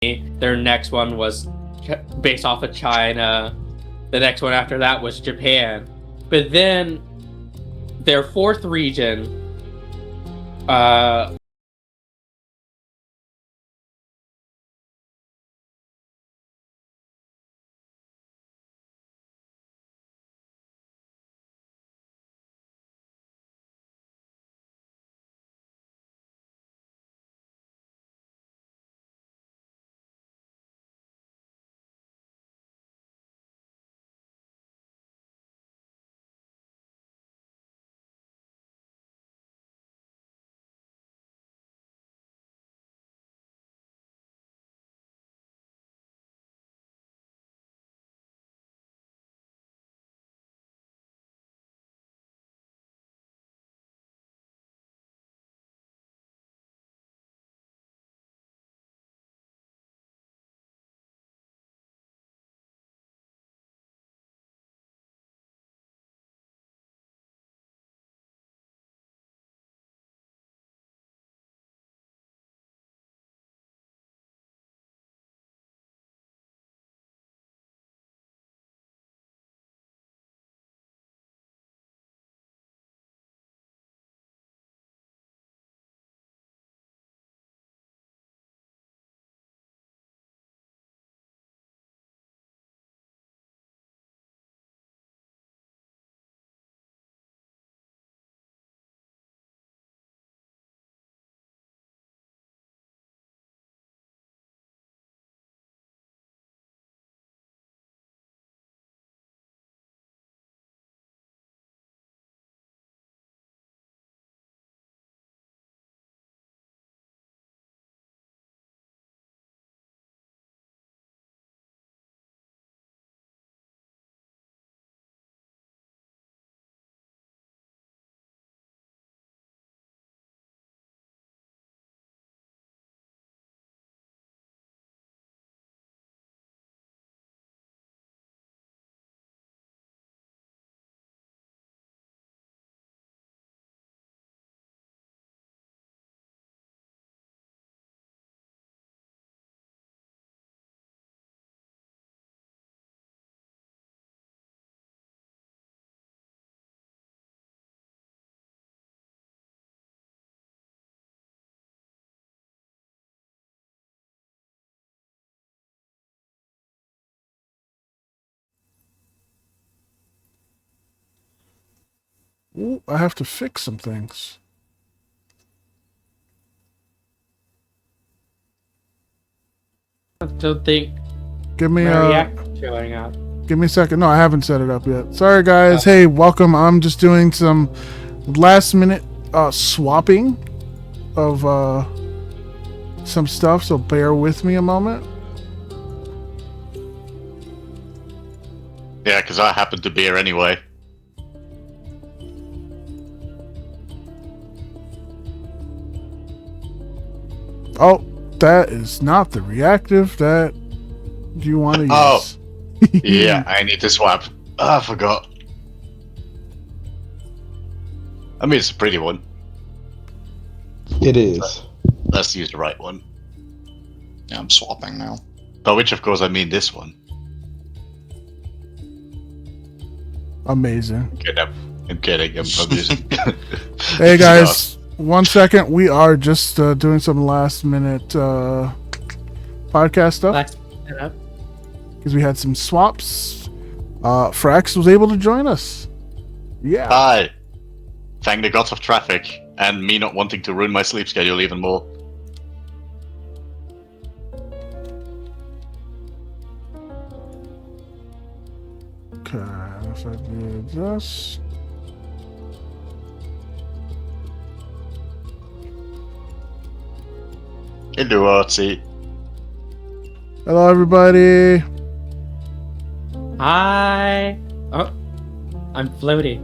Their next one was based off of China. The next one after that was Japan. But then their fourth region, Ooh, I have to fix some things. I don't think Give me showing up. Give me a second. No, I haven't set it up yet. Sorry, guys. Hey, welcome. I'm just doing some last minute swapping of some stuff, so bear with me a moment. Yeah, because I happen to be here anyway. Oh, that is not the reactive that you want to use. Oh, yeah, I need to swap. Oh, I forgot. I mean, it's a pretty one. It is. Let's use the right one. Yeah, I'm swapping now. By which, of course, I mean this one. Amazing. I'm kidding. I'm using. Hey, guys. 1 second. We are just doing some last minute podcast stuff. Because we had some swaps. Frax was able to join us. Yeah. Hi. Thank the gods of traffic and me not wanting to ruin my sleep schedule even more. Okay, if I do this. Hello, Artsy. Hello, everybody. Hi. Oh, I'm floating.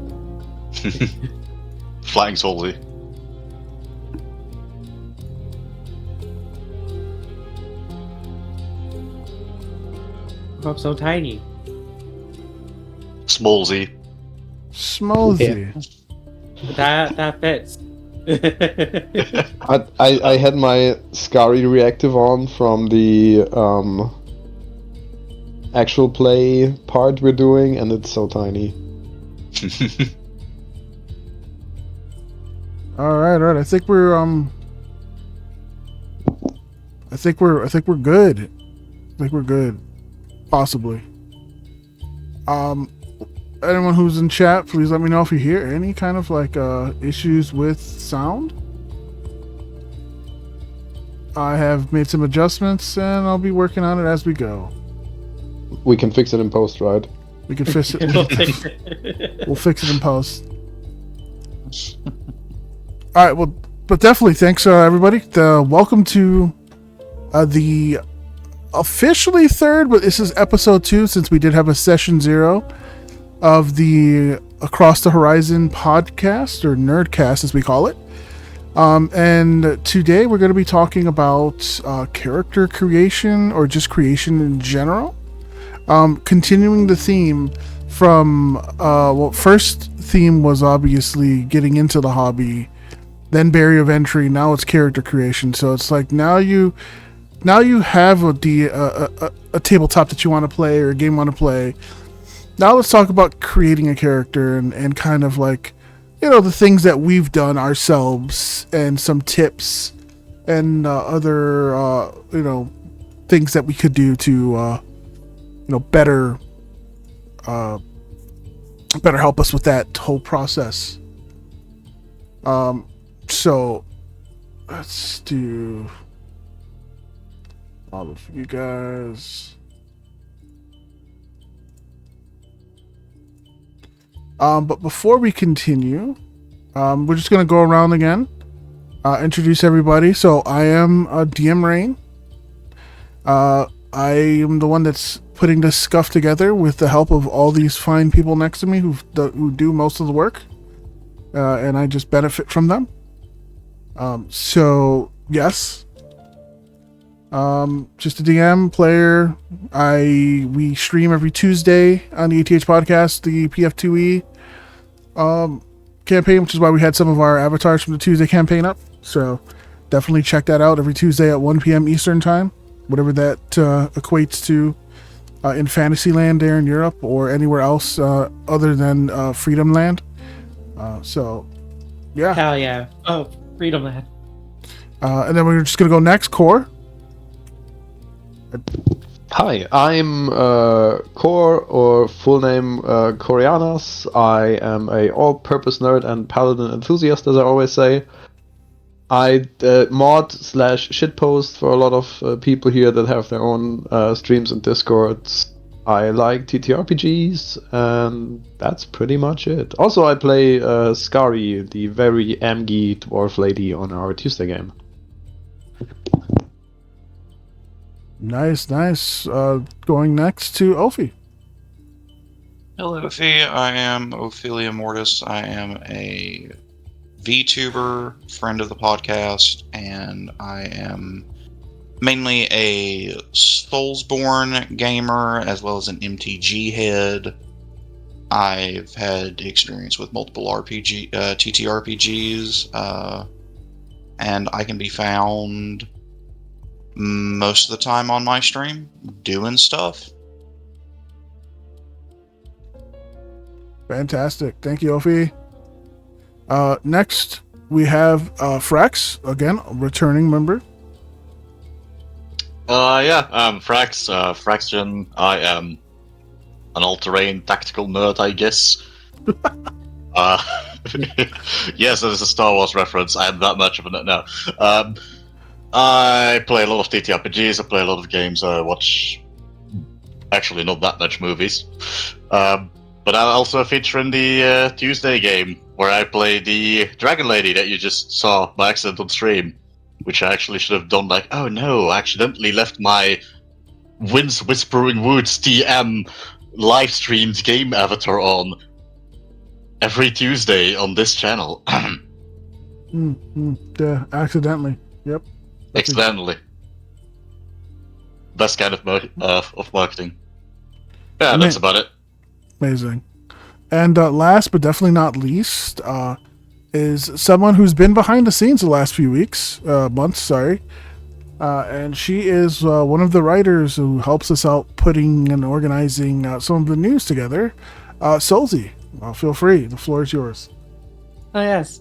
Flying Soulzy. I'm so tiny. Smallzy. Smallzy. That fits. I had my Scary reactive on from the actual play part we're doing, and it's so tiny. All right. I think we're good. I think we're good. Possibly. Anyone who's in chat, please let me know if you hear any kind of like issues with sound. I have made some adjustments and I'll be working on it as we go. We can fix it in post, right? We can fix it. We'll fix it in post. All right. Well, but definitely thanks everybody. Welcome to the officially third, but this is episode 2 since we did have a session 0 of the Across the Horizon podcast, or Nerdcast as we call it. And today we're going to be talking about character creation, or just creation in general. Continuing the theme from, first theme was obviously getting into the hobby, then barrier of entry, now it's character creation. So it's like now you have a tabletop that you want to play, or a game you want to play. Now let's talk about creating a character and kind of like, the things that we've done ourselves, and some tips and other, things that we could do to, better help us with that whole process. So let's do all of you guys. But before we continue, we're just going to go around again, introduce everybody. So I am DM Rain. I am the one that's putting this scuff together with the help of all these fine people next to me who do most of the work, and I just benefit from them. So yes, just a DM player. We stream every Tuesday on the ATH podcast, the PF2E campaign, which is why we had some of our avatars from the Tuesday campaign up. So definitely check that out every Tuesday at 1 p.m. Eastern time, whatever that equates to in Fantasyland there in Europe, or anywhere else other than Freedom Land. So yeah. Hell yeah. Oh, Freedom Land. And then we're just going to go next, Khor. Hi, I'm Khor, or full name Khorianos. I am a all-purpose nerd and paladin enthusiast, as I always say. I mod / shitpost for a lot of people here that have their own streams and discords. I like TTRPGs, and that's pretty much it. Also, I play Scary, the very amgy dwarf lady on our Tuesday game. Nice. Going next to Ophie. Hello, Ophie. I am Ophelia Mortis. I am a VTuber, friend of the podcast, and I am mainly a Soulsborne gamer, as well as an MTG head. I've had experience with multiple TTRPGs, and I can be found most of the time on my stream doing stuff. Fantastic. Thank you, Ophie. Next, we have Frax, again, a returning member. I'm Frax, Fraxgen. I am an all-terrain tactical nerd, I guess. Yes, that is a Star Wars reference. I am that much of a nerd now. I play a lot of TTRPGs, I play a lot of games, I watch actually not that much movies. But I also feature in the Tuesday game, where I play the Dragon Lady that you just saw by accident on stream. Which I actually should have done, like, oh no, I accidentally left my Wind's Whispering Woods TM live streamed game avatar on every Tuesday on this channel. Yeah, accidentally. Yep. Accidentally. Best kind of marketing. Yeah, that's about it. Amazing. And last but definitely not least, is someone who's been behind the scenes the last few months, sorry. And she is one of the writers who helps us out putting and organizing some of the news together. Soulzy, feel free. The floor is yours. Oh yes.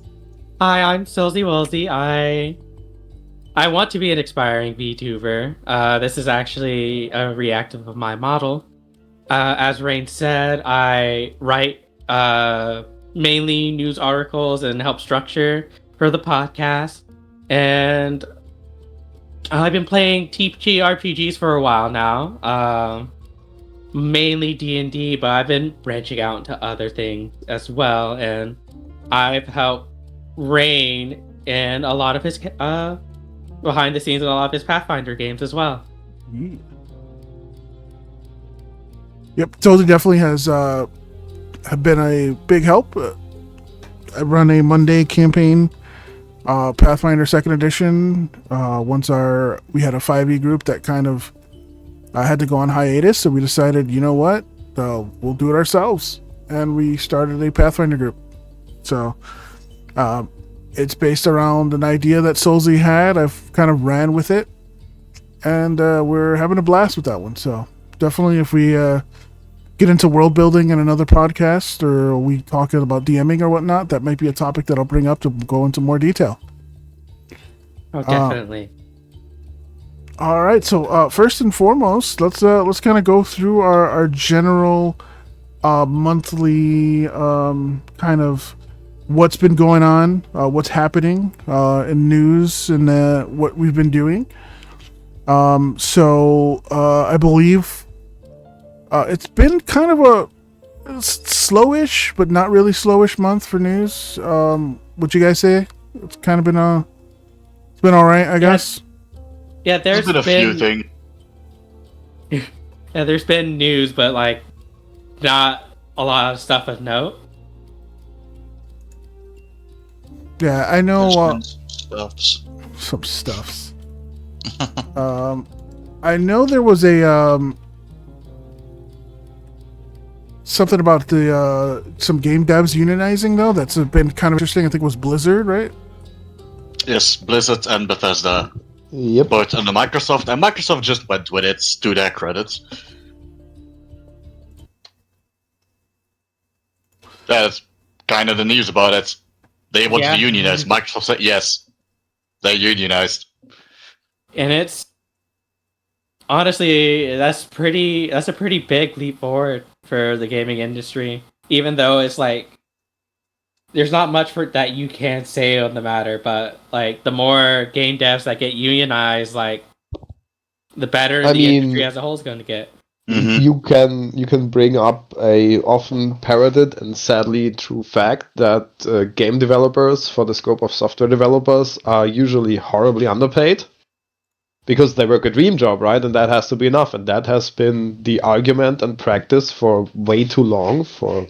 Hi, I'm Soulzy Woolsey. I want to be an aspiring VTuber. This is actually a reactive of my model. As Rain said, I write mainly news articles and help structure for the podcast. And I've been playing TPG RPGs for a while now. Mainly D&D, but I've been branching out into other things as well. And I've helped Rain in a lot of his behind the scenes in a lot of his Pathfinder games as well. Yeah. Yep, Soulzy definitely has have been a big help. I run a Monday campaign, Pathfinder 2nd Edition. Once we had a 5e group that kind of had to go on hiatus, so we decided, you know what, we'll do it ourselves, and we started a Pathfinder group. So it's based around an idea that Soulzy had. I've kind of ran with it, and we're having a blast with that one. So definitely, if we get into world building in another podcast, or we talk about DMing or whatnot, that might be a topic that I'll bring up to go into more detail. Oh, definitely. All right, so first and foremost, let's kind of go through our general monthly kind of what's been going on, what's happening in news, and what we've been doing. So I believe it's been kind of a slowish, but not really slowish month for news. What you guys say? It's kind of been it's been all right, I guess. Yeah, there's been a few things. Yeah, there's been news, but like not a lot of stuff of note. Yeah, I know Some stuffs. some stuffs. I know there was a something about the some game devs unionizing though. That's been kind of interesting. I think it was Blizzard, right? Yes, Blizzard and Bethesda. Yep. Both under Microsoft, and Microsoft just went with it, to their credit. That's kind of the news about it. They want to unionize. Microsoft said yes, they're unionized. And it's honestly that's a pretty big leap forward for the gaming industry. Even though it's like there's not much that you can say on the matter, but like the more game devs that get unionized, like the better industry as a whole is going to get. Mm-hmm. You can bring up a often parroted and sadly true fact that game developers, for the scope of software developers, are usually horribly underpaid because they work a dream job, right? And that has to be enough. And that has been the argument and practice for way too long, for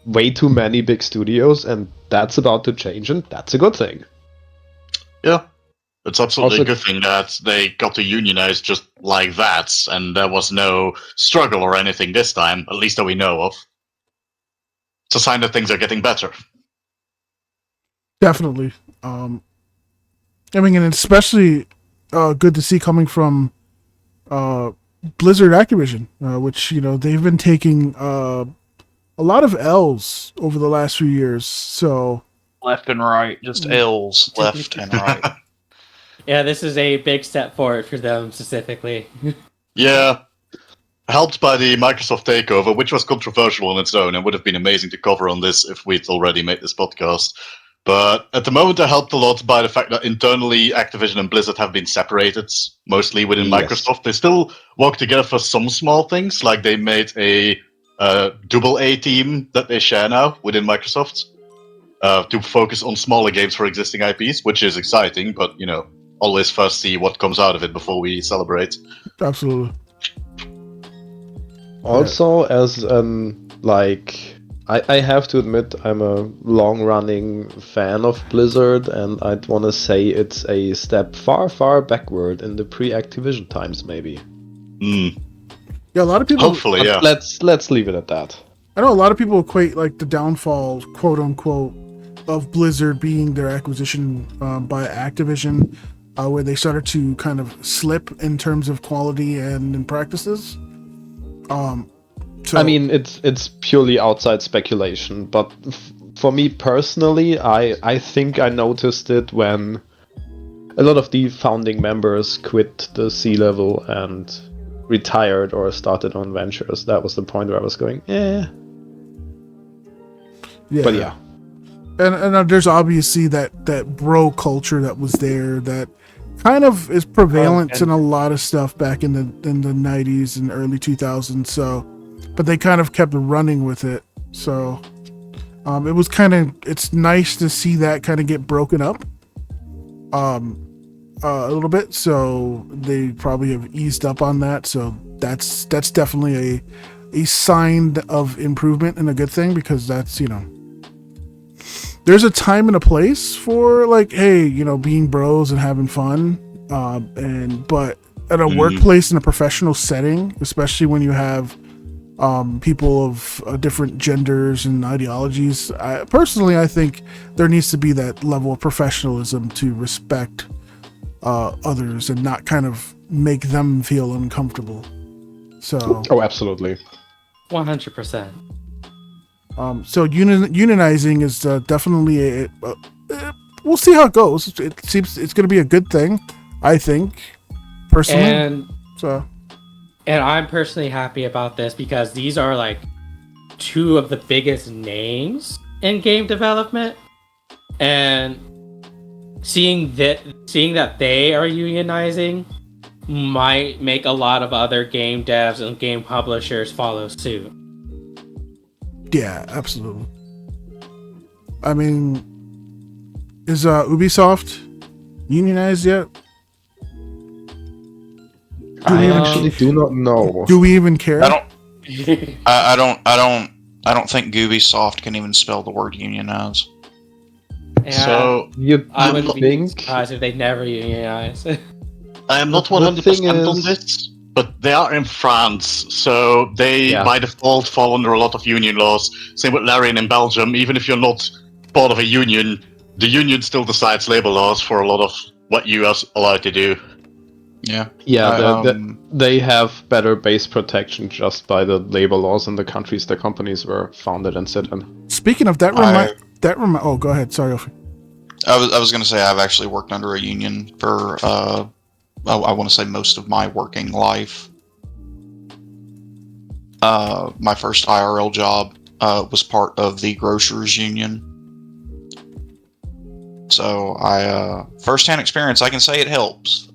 way too many big studios, and that's about to change, and that's a good thing. Yeah, it's absolutely Also, a good thing that they got to unionize just like that, and there was no struggle or anything this time, at least that we know of. It's a sign that things are getting better. Definitely. I mean, and it's especially good to see coming from Blizzard Activision, which, you know, they've been taking a lot of L's over the last few years. So Left and right, just L's left and right. Yeah, this is a big step forward for them specifically. Yeah, helped by the Microsoft takeover, which was controversial on its own and would have been amazing to cover on this if we'd already made this podcast. But at the moment, they're helped a lot by the fact that internally Activision and Blizzard have been separated, mostly within Microsoft. They still work together for some small things, like they made a double A team that they share now within Microsoft to focus on smaller games for existing IPs, which is exciting, but, you know, always first see what comes out of it before we celebrate. absolutely. also, as I have to admit, I'm a long-running fan of Blizzard, and I'd want to say it's a step far, far backward in the pre-Activision times, maybe. Yeah, a lot of people. Hopefully, yeah. Let's leave it at that. I know a lot of people equate like the downfall, quote unquote, of Blizzard being their acquisition by Activision, where they started to kind of slip in terms of quality and in practices. So, I mean, it's purely outside speculation, but for me personally, I think I noticed it when a lot of the founding members quit the C-level and retired or started on ventures. That was the point where I was going, yeah. But yeah. And there's obviously that bro culture that was there that kind of is prevalent in a lot of stuff back in the 90s and early 2000s. So, but they kind of kept running with it. So, it was it's nice to see that kind of get broken up, a little bit. So they probably have eased up on that. So that's definitely a sign of improvement and a good thing, because that's, there's a time and a place for, like, hey, being bros and having fun, but at a workplace in a professional setting, especially when you have people of different genders and ideologies, I think there needs to be that level of professionalism to respect others and not kind of make them feel uncomfortable. So, Absolutely, 100%. So unionizing is definitely we'll see how it goes. It seems it's going to be a good thing, I think, personally. And I'm personally happy about this because these are like two of the biggest names in game development, and seeing that they are unionizing might make a lot of other game devs and game publishers follow suit. Yeah, absolutely. I mean, is Ubisoft unionized yet? I actually do not know. Do we even care? I don't think Ubisoft can even spell the word unionize. Yeah, So I would be surprised if they never unionize. I am not The 100% on this, but they are in France, so they by default fall under a lot of union laws. Same with Larian in Belgium. Even if you're not part of a union, the union still decides labor laws for a lot of what you are allowed to do. Yeah. They have better base protection just by the labor laws in the countries the companies were founded and sit in. Speaking of that, oh, go ahead. Sorry, Ophie. I was going to say I've actually worked under a union for I want to say most of my working life. My first IRL job was part of the grocers union. So I first-hand experience, I can say it helps.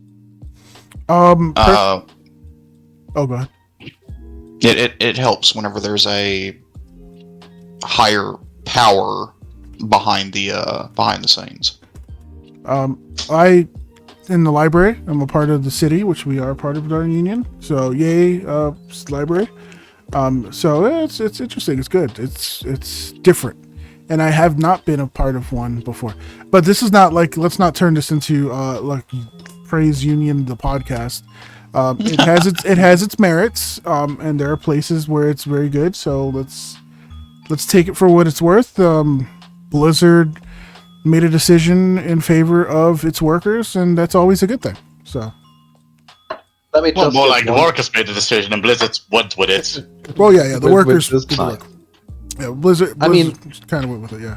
Oh, go ahead. It helps whenever there's a higher power behind the scenes. In the library, I'm a part of the city, which we are part of our union. So yay, library. So it's interesting. It's good. It's different, and I have not been a part of one before. But this is not like, let's not turn this into like praise union the podcast. It has its merits, and there are places where it's very good. So let's take it for what it's worth. Blizzard made a decision in favor of its workers, and that's always a good thing. So, let me more like the workers made the decision, and Blizzard went with it. Well, yeah, the workers did the work. Yeah, Blizzard kind of went with it. Yeah.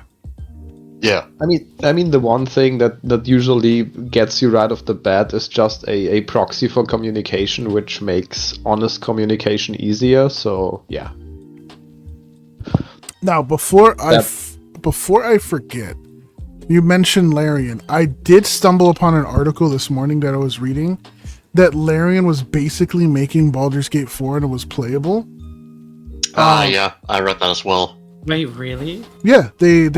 Yeah. I mean, the one thing that usually gets you right off the bat is just a proxy for communication, which makes honest communication easier. So, yeah. Now, before I forget, you mentioned Larian. I did stumble upon an article this morning that I was reading that Larian was basically making Baldur's Gate 4 and it was playable. Yeah, I read that as well. Wait, really? Yeah, they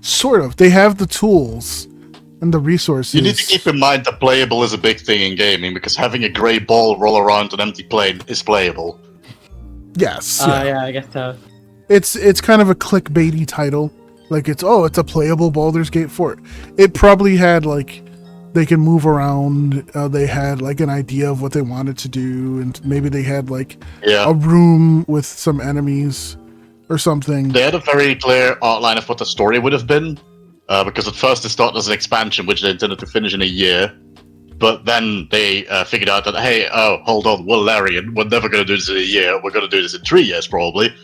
sort of. They have the tools and the resources. You need to keep in mind that playable is a big thing in gaming, because having a grey ball roll around an empty plane is playable. Yes. Yeah, I guess so. It's kind of a clickbaity title. Like, it's a playable Baldur's Gate 4. It probably had, like, they can move around. They had, like, an idea of what they wanted to do, and maybe they had, like, a room with some enemies. or something. They had a very clear outline of what the story would have been, because at first it started as an expansion, which they intended to finish in a year. But then they figured out that, hey, hold on, we're Larian. We're never going to do this in a year. We're going to do this in 3 years, probably.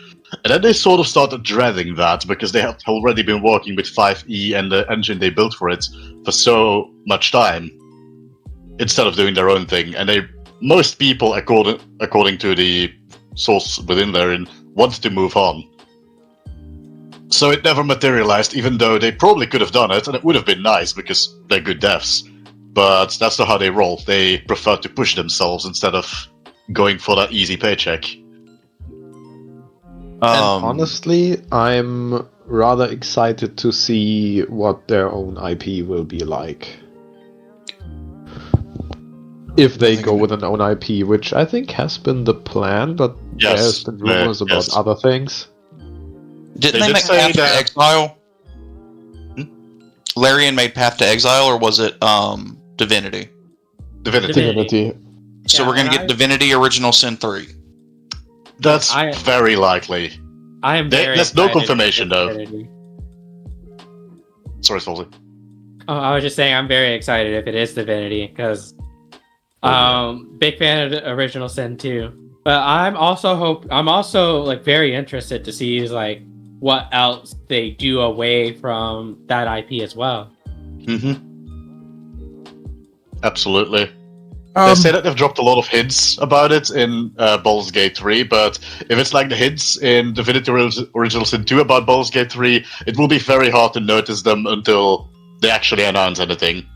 And then they sort of started dreading that because they have already been working with 5e and the engine they built for it for so much time instead of doing their own thing. And most people, according to the source within there, wanted to move on. So it never materialized, even though they probably could have done it, and it would have been nice because they're good devs. But that's not how they roll. They prefer to push themselves instead of going for that easy paycheck. And honestly, I'm rather excited to see what their own IP will be like. If they go with an own IP, which I think has been the plan, but there's been rumors about other things. Didn't they make Path to Exile? Larian made Path to Exile, or was it Divinity? Divinity. So we're going to get Divinity Original Sin 3. That's very likely. I am very There's no confirmation, though. Divinity. Sorry, Soulzy. Oh, I was just saying I'm very excited if it is Divinity, because big fan of the Original Sin 2. But I'm also like very interested to see like what else they do away from that IP as well. Mm-hmm. Absolutely. They say that they've dropped a lot of hints about it in Baldur's Gate 3, but if it's like the hints in Divinity Original Sin 2 about Baldur's Gate 3, it will be very hard to notice them until they actually announce anything.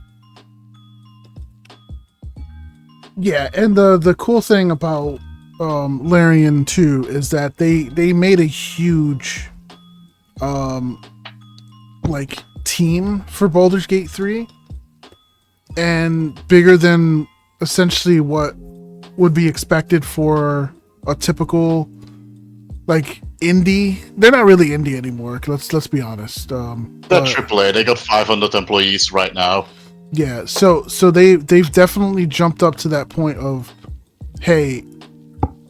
Yeah, and the cool thing about Larian 2 is that they made a huge like team for Baldur's Gate 3, and bigger than essentially what would be expected for a typical like indie. They're not really indie anymore. Let's be honest. They're AAA. They got 500 employees right now. Yeah, so they've definitely jumped up to that point of, hey,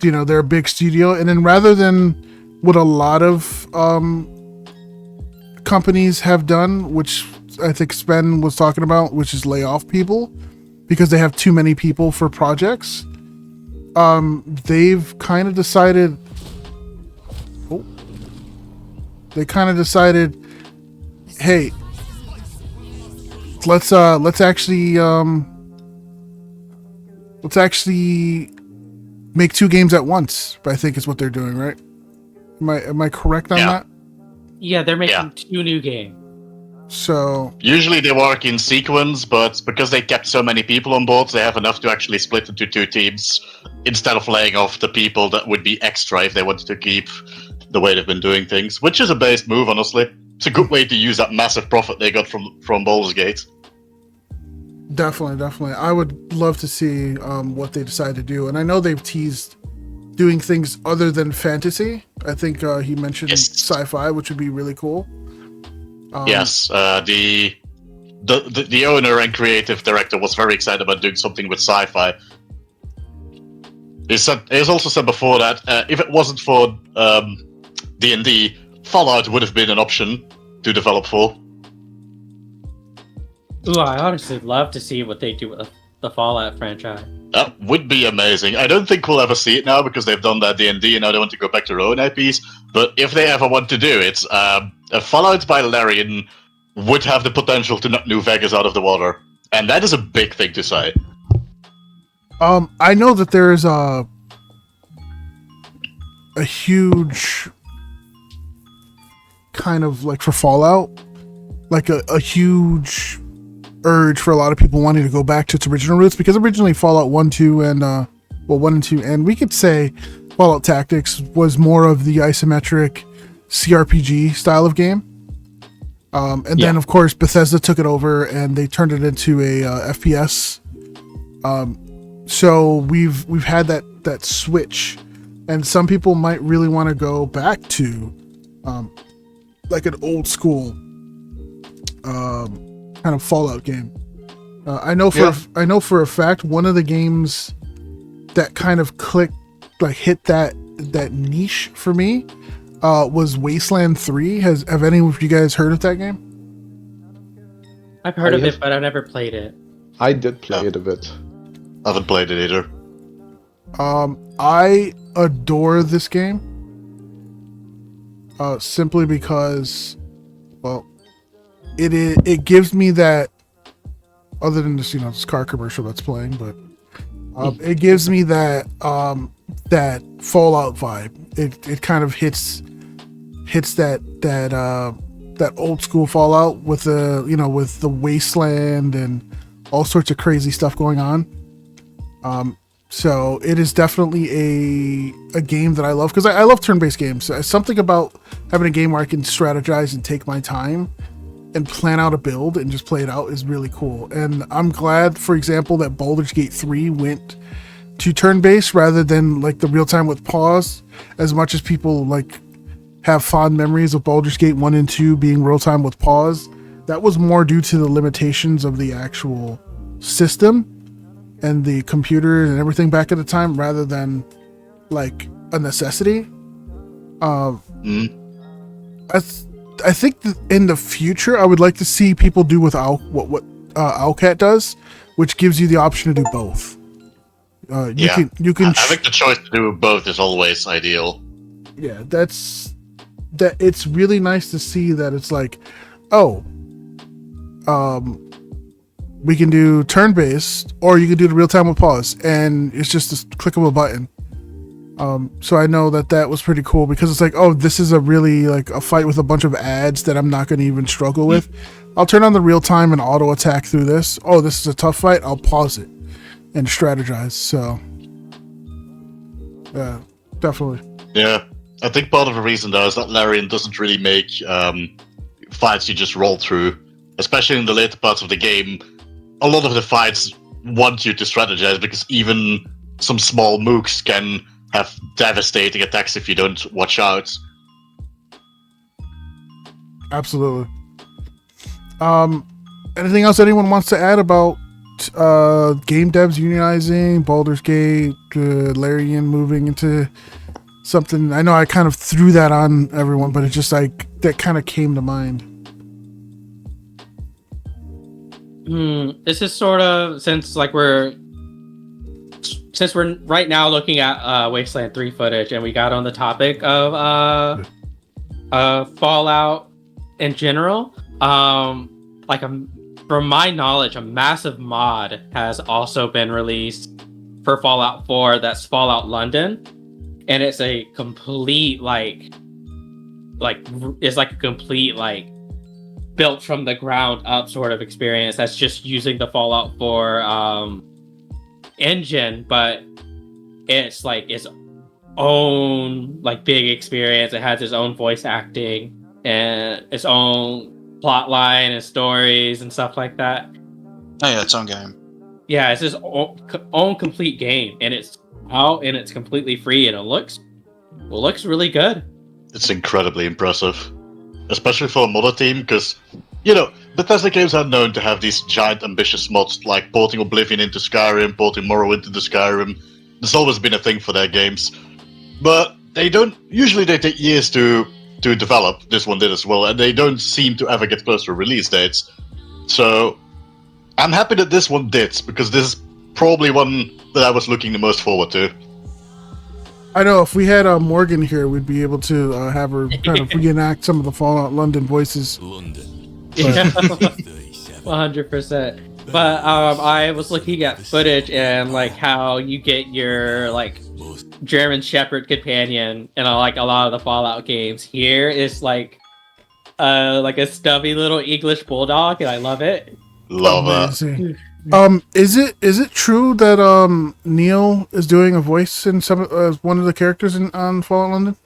you know, they're a big studio, and then rather than what a lot of companies have done, which I think Sven was talking about, which is lay off people because they have too many people for projects. They've kind of decided. Hey, let's actually make 2 games at once. I think is what they're doing, right? Am I correct on that? Yeah, they're making 2 new games. So usually they work in sequence, but because they kept so many people on board, they have enough to actually split into 2 teams instead of laying off the people that would be extra if they wanted to keep the way they've been doing things, which is a based move, honestly. It's a good way to use that massive profit they got from Baldur's Gate. Definitely. I would love to see what they decide to do, and I know they've teased doing things other than fantasy. I think he mentioned sci-fi, which would be really cool. Yes, the owner and creative director was very excited about doing something with sci-fi. He's also said before that if it wasn't for D&D, Fallout would have been an option to develop for. Ooh, I honestly love to see what they do with the Fallout franchise. That would be amazing. I don't think we'll ever see it now because they've done that D&D and now they want to go back to their own IPs. But if they ever want to do it, a Fallout by Larian would have the potential to knock New Vegas out of the water. And that is a big thing to say. I know that there is a huge kind of like for Fallout, like a huge urge for a lot of people wanting to go back to its original roots, because originally Fallout 1, 2, and 1 and 2, and we could say Fallout Tactics was more of the isometric CRPG style of game. And then of course Bethesda took it over and they turned it into a FPS. So we've had that switch, and some people might really want to go back to like an old school kind of Fallout game. I know for a fact one of the games that kind of clicked, like hit that niche for me, was Wasteland 3. Have any of you guys heard of that game? I've heard of it, but I've never played it. I did play it a bit. I haven't played it either. I adore this game. Simply because, well, it gives me that, other than this, this car commercial that's playing, but it gives me that that Fallout vibe. It kind of hits that old school Fallout with with the wasteland and all sorts of crazy stuff going on. So it is definitely a game that I love, because I love turn-based games. Something about having a game where I can strategize and take my time and plan out a build and just play it out is really cool. And I'm glad, for example, that Baldur's Gate 3 went to turn-based rather than like the real-time with pause. As much as people have fond memories of Baldur's Gate 1 and 2 being real-time with pause, that was more due to the limitations of the actual system and the computer and everything back at the time, rather than like a necessity. I think that in the future, I would like to see people do what Owlcat does, which gives you the option to do both. You can. I think the choice to do both is always ideal. Yeah, it's really nice to see that it's like, we can do turn-based, or you can do the real-time with pause, and it's just a click of a button. So I know that was pretty cool, because it's like, this is a really like a fight with a bunch of ads that I'm not going to even struggle with. I'll turn on the real-time and auto attack through this. This is a tough fight. I'll pause it and strategize. So yeah, definitely. Yeah, I think part of the reason though is that Larian doesn't really make fights you just roll through, especially in the later parts of the game. A lot of the fights want you to strategize, because even some small mooks can have devastating attacks if you don't watch out. Absolutely. Anything else anyone wants to add about game devs unionizing, Baldur's Gate, Larian moving into something? I know I kind of threw that on everyone, but it's just like that kind of came to mind. This is sort of, since we're right now looking at Wasteland 3 footage, and we got on the topic of Fallout in general. From my knowledge, a massive mod has also been released for Fallout 4. That's Fallout London, and it's a complete built from the ground up sort of experience. That's just using the Fallout 4 engine, but it's its own big experience. It has its own voice acting and its own plot line and stories and stuff like that. Oh yeah, its own game. Yeah, it's its own complete game, and it's out and it's completely free, and it looks really good. It's incredibly impressive, especially for a modder team, because Bethesda games are known to have these giant ambitious mods, like porting Oblivion into Skyrim, porting Morrowind into Skyrim. There's always been a thing for their games, but they take years to develop. This one did as well, and they don't seem to ever get close to release dates. So I'm happy that this one did, because this is probably one that I was looking the most forward to. I know if we had Morgan here, we'd be able to have her kind of reenact some of the Fallout London voices. Yeah, 100%. But I was looking at footage and how you get your German Shepherd companion in a lot of the Fallout games. Here is a stubby little English bulldog, and I love it. Love it. Is it true that Neil is doing a voice in one of the characters on Fallout London?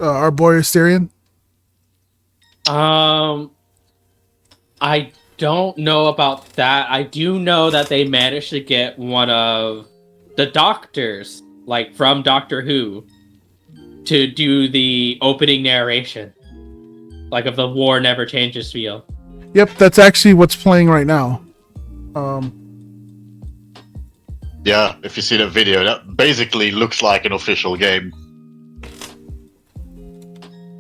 Our boy Asterion? I don't know about that. I do know that they managed to get one of the doctors, from Doctor Who, to do the opening narration, of the War Never Changes feel. Yep, that's actually what's playing right now. Yeah, if you see the video, that basically looks like an official game.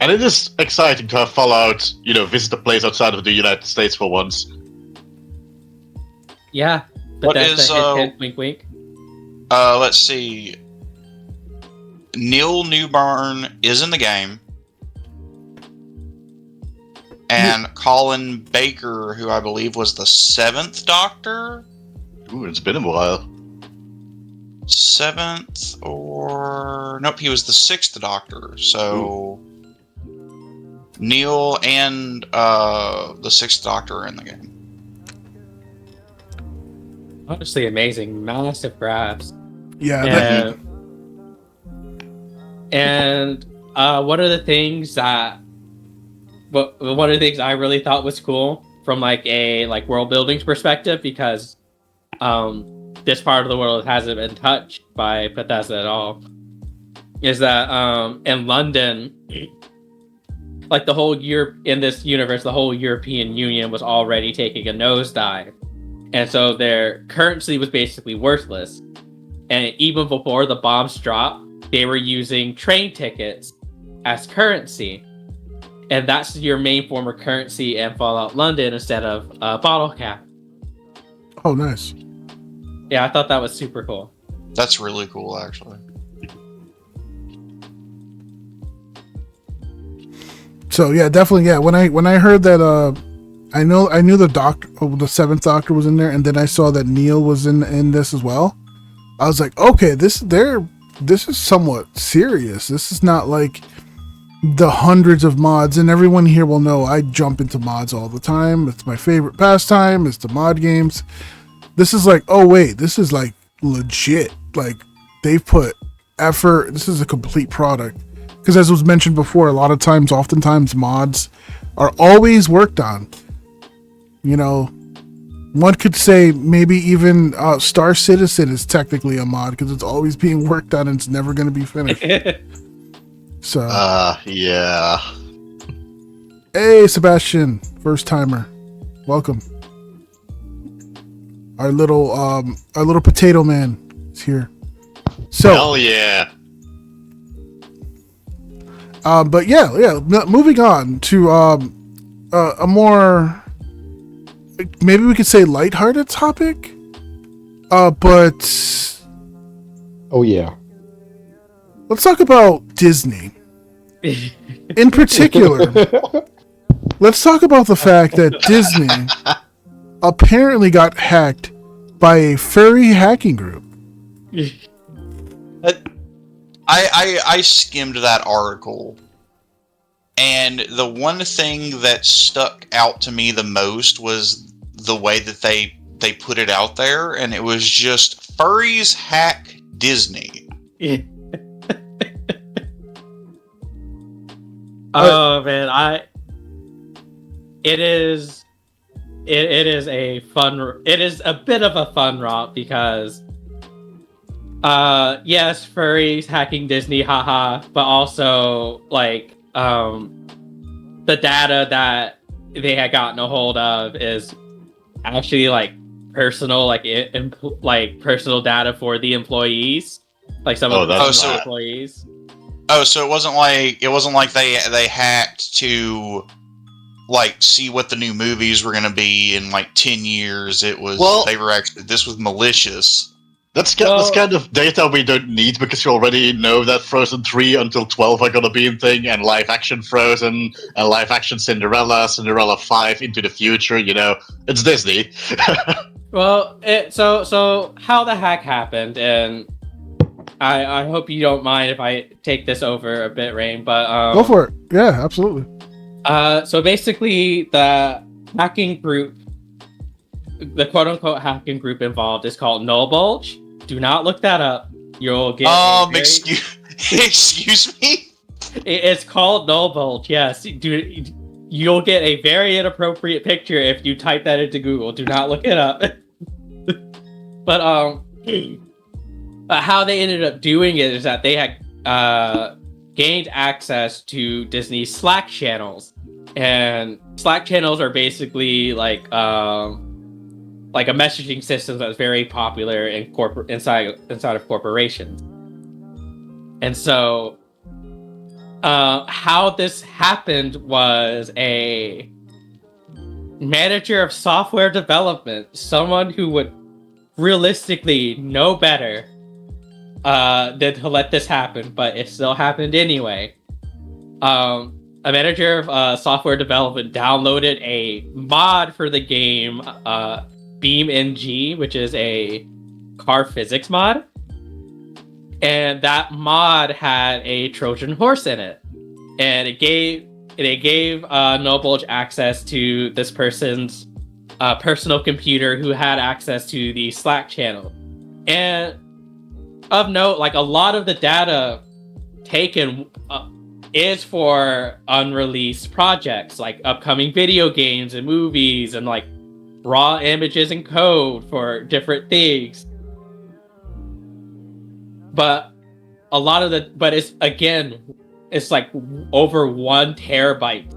And it is exciting to have Fallout, visit a place outside of the United States for once. Yeah. What Bethesda, is, hint, wink, wink. Let's see. Neil Newburn is in the game. And Colin Baker, who I believe was the 7th Doctor? Ooh, it's been a while. 7th or... Nope, he was the 6th Doctor. So... Neil and the 6th Doctor are in the game. Honestly amazing. Massive graphs. Yeah. And one of the things I really thought was cool from like a world building perspective, because this part of the world hasn't been touched by Bethesda at all, is that in London, like the whole in this universe, the whole European Union was already taking a nosedive, and so their currency was basically worthless. And even before the bombs dropped, they were using train tickets as currency. And that's your main form of currency in Fallout London instead of bottle cap. Oh, nice. Yeah, I thought that was super cool. That's really cool, actually. So yeah, definitely. Yeah, when I heard that, I knew the doctor, the 7th Doctor was in there, and then I saw that Neil was in this as well. I was like, okay, this is somewhat serious. This is not like the hundreds of mods, and everyone here will know I jump into mods all the time. It's my favorite pastime. It's the mod games. This is like, oh wait, this is like legit. Like they've put effort. This is a complete product. Because as was mentioned before, oftentimes mods are always worked on. One could say maybe even Star Citizen is technically a mod because it's always being worked on and it's never going to be finished. So. Yeah. Hey, Sebastian, first timer, welcome. Our little potato man is here. So. Hell yeah. But yeah. Moving on to a more. Maybe we could say lighthearted topic, but Oh yeah. let's talk about Disney. In particular, let's talk about the fact that Disney apparently got hacked by a furry hacking group. I skimmed that article, and the one thing that stuck out to me the most was the way that they put it out there, and it was just furries hack Disney. Oh man, it is a bit of a fun romp because yes, furries hacking Disney, haha, but also like the data that they had gotten a hold of is actually like personal, personal data for the employees, like some of the employees. Oh, so it wasn't like they hacked to like see what the new movies were going to be in like 10 years. It was this was malicious. That's kind of data we don't need because you already know that Frozen 3 until 12 are gonna be a thing, and live action Frozen, and live action Cinderella 5 into the future. It's Disney. Well, so how the hack happened, and I hope you don't mind if I take this over a bit, Rain, but go for it. Yeah, absolutely. So basically, the hacking group, the quote-unquote hacking group involved is called Null Bulge. Do not look that up. You'll get excuse me? It's called Null Bulge, yes. You'll get a very inappropriate picture if you type that into Google. Do not look it up. But how they ended up doing it is that they had gained access to Disney's Slack channels. And Slack channels are basically like a messaging system that's very popular in inside of corporations. And so how this happened was a manager of software development, someone who would realistically know better, than to let this happen, but it still happened anyway. A manager of software development downloaded a mod for the game, BeamNG, which is a car physics mod. And that mod had a Trojan horse in it. And it gave Nobulge access to this person's personal computer who had access to the Slack channel. And of note, like, a lot of the data taken is for unreleased projects, like upcoming video games and movies, and like raw images and code for different things. But it's like over 1 terabyte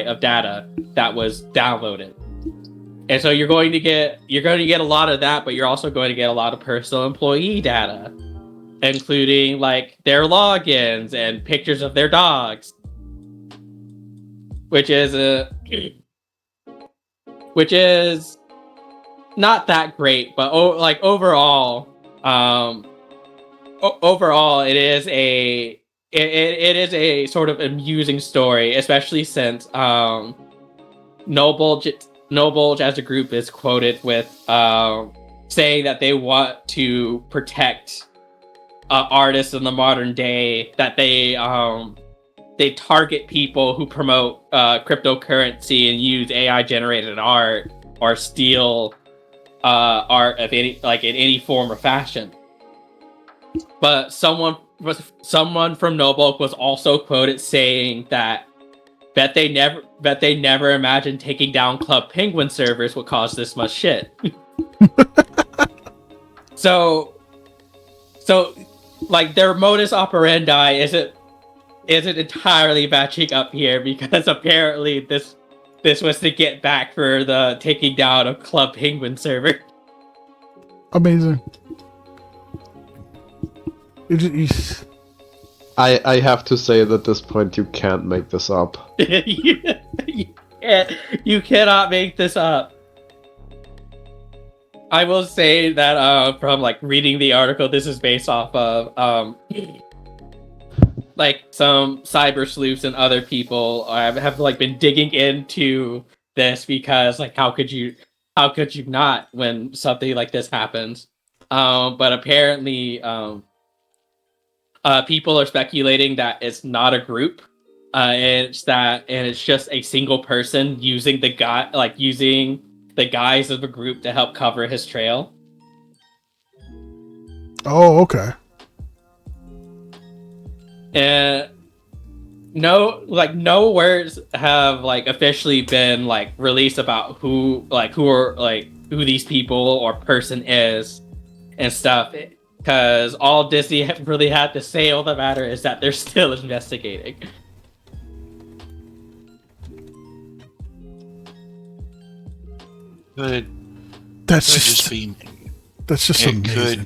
of data that was downloaded. And so you're going to get a lot of that, but you're also going to get a lot of personal employee data, including like their logins and pictures of their dogs, which is not that great, but overall, it is a sort of amusing story, especially since Nobulge as a group is quoted with saying that they want to protect artists in the modern day, that they target people who promote cryptocurrency and use AI generated art or steal art of any, like, in any form or fashion. But someone from Nobulge was also quoted saying that they never imagined taking down Club Penguin servers would cause this much shit. So like, their modus operandi isn't entirely matching up here, because apparently this was to get back for the taking down of Club Penguin server. Amazing. I have to say that at this point you can't make this up. You cannot make this up. I will say that from like reading the article, this is based off of like some cyber sleuths and other people have like been digging into this, because like how could you not when something like this happens? But apparently people are speculating that it's not a group, and it's just a single person using the guise of a group to help cover his trail. Oh, okay. And no words have like officially been like released about who these people or person is and stuff, because all Disney really had to say on the matter is that they're still investigating. That's just be me. That's just It amazing.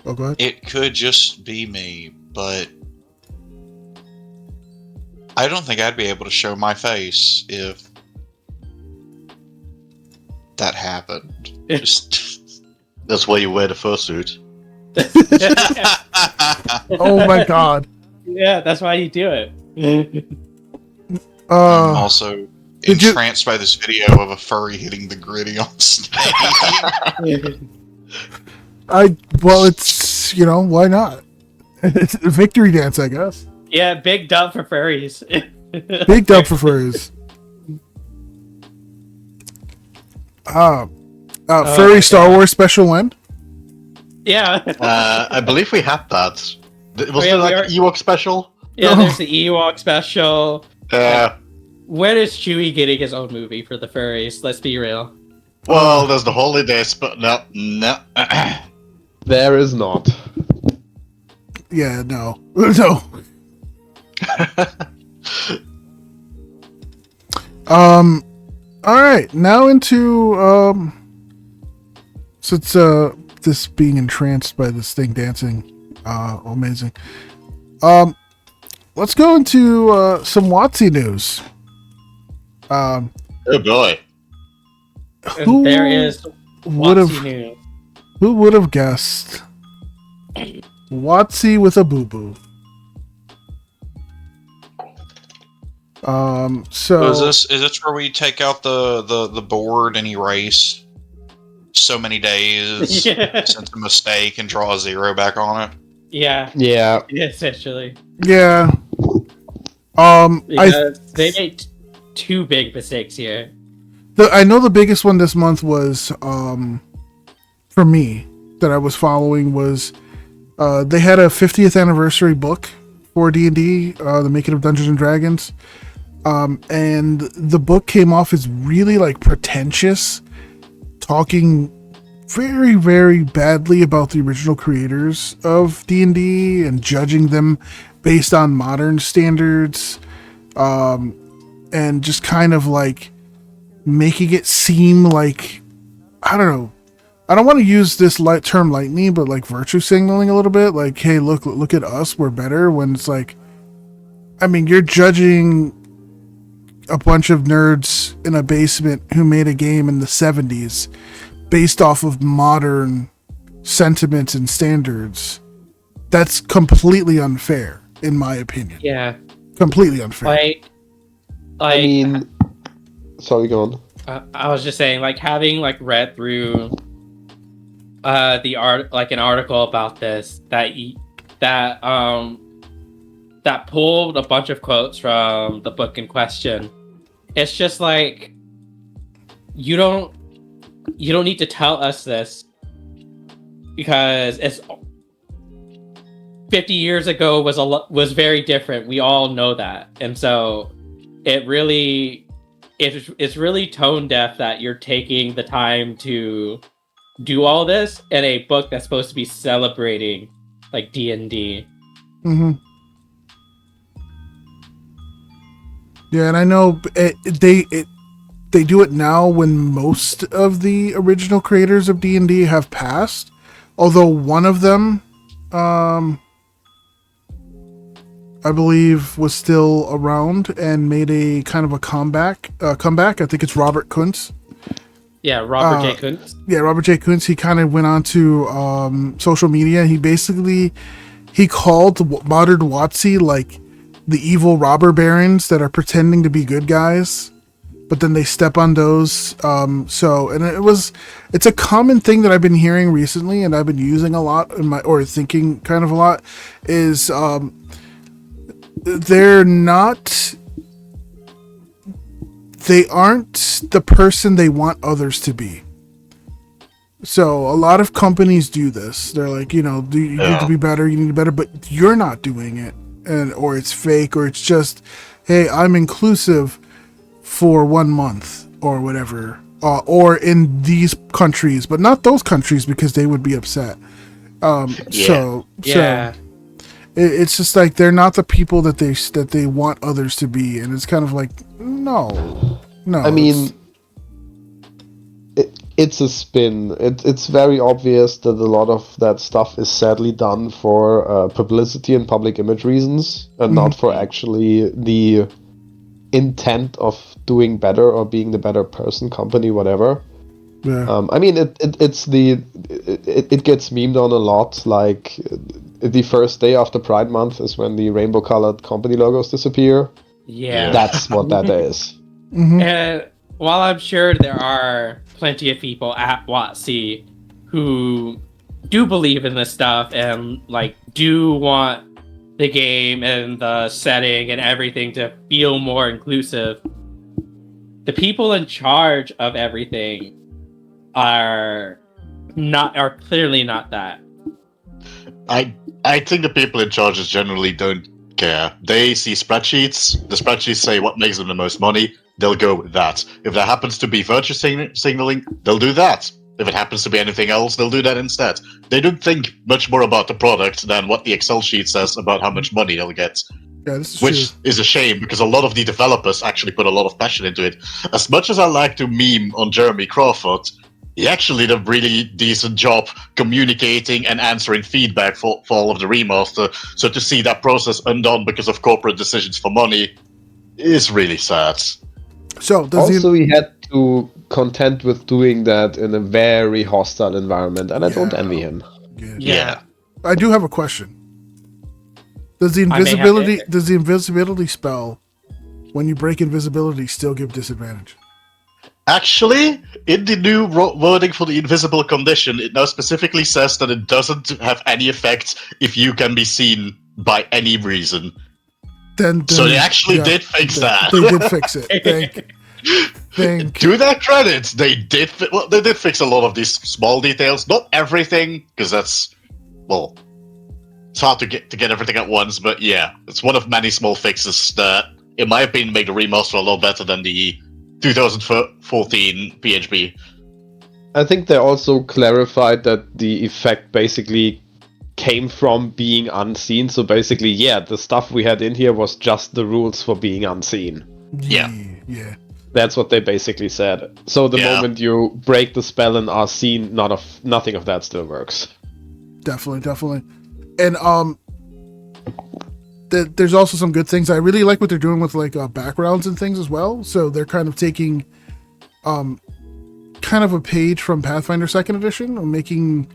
Oh, go ahead. It could just be me, but I don't think I'd be able to show my face if that happened. Just That's why you wear the fursuit. Oh my god. Yeah, that's why you do it. I'm also did you- entranced by this video of a furry hitting the gritty on stage. Well, it's, why not? It's a victory dance, I guess. Yeah, big dub for furries. Big dub for furries. Furry Star Wars special end? Yeah. I believe we had that. Was yeah, there like an Ewok special? Yeah, there's the Ewok special. Yeah. When is Chewie getting his own movie for the furries? Let's be real. Well, there's the holidays, but no. There is not. Yeah, no. No. Alright, now into since this being entranced by this thing dancing, amazing. let's go into some WotC news. Oh boy. Who And there is would WotC have news. who would have guessed WotC with a boo boo? So So is this where we take out the board and erase so many days Yeah. since a mistake and draw a 0 back on it? Yeah, Yeah. essentially. yeah. Because they made two big mistakes here. I know the biggest one this month was for me that I was following was they had a 50th anniversary book for D&D, the Making of Dungeons and Dragons, and the book came off as really like pretentious, talking very, very badly about the original creators of D&D and judging them based on modern standards, and just kind of like making it seem like, I don't know, I don't want to use this term lightly, but like virtue signaling a little bit, like, hey, look at us, we're better, when it's like, I mean, you're judging a bunch of nerds in a basement who made a game in the 70s based off of modern sentiments and standards. That's completely unfair, in my opinion. Yeah, Completely unfair. I mean, sorry, go on. I was just saying, like, having like read through the art, like an article about this that pulled a bunch of quotes from the book in question. It's just like, you don't need to tell us this, because it's 50 years ago was very different. We all know that, and so it's really tone deaf that you're taking the time to do all this in a book that's supposed to be celebrating like D&D. Mm-hmm. Yeah, and I know they do it now when most of the original creators of D&D have passed. Although one of them, I believe, was still around and made a kind of a comeback. I think it's Robert Kuntz. Yeah, Robert J. Kuntz. Yeah, Robert J. Kuntz. He kind of went on to social media. He called modern WotC like the evil robber barons that are pretending to be good guys, but then they step on those. It's a common thing that I've been hearing recently, and I've been using a lot thinking kind of a lot, is they aren't the person they want others to be. So a lot of companies do this. They're like, you need to be better, you need to be better, but you're not doing it. Or it's fake, or it's just, hey, I'm inclusive for 1 month or whatever, or in these countries, but not those countries because they would be upset. So it's just like they're not the people that they want others to be, and it's kind of like no. I mean, it's a spin. It's very obvious that a lot of that stuff is sadly done for publicity and public image reasons, and not for actually the intent of doing better or being the better person, company, whatever. Yeah. I mean, it gets memed on a lot. Like the first day after Pride Month is when the rainbow-colored company logos disappear. Yeah, That's what that is. Mm-hmm. And while I'm sure there are plenty of people at WotC who do believe in this stuff and like do want the game and the setting and everything to feel more inclusive, the people in charge of everything are clearly not that. I think the people in charge generally don't care. They see spreadsheets. The spreadsheets say what makes them the most money. They'll go with that. If there happens to be virtue signaling, they'll do that. If it happens to be anything else, they'll do that instead. They don't think much more about the product than what the Excel sheet says about how much money they'll get. Yeah, this is Which true. is a shame, because a lot of the developers actually put a lot of passion into it. As much as I like to meme on Jeremy Crawford, he actually did a really decent job communicating and answering feedback for all of the remaster. So to see that process undone because of corporate decisions for money is really sad. So does Also, he had to contend with doing that in a very hostile environment, and I don't Yeah. envy him. Yeah. I do have a question. Does the I may have invisibility spell, when you break invisibility, still give disadvantage? Actually, in the new wording for the invisible condition, it now specifically says that it doesn't have any effect if you can be seen by any reason. Then So they actually did fix that. They did fix it. Thank. To their credit, they did. They did fix a lot of these small details. Not everything, because that's it's hard to get everything at once. But yeah, it's one of many small fixes that, in my opinion, make the remaster a lot better than the 2014 PHP. I think they also clarified that the effect basically came from being unseen. So basically, yeah, the stuff we had in here was just the rules for being unseen. Yeah. Yeah. That's what they basically said. So the moment you break the spell and are seen, nothing of that still works. Definitely. And there's also some good things. I really like what they're doing with like backgrounds and things as well. So they're kind of taking kind of a page from Pathfinder 2nd Edition and making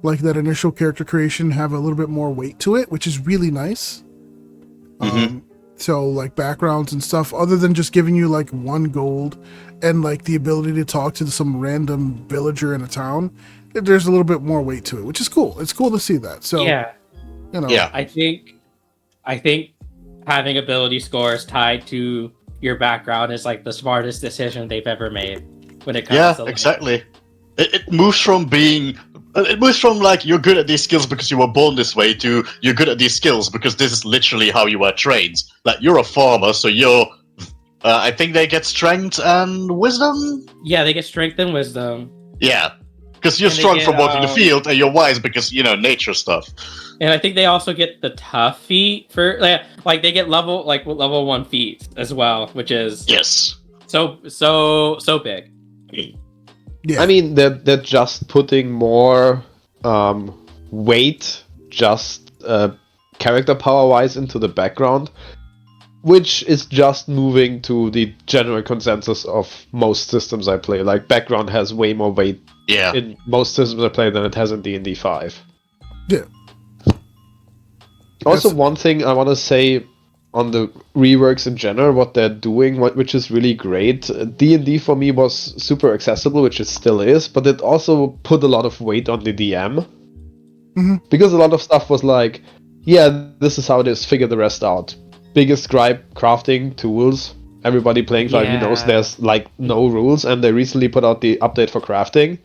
like that initial character creation have a little bit more weight to it, which is really nice. So like backgrounds and stuff, other than just giving you like 1 gold and like the ability to talk to some random villager in a town, there's a little bit more weight to it, which is cool. It's cool to see that. So yeah, you know, I think having ability scores tied to your background is like the smartest decision they've ever made when it comes to exactly. It moves from being. It moves from like you're good at these skills because you were born this way to you're good at these skills because this is literally how you were trained. Like you're a farmer, so you're. I think they get strength and wisdom. Yeah, they get strength and wisdom. Yeah, because you're And they strong get, from walking the field, and you're wise because nature stuff. And I think they also get the tough feat for like they get level 1 feat as well, which is so big. Yeah. I mean, they're just putting more weight, just character power-wise, into the background, which is just moving to the general consensus of most systems I play. Like, background has way more weight in most systems I play than it has in D&D 5. Yeah. Also, one thing I want to say on the reworks in general, what they're doing, which is really great. D&D for me was super accessible, which it still is, but it also put a lot of weight on the DM. Because a lot of stuff was like, yeah, this is how it is, figure the rest out. Biggest gripe, crafting tools. Everybody playing 5e knows there's like no rules, and they recently put out the update for crafting,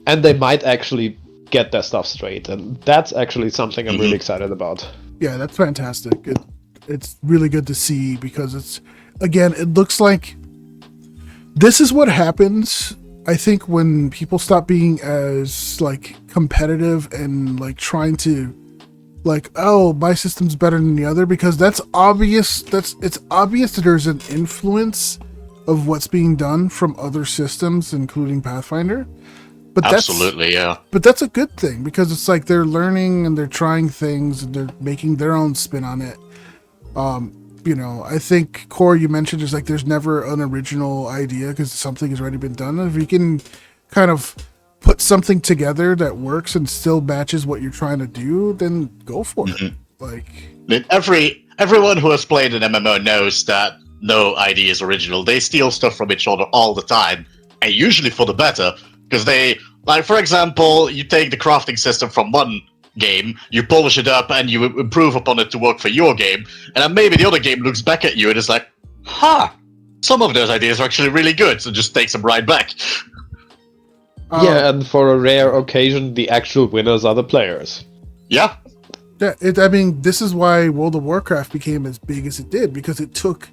and they might actually get their stuff straight, and that's actually something I'm really excited about. Yeah, that's fantastic. It's really good to see because it looks like this is what happens, I think, when people stop being as like competitive and like trying to like, oh, my system's better than the other, because that's obvious. It's obvious that there's an influence of what's being done from other systems, including Pathfinder. But Absolutely, yeah. But that's a good thing because it's like they're learning and they're trying things and they're making their own spin on it. I think Khor, you mentioned is like there's never an original idea because something has already been done. And if you can kind of put something together that works and still matches what you're trying to do, then go for it. Like everyone who has played an MMO knows that no idea is original. They steal stuff from each other all the time, and usually for the better. Because they, like, for example, you take the crafting system from one game, you polish it up, and you improve upon it to work for your game, and then maybe the other game looks back at you and is like, some of those ideas are actually really good, so just takes them right back. Yeah, and for a rare occasion, the actual winners are the players. Yeah. Yeah, this is why World of Warcraft became as big as it did, because it took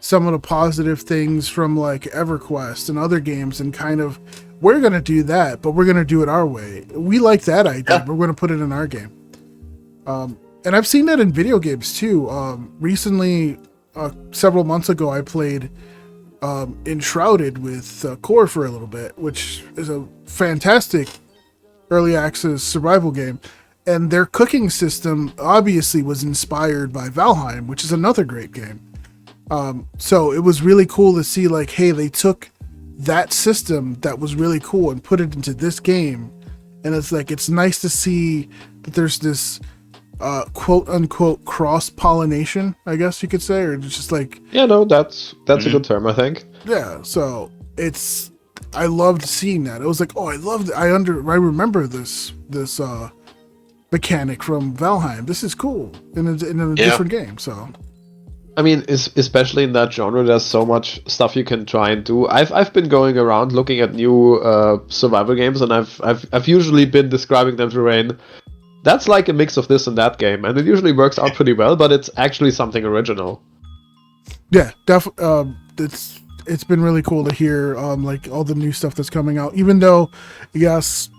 some of the positive things from like EverQuest and other games and kind of, we're going to do that, but we're going to do it our way. We like that idea, but we're going to put it in our game. And I've seen that in video games too. Recently, several months ago, I played enshrouded with Khor for a little bit, which is a fantastic early access survival game. And their cooking system obviously was inspired by Valheim, which is another great game. So it was really cool to see, like, hey, they took that system that was really cool and put it into this game. And it's like, it's nice to see that there's this quote unquote cross pollination, I guess you could say, or just like, Yeah, no, that's a good term, I think. yeah. So I loved seeing that. It was like, oh, I loved it. I remember this mechanic from Valheim. This is cool in a different game. So, I mean, especially in that genre, there's so much stuff you can try and do. I've been going around looking at new survival games, and I've usually been describing them to Rain. That's like a mix of this and that game, and it usually works out pretty well. But it's actually something original. yeah, definitely. It's been really cool to hear like all the new stuff that's coming out. Even though, yes,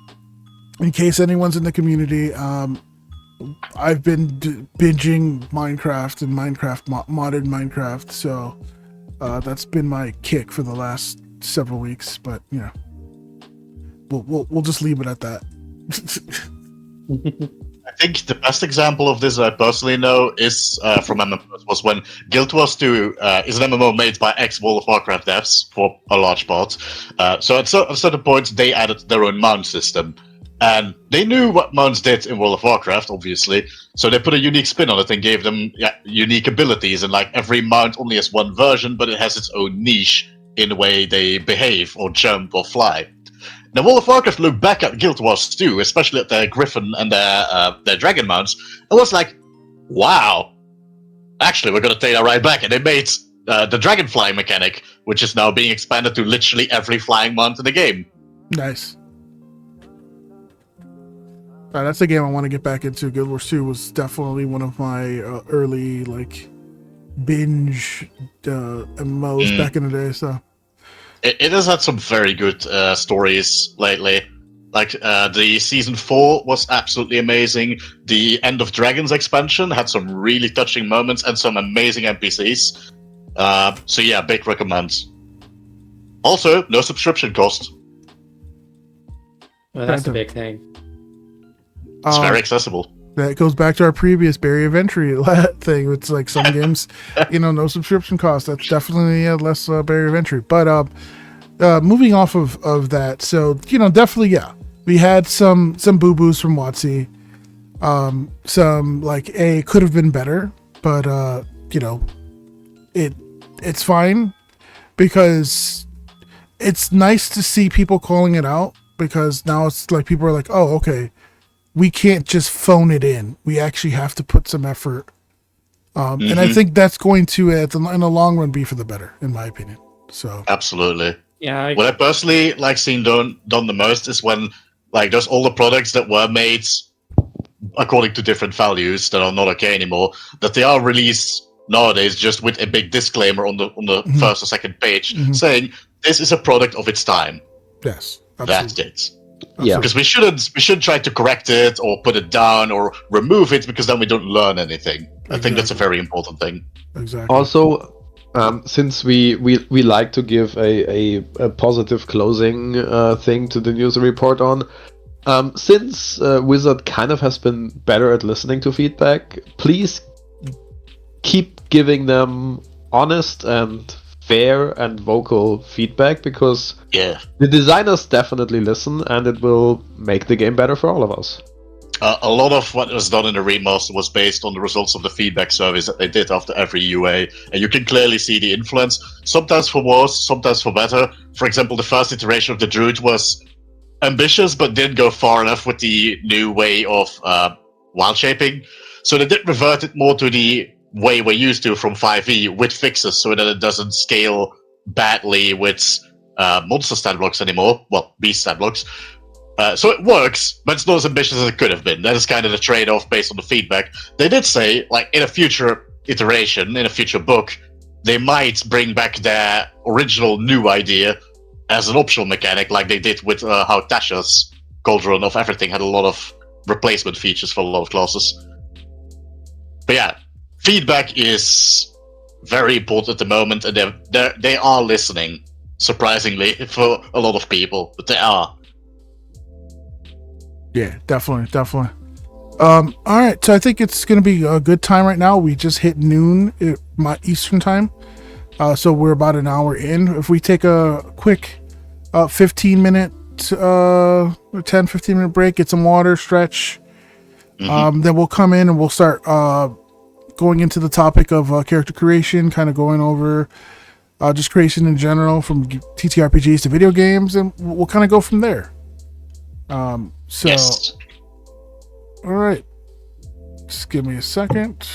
in case anyone's in the community, I've been binging Minecraft and modded Minecraft, so that's been my kick for the last several weeks. But you know, we'll just leave it at that. I think the best example of this I personally know is from MMOs, was when Guild Wars 2 is an MMO made by ex-World of Warcraft devs for a large part. So at certain points they added their own mount system. And they knew what mounts did in World of Warcraft, obviously, so they put a unique spin on it and gave them unique abilities. And like every mount only has one version, but it has its own niche in the way they behave or jump or fly. Now, World of Warcraft looked back at Guild Wars 2, especially at their Griffin and their Dragon mounts, and was like, wow, actually, we're going to take that right back. And they made the Dragon flying mechanic, which is now being expanded to literally every flying mount in the game. Nice. That's a game I want to get back into. Guild Wars 2 was definitely one of my early like binge MMOs back in the day. So it has had some very good stories lately. Like the season 4 was absolutely amazing. The End of Dragons expansion had some really touching moments and some amazing NPCs. So yeah, big recommends. Also, no subscription cost. Well, that's a big thing. It's very accessible. That goes back to our previous barrier of entry thing. It's like some games, no subscription cost. That's definitely less barrier of entry. But moving off of that, so definitely, yeah, we had some boo boos from WotC. Some like could have been better, but it's fine because it's nice to see people calling it out, because now it's like people are like, oh, okay, we can't just phone it in. We actually have to put some effort. And I think that's going to, in the long run, be for the better, in my opinion. So absolutely. Yeah. What I personally like seeing done the most is when like there's all the products that were made according to different values that are not okay anymore, that they are released nowadays just with a big disclaimer on the first or second page saying this is a product of its time. Yes, absolutely. That's it. Yeah, because we shouldn't try to correct it or put it down or remove it, because then we don't learn anything. Exactly. I think that's a very important thing. Exactly. Also, since we like to give a positive closing thing to the news report on, since Wizard kind of has been better at listening to feedback, please keep giving them honest and fair and vocal feedback, because the designers definitely listen, and it will make the game better for all of us. A lot of what was done in the remaster was based on the results of the feedback surveys that they did after every UA, and you can clearly see the influence, sometimes for worse, sometimes for better. For example, the first iteration of the Druid was ambitious, but didn't go far enough with the new way of wild shaping, so they did revert it more to the way we're used to from 5e with fixes, so that it doesn't scale badly with monster stat blocks anymore. Well, beast stat blocks. So it works, but it's not as ambitious as it could have been. That is kind of the trade-off based on the feedback. They did say, like, in a future iteration, in a future book, they might bring back their original new idea as an optional mechanic, like they did with how Tasha's Cauldron of Everything had a lot of replacement features for a lot of classes. But yeah, feedback is very important at the moment, and they are listening. Surprisingly, for a lot of people, but they are. Yeah, definitely. All right, so I think it's gonna be a good time right now. We just hit noon at my Eastern time, so we're about an hour in. If we take a quick 15-minute, 10-15 minute break, get some water, stretch, then we'll come in and we'll start going into the topic of character creation, kind of going over just creation in general, from TTRPGs to video games, and we'll kind of go from there. So, Yes. all right, just give me a second.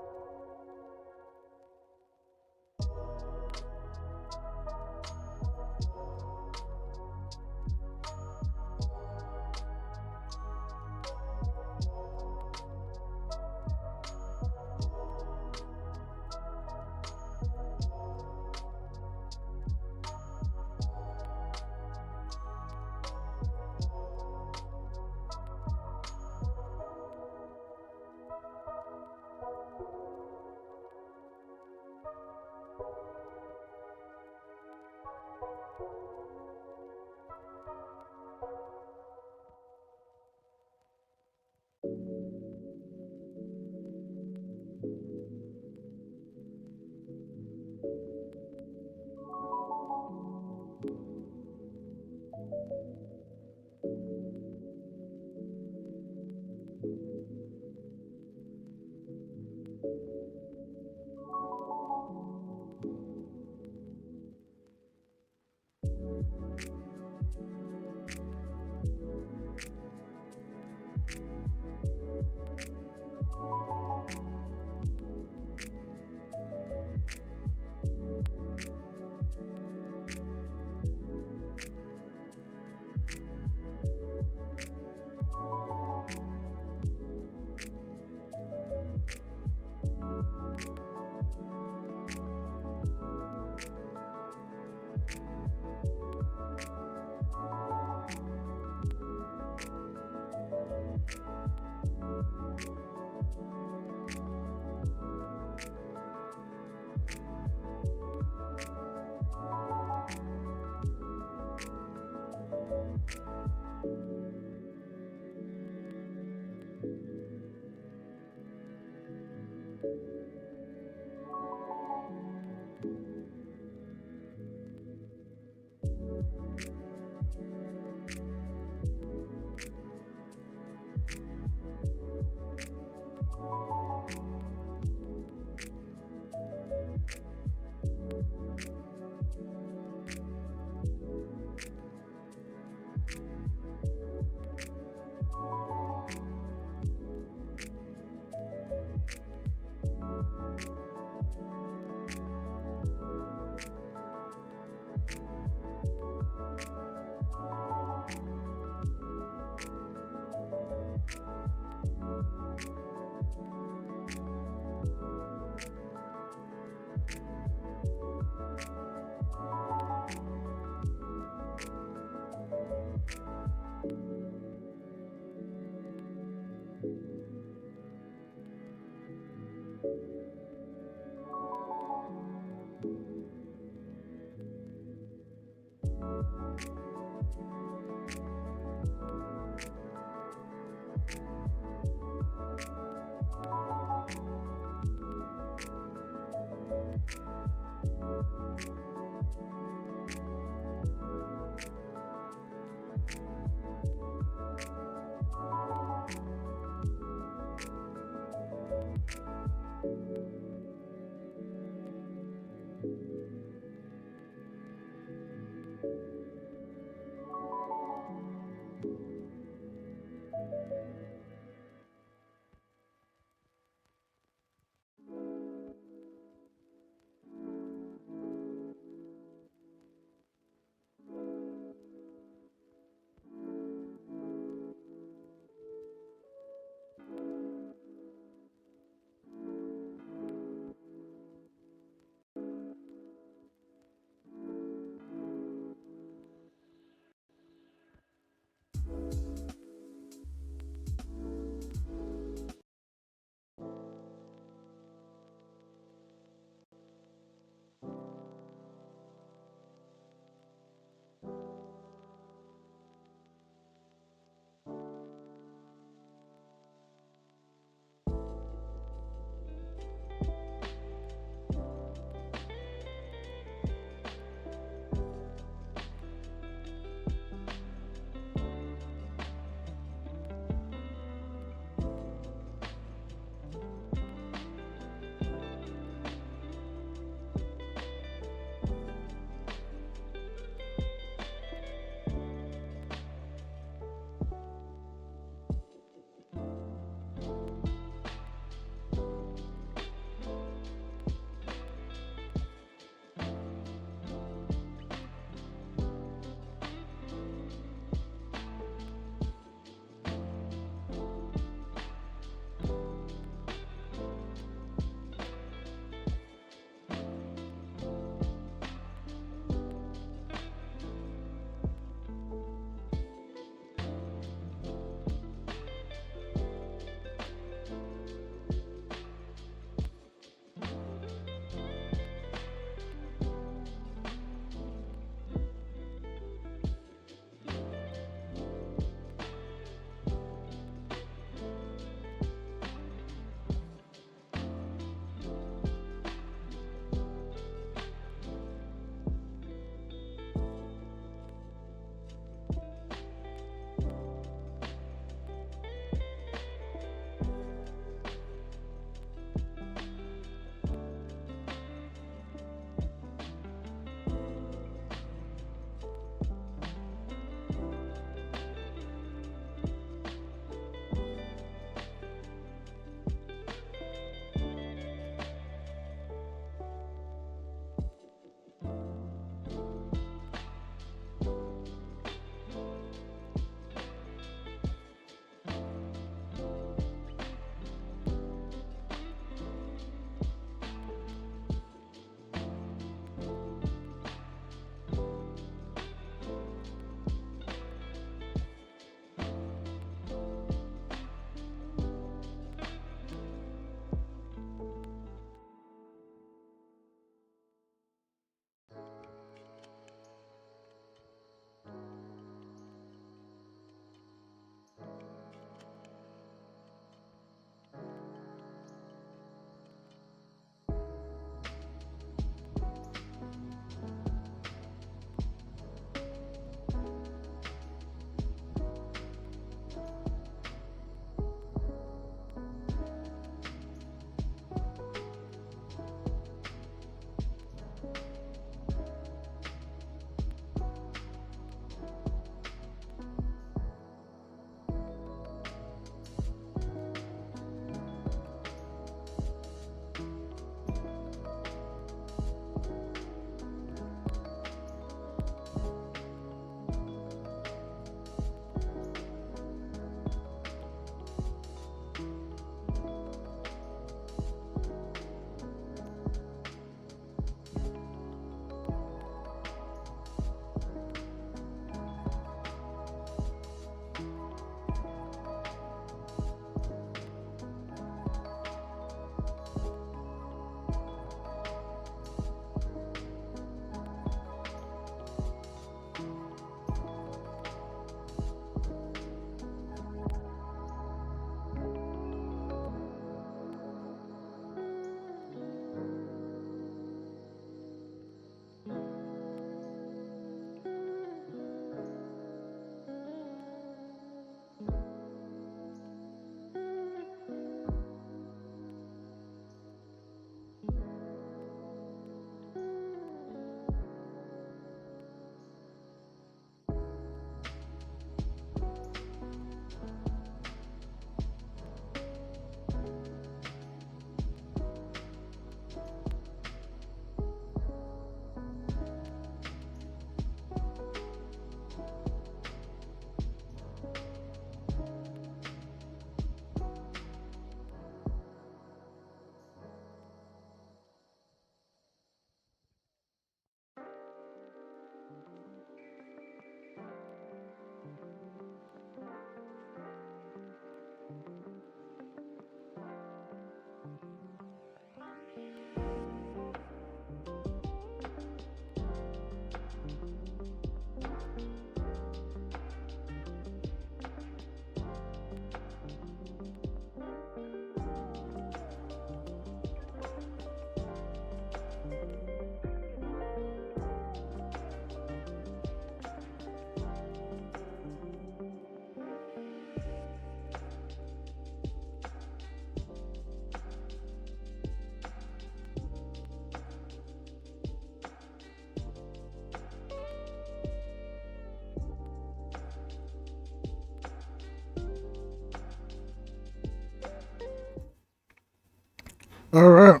All right.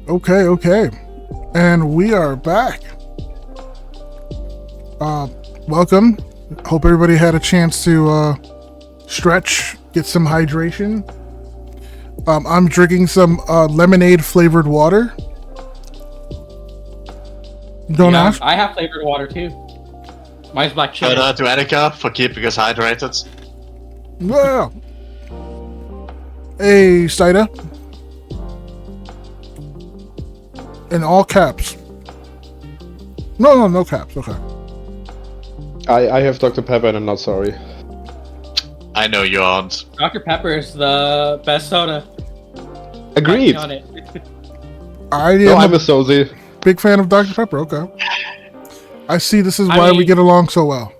Okay. And we are back. Welcome. Hope everybody had a chance to stretch, get some hydration. I'm drinking some lemonade flavored water. Don't ask. I have flavored water too. Mine's black cherry. Shout out to Annika for keeping us hydrated. Yeah. Hey, Saida. In all caps. No caps. Okay. I have Dr. Pepper and I'm not sorry. I know you aren't. Dr. Pepper is the best soda. Agreed. On it. No, I'm a Soulzy. Big fan of Dr. Pepper. Okay. I see. This is why we get along so well.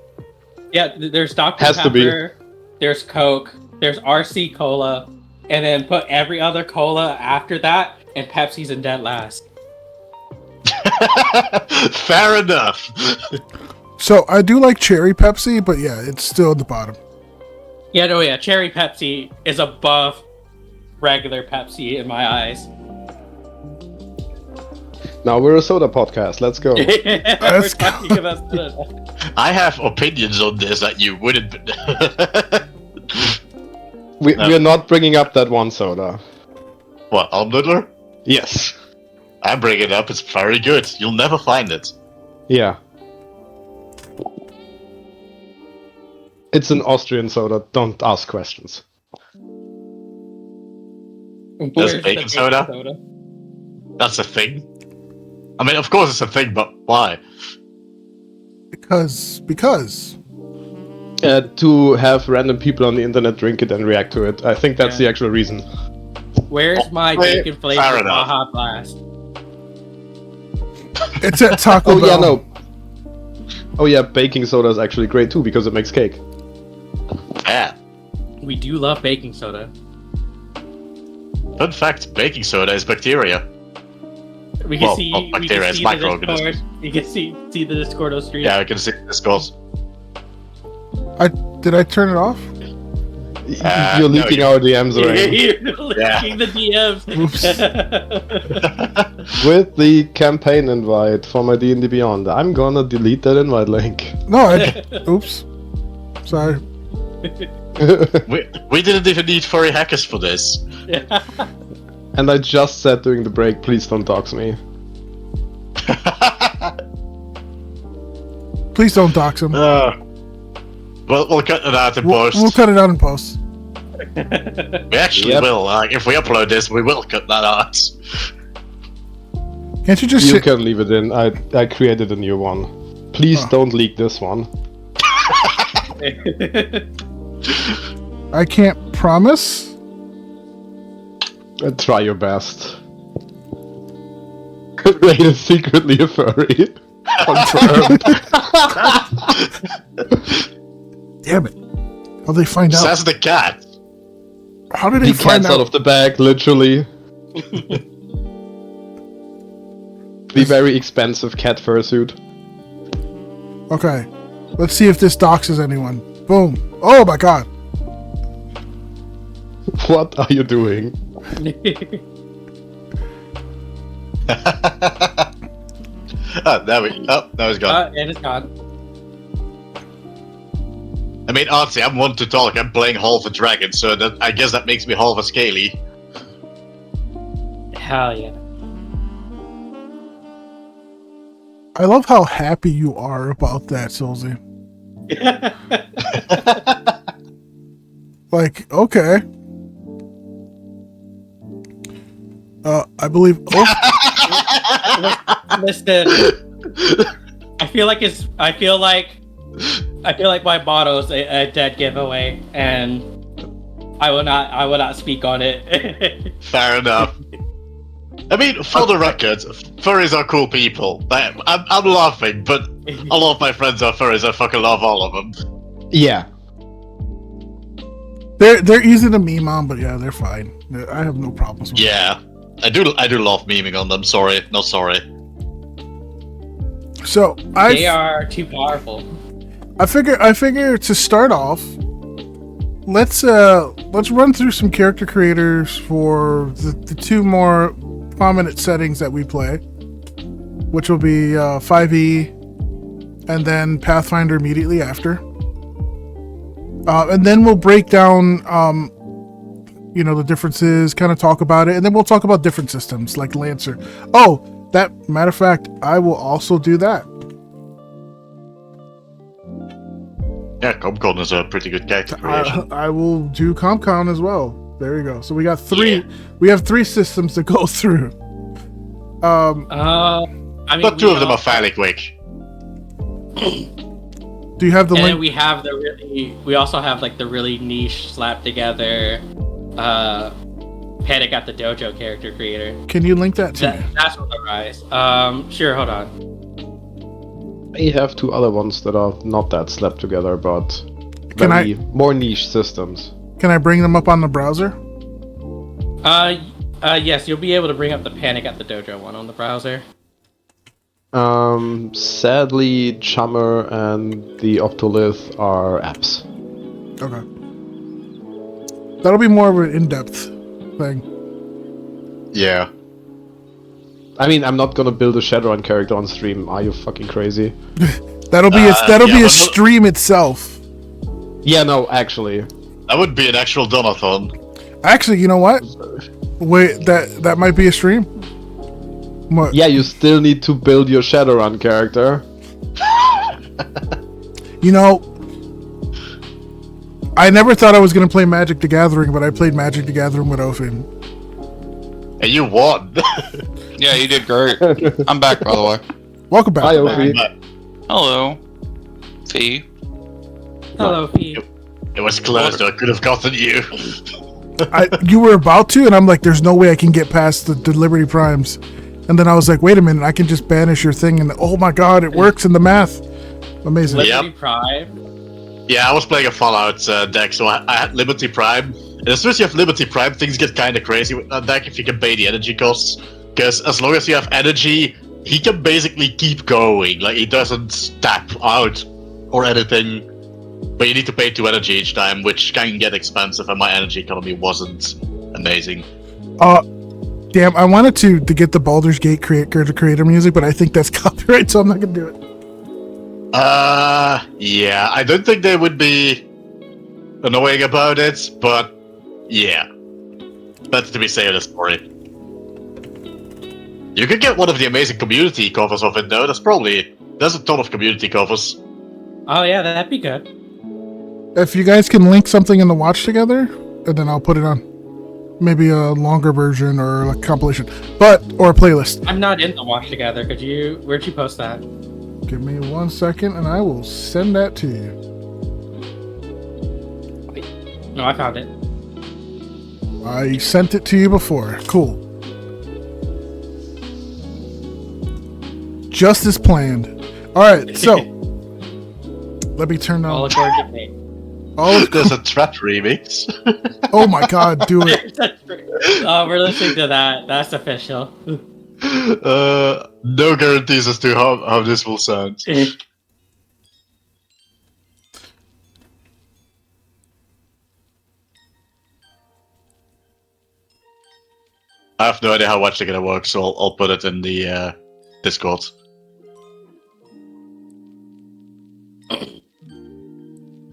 Yeah, there's Dr. Has Pepper. to be. There's Coke. There's RC Cola, and then put every other cola after that, and Pepsi's in dead last. Fair enough. So I do like cherry Pepsi, but yeah, it's still at the bottom. Yeah, cherry Pepsi is above regular Pepsi in my eyes. Now we're a soda podcast. Let's go. We're talking about soda. I have opinions on this that you wouldn't. We're not bringing up that one soda. What, Almdudler? Yes. I bring it up. It's very good. You'll never find it. Yeah. It's an Austrian soda. Don't ask questions. Where's the baking soda? That's a thing. I mean, of course it's a thing, but why? Because. To have random people on the internet drink it and react to it. I think that's the actual reason. Where's my Wait, bacon fair flavored enough. Baja Blast? It's at Taco Oh Bell. yeah, no. Oh yeah, baking soda is actually great too because it makes cake. Yeah. We do love baking soda. Fun fact, baking soda is bacteria. We can Well, see. not We bacteria, can it's see the microorganisms. Discord. You can see the Discord stream. Yeah, I can see this goes. Did I turn it off? You're leaking no, our DMs already. You're leaking the DMs. With the campaign invite for my D&D Beyond, I'm gonna delete that invite link. No, oops. Sorry. We didn't even need furry hackers for this. And I just said during the break, please don't dox me. Please don't dox him. We'll cut it out in We'll post. cut it out in post. We actually Yep. will. If we upload this, we will cut that out. Can't you just You sit? can leave it in. I created a new one. Please don't leak this one. I can't promise. Try your best. Ray is secretly a furry. Confirmed. Damn it. How'd they find out? Says the cat. How did they He find cat's out out? of the bag, literally. The very expensive cat fursuit. Okay. Let's see if this doxes anyone. Boom. Oh my god. What are you doing? Now he's gone. And it's gone. I mean, honestly, I'm one to talk. I'm playing half a dragon, so I guess that makes me half a scaly. Hell yeah. I love how happy you are about that, Soulzy. Like, okay. I believe. Oh, Listen, I feel like my motto is a dead giveaway, and I will not speak on it. Fair enough. I mean, for the record, furries are cool people. I'm laughing, but a lot of my friends are furries. I fucking love all of them. Yeah. they're easy to meme on, but yeah, they're fine. I have no problems with them. Yeah, I do love memeing on them. Sorry, no sorry. So They are too powerful. I figure to start off, let's run through some character creators for the two more prominent settings that we play, which will be 5e and then Pathfinder immediately after. And then we'll break down, the differences, kind of talk about it, and then we'll talk about different systems like Lancer. Oh, that matter of fact, I will also do that. Yeah, Comcon is a pretty good character creation. I will do ComCon as well. There you go. So we got three. Yeah. We have 3 systems to go through. I mean, But 2 of them are fairly quick. Do you have the and link? we have we also have like the really niche slap together Panic at the Dojo character creator. Can you link that to me? That's what the rise. Sure, hold on. I have 2 other ones that are not that slapped together, but Can very more niche systems. Can I bring them up on the browser? Yes, you'll be able to bring up the Panic at the Dojo one on the browser. Sadly, Chummer and the Octolith are apps. Okay. That'll be more of an in-depth thing. Yeah. I mean, I'm not gonna build a Shadowrun character on stream. Are you fucking crazy? That'll be a but- stream itself. Yeah, no, actually. That would be an actual donathon. Actually, you know what? Wait, that might be a stream. What? Yeah, you still need to build your Shadowrun character. You know, I never thought I was gonna play Magic the Gathering, but I played Magic the Gathering with Ophie. And you won. Yeah, you did great. I'm back, by the way. Welcome back. Hi, Ophie. Hello, Fee. Hello, Pete. It was close, though. I could have gotten you. You were about to, and I'm like, there's no way I can get past the Liberty Primes. And then I was like, wait a minute, I can just banish your thing, and oh my god, it works in the math. Amazing. Liberty Yep. Prime. Yeah, I was playing a Fallout deck, so I had Liberty Prime. And as soon as you have Liberty Prime, things get kind of crazy with that deck if you can pay the energy costs. Because as long as you have energy, he can basically keep going. Like, he doesn't tap out or anything. But you need to pay 2 energy each time, which can get expensive, and my energy economy wasn't amazing. Damn, I wanted to get the Baldur's Gate creator music, but I think that's copyright, so I'm not gonna do it. Yeah, I don't think they would be annoying about it, but yeah. That's to be said in the story. You could get one of the amazing community covers of it, though. There's a ton of community covers. Oh yeah, that'd be good. If you guys can link something in the watch together, and then I'll put it on. Maybe a longer version or a compilation, or a playlist. I'm not in the watch together. Where'd you post that? Give me 1 second, and I will send that to you. No, I found it. I sent it to you before. Cool. Just as planned. All right, so let me turn All on. according to me. There's a trap remix. Oh my god, do it. Oh, we're listening to that. That's official. No guarantees as to how this will sound. I have no idea how much they're gonna work, so I'll put it in the Discord.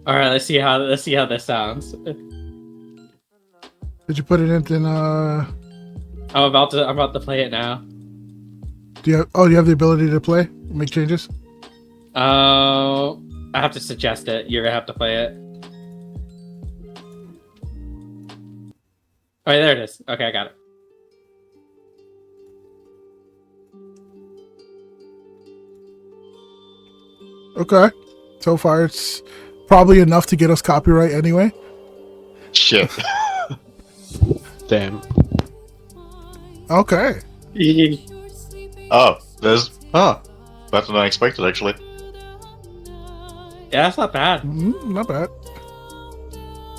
All right, let's see how this sounds. Did you put it in? I'm about to play it now. Do you have the ability to play? Make changes? Oh, I have to suggest it. You're gonna have to play it. Oh, there it is. Okay, I got it. Okay. So far, it's probably enough to get us copyright anyway. Shit. Damn. Okay. Oh, better than I expected, actually. Yeah, that's not bad. Not bad.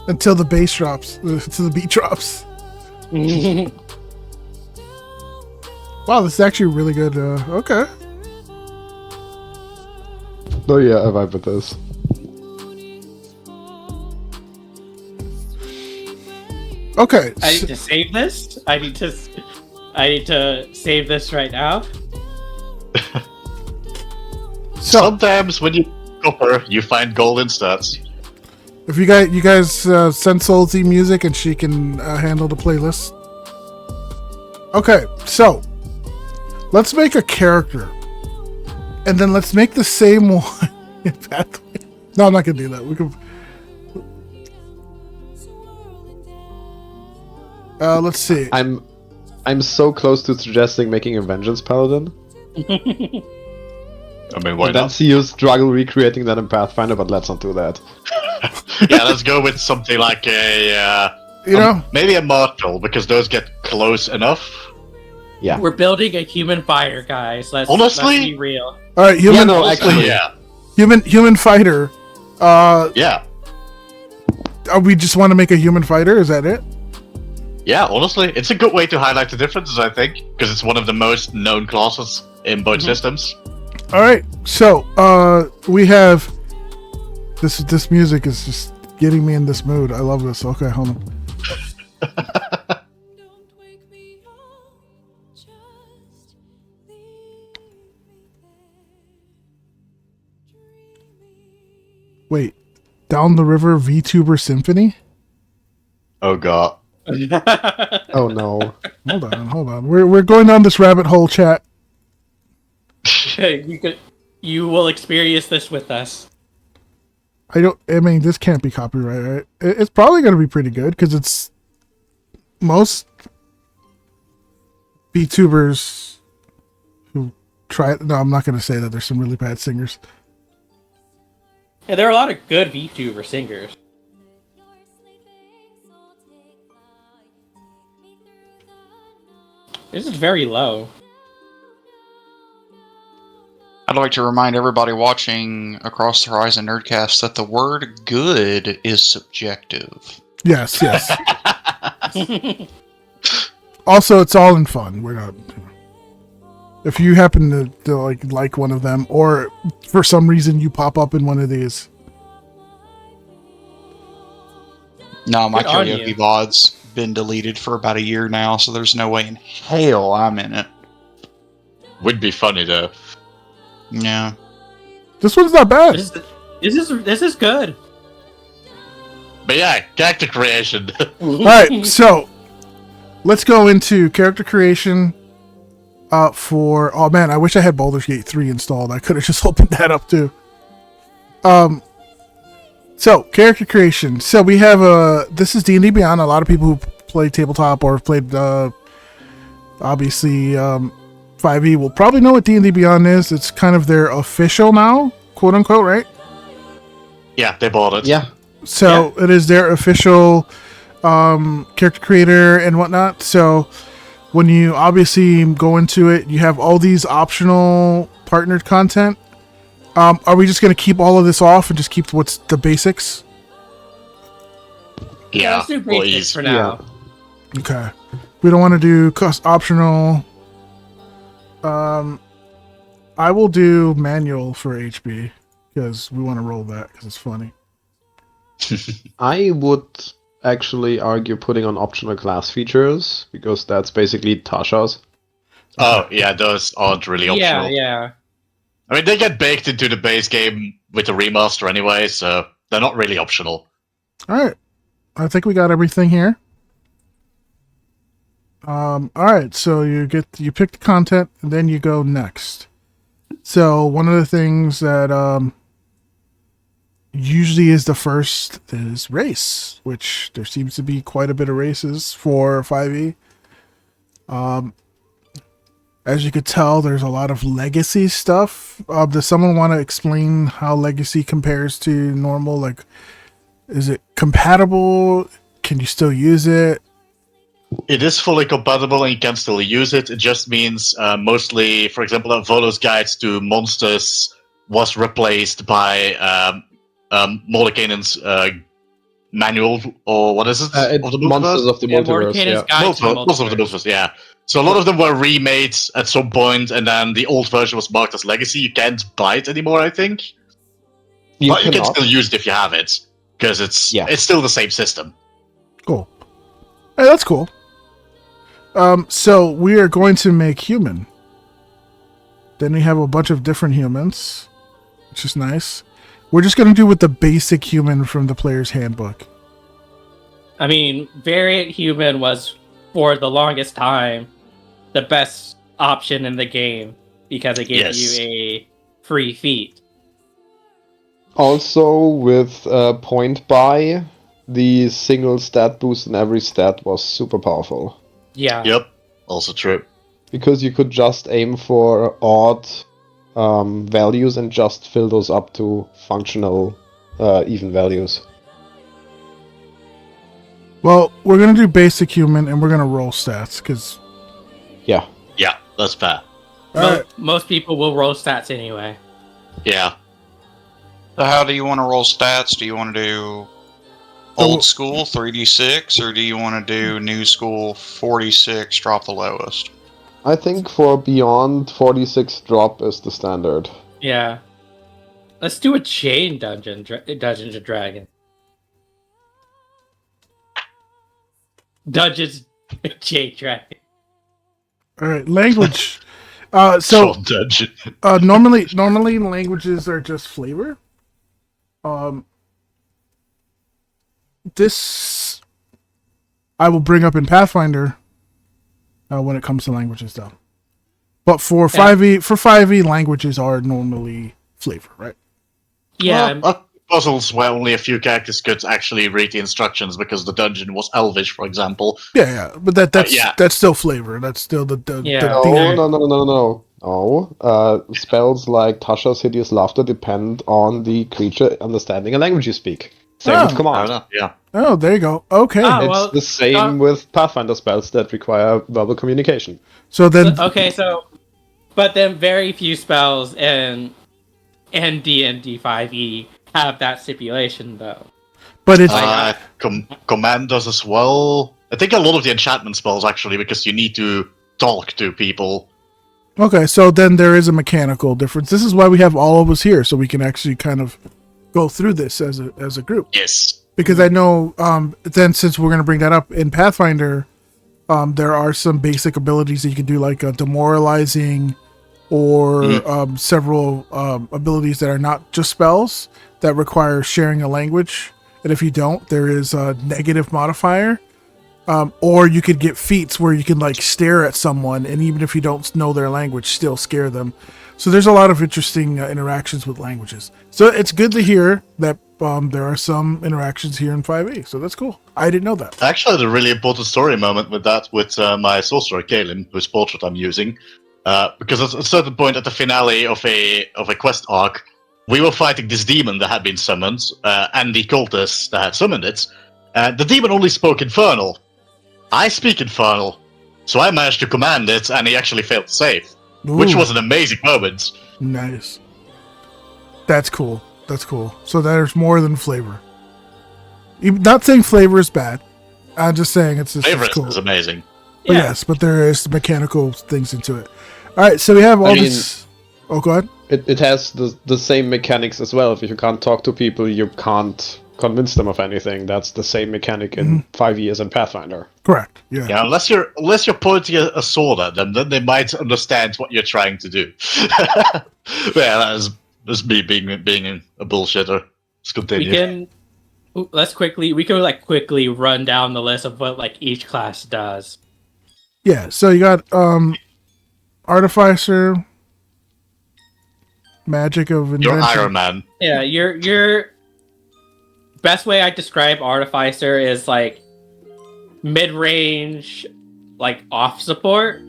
Until the bass drops. Until the beat drops. Wow, this is actually really good. Okay. Oh yeah, I vibe with this. Okay. I need to save this. I need to save this right now. So Sometimes when you copper, you find gold instead. if you guys send Soulzy music and she can handle the playlist. Okay, so let's make a character, and then let's make the same one in Pathway. No, I'm not gonna do that. We can. Let's see. I'm so close to suggesting making a Vengeance Paladin. I mean, why And then not? see you struggle recreating that in Pathfinder, but let's not do that. Yeah, let's go with something like maybe a marshal, because those get close enough. Yeah. We're building a human fighter, guys. Let's Honestly? be real. All right, human. Yeah, no, Honestly, actually, Human fighter. yeah. We just want to make a human fighter. Is that it? Yeah, honestly, it's a good way to highlight the differences, I think, because it's one of the most known classes in both systems. All right. So we have this music is just getting me in this mood. I love this. Okay, hold on. Wait, Down the River VTuber Symphony? Oh god. oh no. Hold on. We're going down this rabbit hole, chat. You will experience this with us. I mean, this can't be copyright, right? It's probably going to be pretty good because it's most VTubers who try. No, I'm not going to say that. There's some really bad singers. Yeah, there are a lot of good VTuber singers. This is very low. I'd like to remind everybody watching Across the Horizon Nerdcast that the word good is subjective. Yes. Also, it's all in fun. We're not. If you happen to like one of them, or for some reason you pop up in one of these. No, my Good on karaoke you. VOD's been deleted for about a year now, so there's no way in hell I'm in it. Would be funny though. Yeah. This one's not bad. This is good. But yeah, character creation. All right, so let's go into character creation. For oh man, I wish I had Baldur's Gate 3 installed. I could have just opened that up too. So character creation. So we have this is D&D Beyond. A lot of people who play tabletop or have played obviously 5e will probably know what D&D Beyond is. It's kind of their official now, quote unquote, right? Yeah, they bought it. Yeah. So it is their official character creator and whatnot. So when you obviously go into it, you have all these optional partnered content. Are we just going to keep all of this off and just keep what's the basics? Yeah, Let's do please. basics for now. Okay. We don't want to do optional. I will do manual for HB because we want to roll that because it's funny. I would actually argue putting on optional class features, because that's basically Tasha's. Oh, yeah, those aren't really optional. Yeah. I mean, they get baked into the base game with the remaster anyway, so they're not really optional. All right. I think we got everything here. All right. So you pick the content and then you go next. So one of the things that usually is the first is race, which there seems to be quite a bit of races for 5e. As you could tell, there's a lot of legacy stuff. Does someone want to explain how legacy compares to normal? Like, is it compatible? Can you still use it? It is fully compatible and you can still use it. It just means mostly, for example, Volo's Guides to Monsters was replaced by Mordenkainen's manual, or what is it? Of the Monsters Multiverse? of the Multiverse. Mordenkainen's Yeah. Guide to the Most of the Multiverse, yeah. So a lot of them were remade at some point, and then the old version was marked as Legacy. You can't buy it anymore, I think. But you can cannot. still use it if you have it, because it's still the same system. Cool. Hey, that's cool. So we are going to make human. Then we have a bunch of different humans, which is nice. We're just going to do with the basic human from the player's handbook. I mean, variant human was, for the longest time, the best option in the game because it gave you a free feat. Also, with point buy, the single stat boost in every stat was super powerful. Yeah. Yep, also true. Because you could just aim for odd values and just fill those up to functional even values. Well, we're going to do basic human and we're going to roll stats because... Yeah. Yeah, that's fair. Most people will roll stats anyway. Yeah. So how do you want to roll stats? Do you want to do old school 3d6, or do you want to do new school 46, drop the lowest? I think for beyond 46 drop is the standard. Yeah. Let's do a chain Dungeons and Dragons. Dungeons chain dragon. All right, language. Short dungeon. Normally languages are just flavor. This I will bring up in Pathfinder when it comes to languages, though. But for 5e, languages are normally flavor, right? Yeah. Well, puzzles where only a few characters could actually read the instructions because the dungeon was Elvish, for example. Yeah, but that's still flavor. That's still the No. Spells like Tasha's Hideous Laughter depend on the creature understanding a language you speak. Same with command. Yeah. Oh, there you go. Okay. It's the same with Pathfinder spells that require verbal communication. So then... but then very few spells in D&D 5e have that stipulation, though. But it's... Command does as well. I think a lot of the enchantment spells, actually, because you need to talk to people. Okay, so then there is a mechanical difference. This is why we have all of us here, so we can actually kind of go through this as a group. Yes. Because I know, then since we're going to bring that up in Pathfinder, there are some basic abilities that you can do, like demoralizing, or several abilities that are not just spells that require sharing a language. And if you don't, there is a negative modifier. Or you could get feats where you can like stare at someone, and even if you don't know their language, still scare them. So there's a lot of interesting interactions with languages. So it's good to hear that there are some interactions here in 5e. So that's cool. I didn't know that. I actually had a really important story moment with that, with my sorcerer, Kalen, whose portrait I'm using. Because at a certain point at the finale of a quest arc, we were fighting this demon that had been summoned, and the cultists that had summoned it. The demon only spoke Infernal. I speak Infernal, so I managed to command it, and he actually failed to save. Ooh. Which was an amazing moment. Nice. That's cool. So there's more than flavor. Not saying flavor is bad. I'm just saying it's cool. Is amazing. But yes, but there is mechanical things into it. All right, so we have all this... Oh, go ahead. It has the same mechanics as well. If you can't talk to people, you can't convince them of anything. That's the same mechanic in 5e as in Pathfinder. Correct. Yeah. Yeah, unless you're pointing a sword at them, then they might understand what you're trying to do. Yeah, that's me being a bullshitter. Let's continue. We can quickly run down the list of what like each class does. Yeah, so you got Artificer, Magic of Invention. You're Iron Man. Yeah, your best way I describe Artificer is like mid-range, like off support.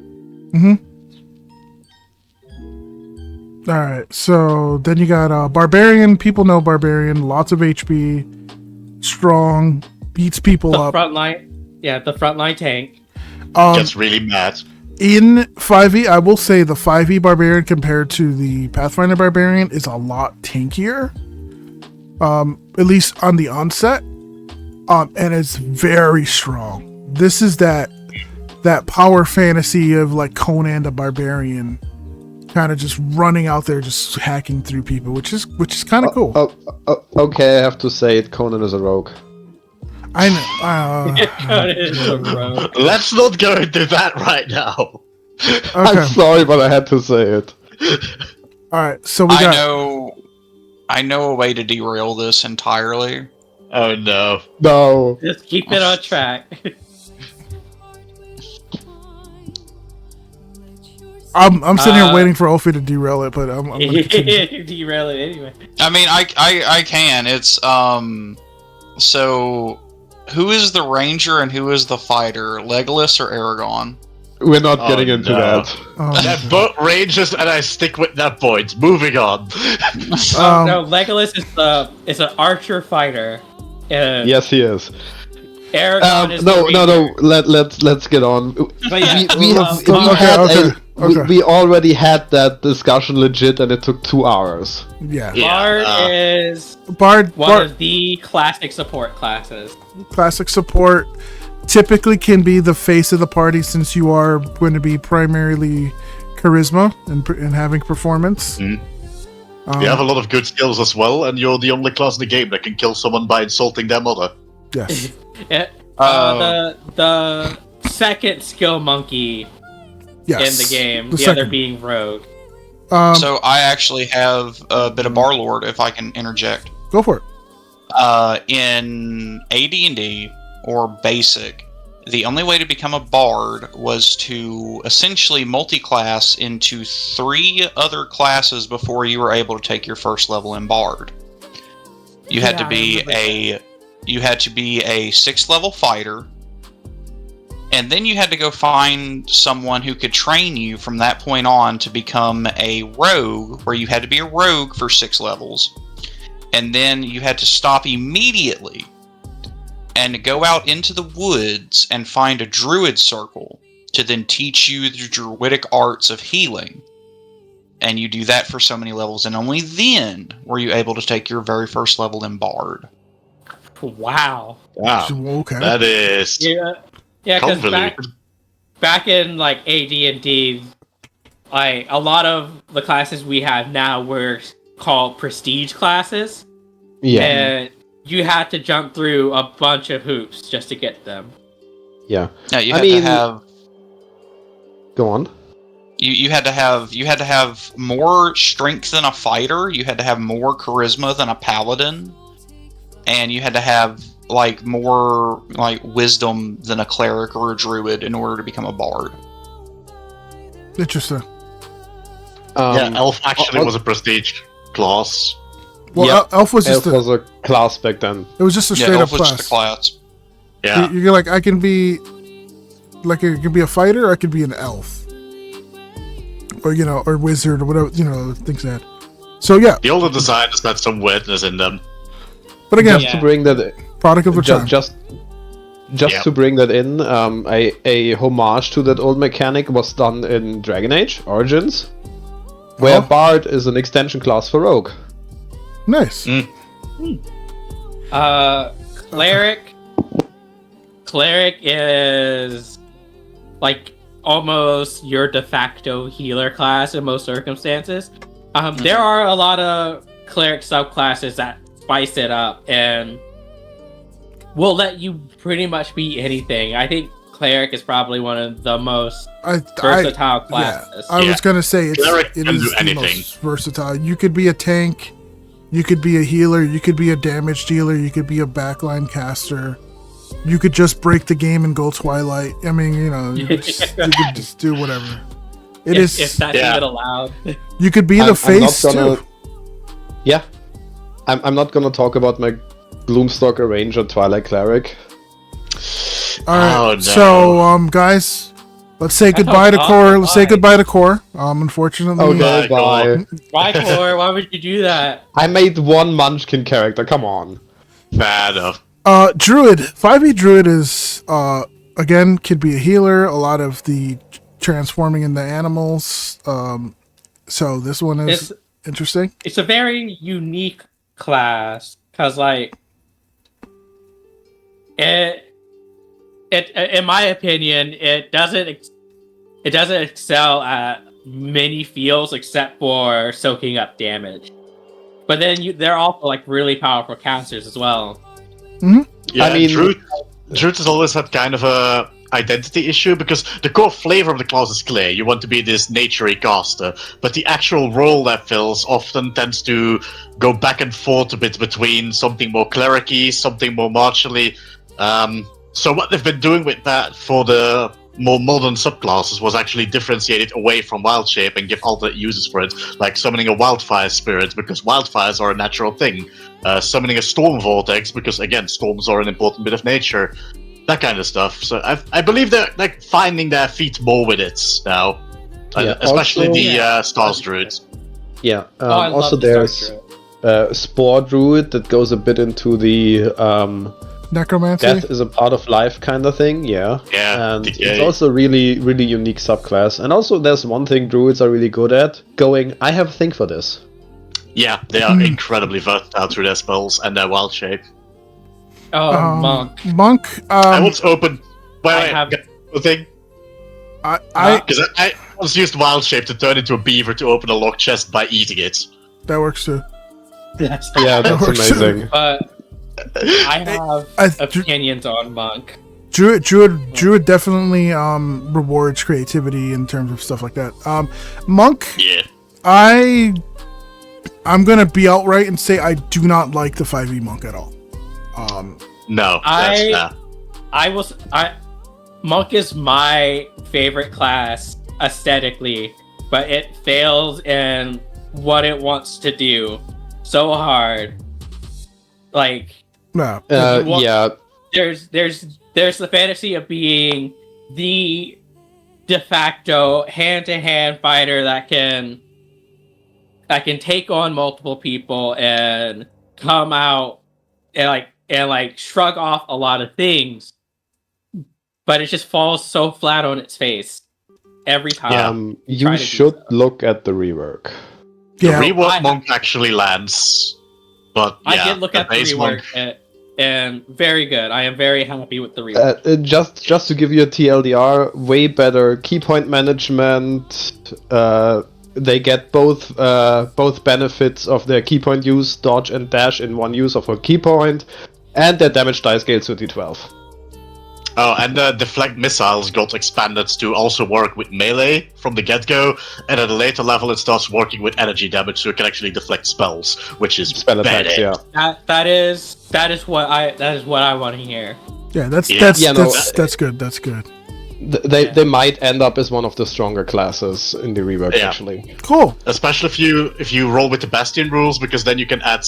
All right, so then you got Barbarian. People know Barbarian. Lots of HP, strong, beats people up. The frontline tank. Gets really mad. In 5e, I will say the 5e Barbarian compared to the Pathfinder Barbarian is a lot tankier. At least on the onset. And it's very strong. This is that power fantasy of like Conan the Barbarian, kind of just running out there, just hacking through people, which is kind of cool. Okay, I have to say it. Conan is a rogue. I know. Conan is a rogue. Let's not go into that right now. I'm Okay. sorry, but I had to say it. All right. So we got. I know a way to derail this entirely. Oh no. No. Just keep it on track. I'm sitting here waiting for Ophie to derail it, but I'm gonna continue. Derail it anyway. I mean, I can. It's So, who is the ranger and who is the fighter? Legolas or Aragorn? We're not getting into no. that. Oh, They're both rangers, and I stick with that point. Moving on. No, Legolas is an archer fighter. Yes, he is. Aragorn is No. the ranger. Let's get on. But yeah, We already had that discussion legit, and it took 2 hours. yeah. Bard is Bard one of the classic support classes. classic support typically can be the face of the party since you are going to be primarily charisma and having performance. You have a lot of good skills as well, and you're the only class in the game that can kill someone by insulting their mother. Yes. The second skill monkey Yes. in the game, The the other second. being rogue. So I actually have a bit of Barlord, if I can interject. Go for it. In AD&D or Basic, the only way to become a bard was to essentially multi-class into 3 other classes before you were able to take your first level in bard. You had to be a 6th level fighter, and then you had to go find someone who could train you from that point on to become a rogue, where you had to be a rogue for 6 levels. And then you had to stop immediately and go out into the woods and find a druid circle to then teach you the druidic arts of healing. And you do that for so many levels, and only then were you able to take your very first level in bard. Wow. Wow. Okay. That is Yeah, because convoluted. back in like AD&D, like a lot of the classes we have now were called prestige classes, Yeah. and you had to jump through a bunch of hoops just to get them. Yeah. Now you I had mean- to have Go on. you had to have more strength than a fighter. You had to have more charisma than a paladin, and you had to have like more like wisdom than a cleric or a druid in order to become a bard. Interesting. Yeah, elf actually oh, was a prestige class. Well, Yep. elf was just Elf was a class back then. it was just a straight up elf was class. just a class. Yeah. You're like, I can be a fighter, or I could be an elf, or or wizard, or whatever, things that. So yeah, The older designers had some weirdness in them. but again, Just to bring that, product of the time. just Yeah. to bring that in, a homage to that old mechanic was done in Dragon Age Origins, where Oh. Bard is an extension class for Rogue. Nice. Cleric is like almost your de facto healer class in most circumstances. There are a lot of cleric subclasses that spice it up and will let you pretty much be anything. I think cleric is probably one of the most versatile classes. I was gonna say Cleric it can is do the anything. most versatile. You could be a tank, you could be a healer, you could be a damage dealer, you could be a backline caster. You could just break the game and go Twilight. I mean, you could just do whatever. If that's Yeah. even allowed. You could be the face too. Yeah, I'm not gonna talk about my Gloomstalker Ranger Twilight Cleric. All right. Oh, no. So, guys, let's say goodbye to thought Khor. Let's say goodbye. goodbye to Khor. Unfortunately, Okay, Bye, bye. Why, Khor? Why would you do that? I made one Munchkin character. Come on. Fair enough. Druid. 5e Druid is again could be a healer. A lot of the transforming into animals. So this one is interesting. It's a very unique class because, like, it in my opinion, it doesn't excel at many fields except for soaking up damage. But then they're also like really powerful casters as well. Yeah, I mean- Druid has always had kind of a identity issue because the core flavor of the class is clear. You want to be this naturey caster, but the actual role that fills often tends to go back and forth a bit between something more clericy, something more martially. So what they've been doing with that for the more modern subclasses was actually differentiate it away from wild shape and give alternate uses for it, like summoning a wildfire spirit because wildfires are a natural thing, summoning a storm vortex because again storms are an important bit of nature. That kind of stuff. So I believe they're like finding their feet more with it now, Yeah, especially also- the Stars Druids. Yeah. I Also, love the there's Dark Spore Druid that goes a bit into the Necromancy. death is a part of life kind of thing. Yeah. Yeah, And decay. it's also really, really unique subclass. And also, there's one thing Druids are really good at: going, I have a thing for this. Yeah, they are incredibly versatile through their spells and their wild shape. Oh, Monk. Monk. I once opened. Wait, I have- the thing. I Because I once used wild shape to turn into a beaver to open a locked chest by eating it. that works too. Yes. Yeah, that's works. amazing. But I have I- opinions on Monk. Druid definitely rewards creativity in terms of stuff like that. Monk, Yeah. I'm gonna be outright and say I do not like the 5e monk at all. No. Monk is my favorite class aesthetically, but it fails in what it wants to do so hard. Like No. What- Yeah. there's the fantasy of being the de facto hand-to-hand fighter that can take on multiple people and come out and shrug off a lot of things, but it just falls so flat on its face every time. try You to do should so. look at the rework. The Yeah. rework monk actually lands, but yeah, I did look at the base rework monk. and very good. I am very happy with the rework. Just to give you a TLDR, way better key point management. They get both benefits of their key point use, dodge and dash in one use of a key point, and their damage die scales to D12. Oh, and the deflect missiles got expanded to also work with melee from the get-go, and at a later level it starts working with energy damage, so it can actually deflect spells, which is Spell attacks, badass. yeah. That is what I want to hear. Yeah, that's Yeah. Yeah, no, that's good. That's good. They might end up as one of the stronger classes in the rework, Yeah. actually. Cool. Especially if you roll with the Bastion rules, because then you can add.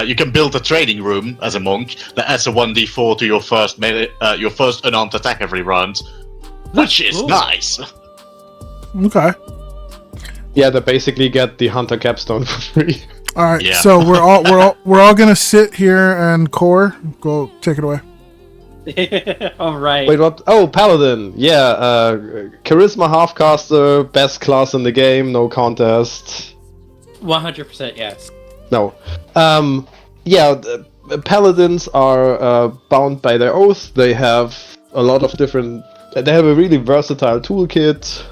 You can build a trading room as a monk that adds a 1d4 to your first unarmed attack every round, which is Ooh. nice. Okay. Yeah, they basically get the Hunter Capstone for free. All right. Yeah. So we're all gonna sit here and Khor, go take it away. All right. Wait, what? Oh, Paladin! Yeah, Charisma Halfcaster, best class in the game, no contest. 100% yes. No. Paladins are bound by their oath. They have a lot of different. They have a really versatile toolkit.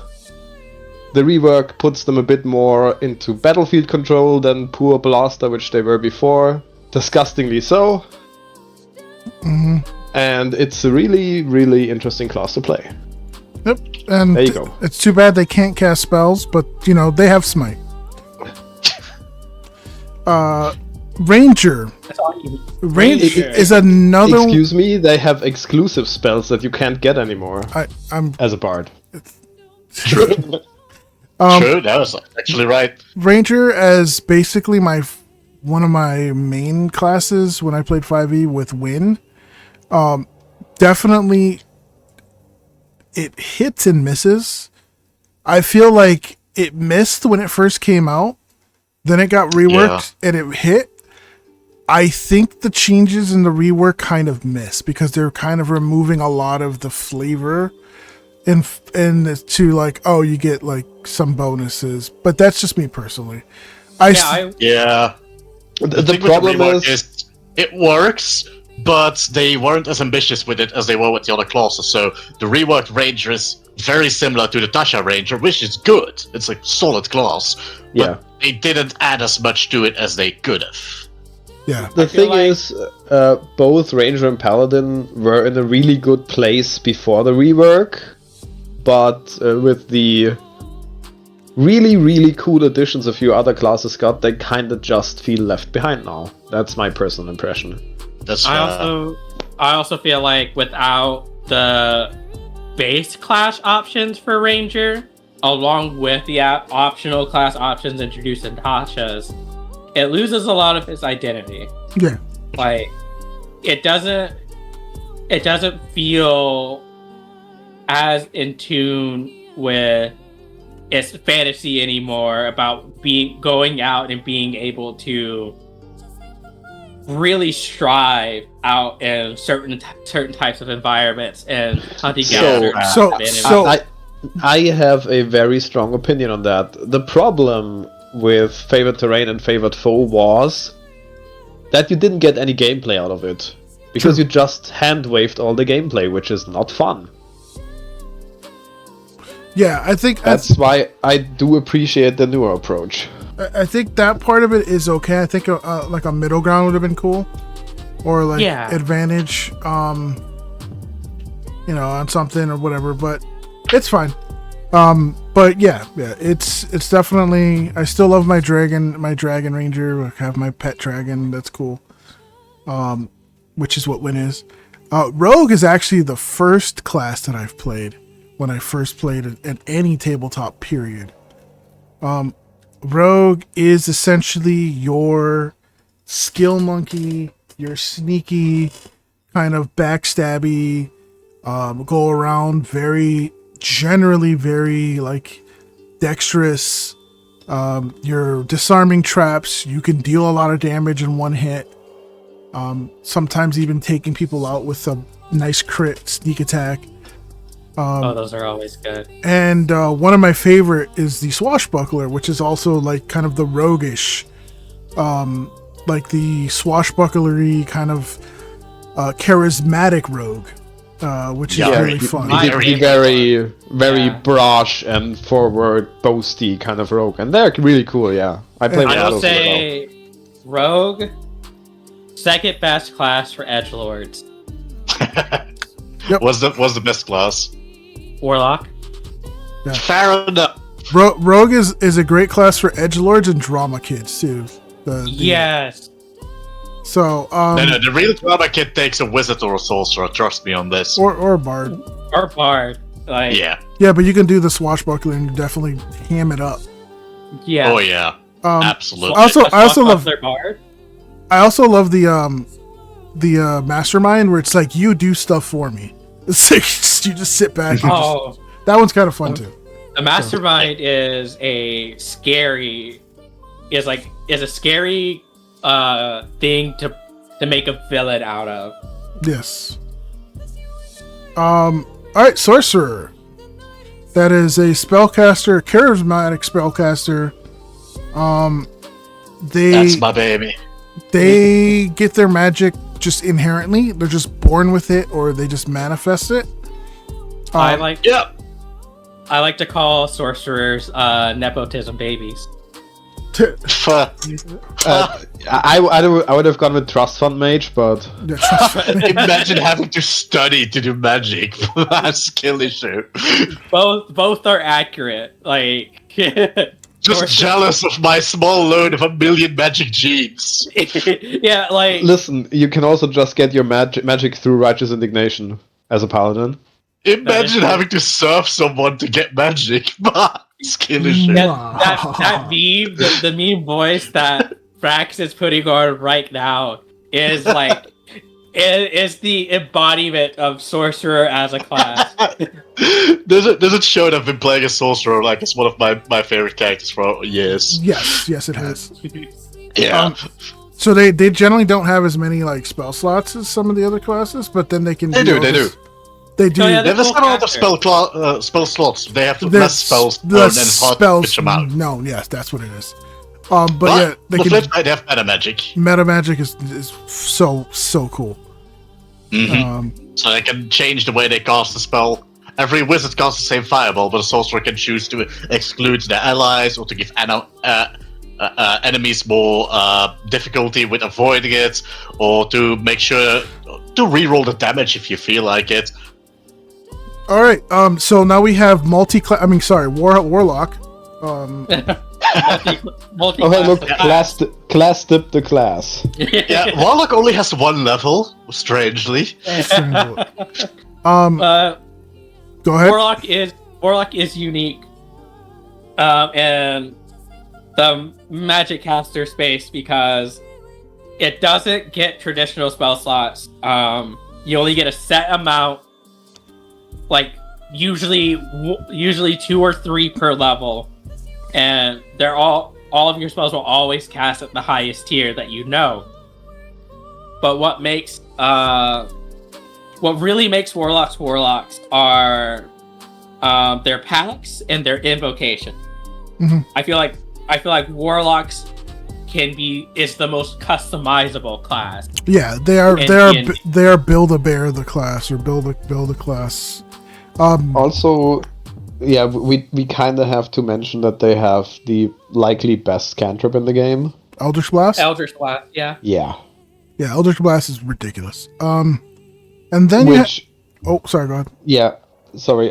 The rework puts them a bit more into battlefield control than pure blaster, which they were before. Disgustingly so. And it's a really, really interesting class to play. Yep. And There you go. it's too bad they can't cast spells, but you know they have smite. Ranger. That's all you need. Ranger Ranger. is another. Excuse me, they have exclusive spells that you can't get anymore I'm as a bard. True, that was actually right. Ranger as basically one of my main classes when I played 5e with Win. Definitely, it hits and misses. I feel like it missed when it first came out. Then it got reworked and it hit. I think the changes in the rework kind of miss because they're kind of removing a lot of the flavor and to like, oh, you get like some bonuses, but that's just me personally. Yeah. The thing with problem rework is it works, but they weren't as ambitious with it as they were with the other classes. So the reworked Ranger is very similar to the Tasha Ranger, which is good. It's a solid class. But Yeah. they didn't add as much to it as they could have. Yeah. The feel thing like- is, both Ranger and Paladin were in a really good place before the rework, but with the really, really cool additions a few other classes got, they kind of just feel left behind now. That's my personal impression. That's I also feel like without the base class options for Ranger, along with the optional class options introduced in Tasha's, it loses a lot of its identity. Yeah. Like it doesn't feel as in tune with its fantasy anymore about going out and being able to really strive out in certain types of environments and hunting down certain enemies. I have a very strong opinion on that. The problem with Favored Terrain and Favored Foe was that you didn't get any gameplay out of it. Because you just hand-waved all the gameplay, which is not fun. Yeah, I think that's why I do appreciate the newer approach. I think that part of it is okay. I think like a middle ground would have been cool, or like advantage, on something or whatever. But it's fine. But yeah, it's definitely. I still love my dragon ranger. I have my pet dragon. That's cool. Which is what Win is. Rogue is actually the first class that I've played when I first played at any tabletop period. Rogue is essentially your skill monkey, your sneaky, kind of backstabby, go around generally very like dexterous. You're disarming traps. You can deal a lot of damage in one hit. Sometimes even taking people out with a nice crit sneak attack. Those are always good. And one of my favorite is the Swashbuckler, which is also like kind of the roguish, like the swashbucklery kind of charismatic rogue, which is really fun. Very brash and forward boasty kind of rogue, and they're really cool. Yeah, I will say rogue, second best class for edgelords. Yep. Was the best class? Warlock. Yeah. Fair enough. Rogue is a great class for edgelords and drama kids too. Yes. So no, the real drama kid takes a wizard or a sorcerer. Trust me on this. Or bard. Or bard. Like yeah, but you can do the swashbuckler and definitely ham it up. Yeah. Oh yeah. Absolutely. I also love their bard. I also love the mastermind where it's like you do stuff for me. It's like you just sit back and that one's kind of fun too. The mastermind is a scary thing to make a villain out of. Yes. Alright, sorcerer. That is a spellcaster, charismatic spellcaster. That's my baby. They get their magic just inherently. They're just born with it, or they just manifest it. I like to call sorcerers nepotism babies. I would have gone with Trust Fund Mage, but imagine having to study to do magic. That's a skill issue. Both are accurate. Like just jealous of my small load of 1 million magic genes. Yeah, like listen, you can also just get your magic through righteous indignation as a paladin. Imagine having to serve someone to get magic. Skill issue. That meme, the meme voice that Frax is putting on right now is like it is the embodiment of sorcerer as a class. Does it show that I've been playing a sorcerer? Like it's one of my favorite characters for years. Yes, it has. Yeah. So they generally don't have as many like spell slots as some of the other classes, but then they can. They do. They do. Oh, yeah, they have a lot of spell slots. They have less spells than spells amount. No, yes, that's what it is. But yeah, they have meta magic. Meta magic is so cool. Mm-hmm. So they can change the way they cast the spell. Every wizard casts the same fireball, but a sorcerer can choose to exclude their allies or to give enemies more difficulty with avoiding it, or to make sure to reroll the damage if you feel like it. All right. So now we have warlock. Multi Oh, hey, look, class dip the class. Yeah, Warlock only has one level, strangely. Go ahead. Warlock is unique, and the magic caster space because it doesn't get traditional spell slots. You only get a set amount, like usually 2 or 3 per level, and they're all of your spells will always cast at the highest tier that you know. But what really makes warlocks are their packs and their invocation. Mm-hmm. I feel like warlocks is the most customizable class. Yeah, they are build a bear the class or build a class. Also, yeah, we kind of have to mention that they have the likely best cantrip in the game. Eldritch Blast. Yeah. Yeah. Yeah, Eldritch Blast is ridiculous. And then sorry, go ahead. Yeah, sorry.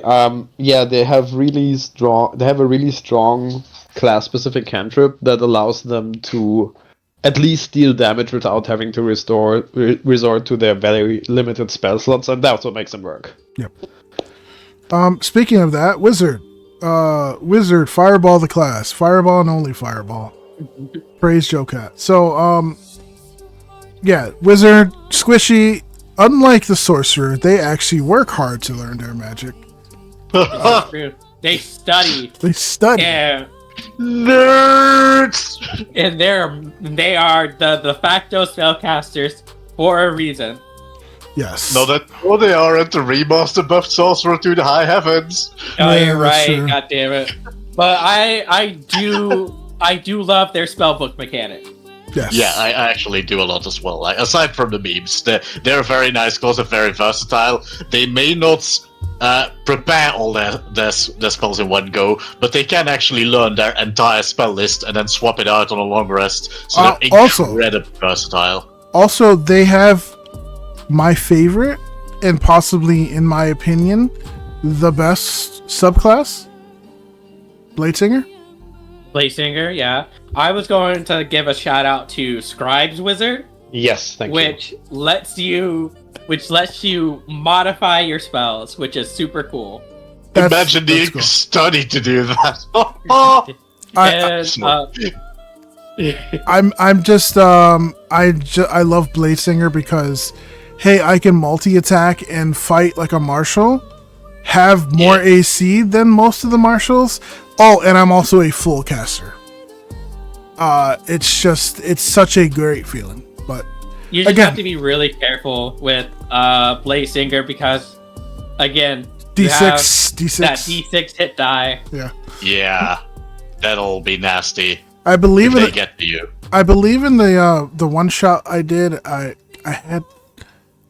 Yeah, they have a really strong class-specific cantrip that allows them to at least deal damage without having to resort to their very limited spell slots, and that's what makes them work. Yep. Speaking of that, Wizard, Fireball the class, Fireball and only Fireball. Praise Joe Cat. So, yeah, Wizard, squishy. Unlike the Sorcerer, they actually work hard to learn their magic. They study. Nerds! And they are the de facto spellcasters for a reason. Yes. No, they aren't. The remaster buffed Sorcerer to the high heavens. Oh, Yeah, you're right. sure. God damn it. But I do love their spellbook mechanic. Yes. Yeah, I actually do a lot as well. Like, aside from the memes, they're very nice because they're very versatile. They may not prepare all their spells in one go, but they can actually learn their entire spell list and then swap it out on a long rest. So they're incredibly versatile. Also, they have my favorite, and possibly, in my opinion, the best subclass, Bladesinger. Bladesinger, yeah. I was going to give a shout out to Scribe's Wizard. Yes, thank you. Which lets you modify your spells, which is super cool. Imagine needing to study to do that. I love Bladesinger because, hey, I can multi-attack and fight like a martial, have more AC than most of the martials. Oh, and I'm also a full caster. It's such a great feeling. But you just have to be really careful with Bladesinger because, again, D6 that D6 hit die. Yeah, that'll be nasty. I believe if they get to you. I believe in the one shot I did.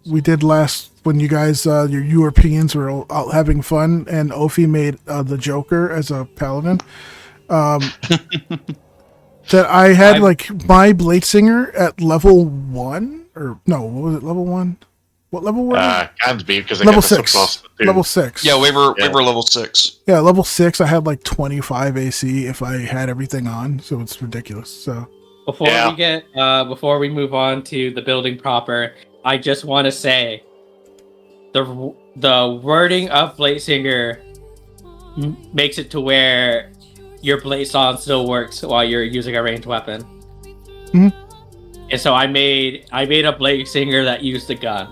We did last when you guys your Europeans were out having fun, and Ophie made the Joker as a paladin. That I had my Bladesinger at level 1 or no? What was it? Level 1? What level were we? Can't be because level 6. Level 6. Yeah, we were level 6. Yeah, level 6. I had 25 AC if I had everything on, so it's ridiculous. So before we move on to the building proper, I just want to say the wording of Bladesinger makes it to where your blade song still works while you're using a ranged weapon. Mm-hmm. And so I made a Bladesinger that used a gun.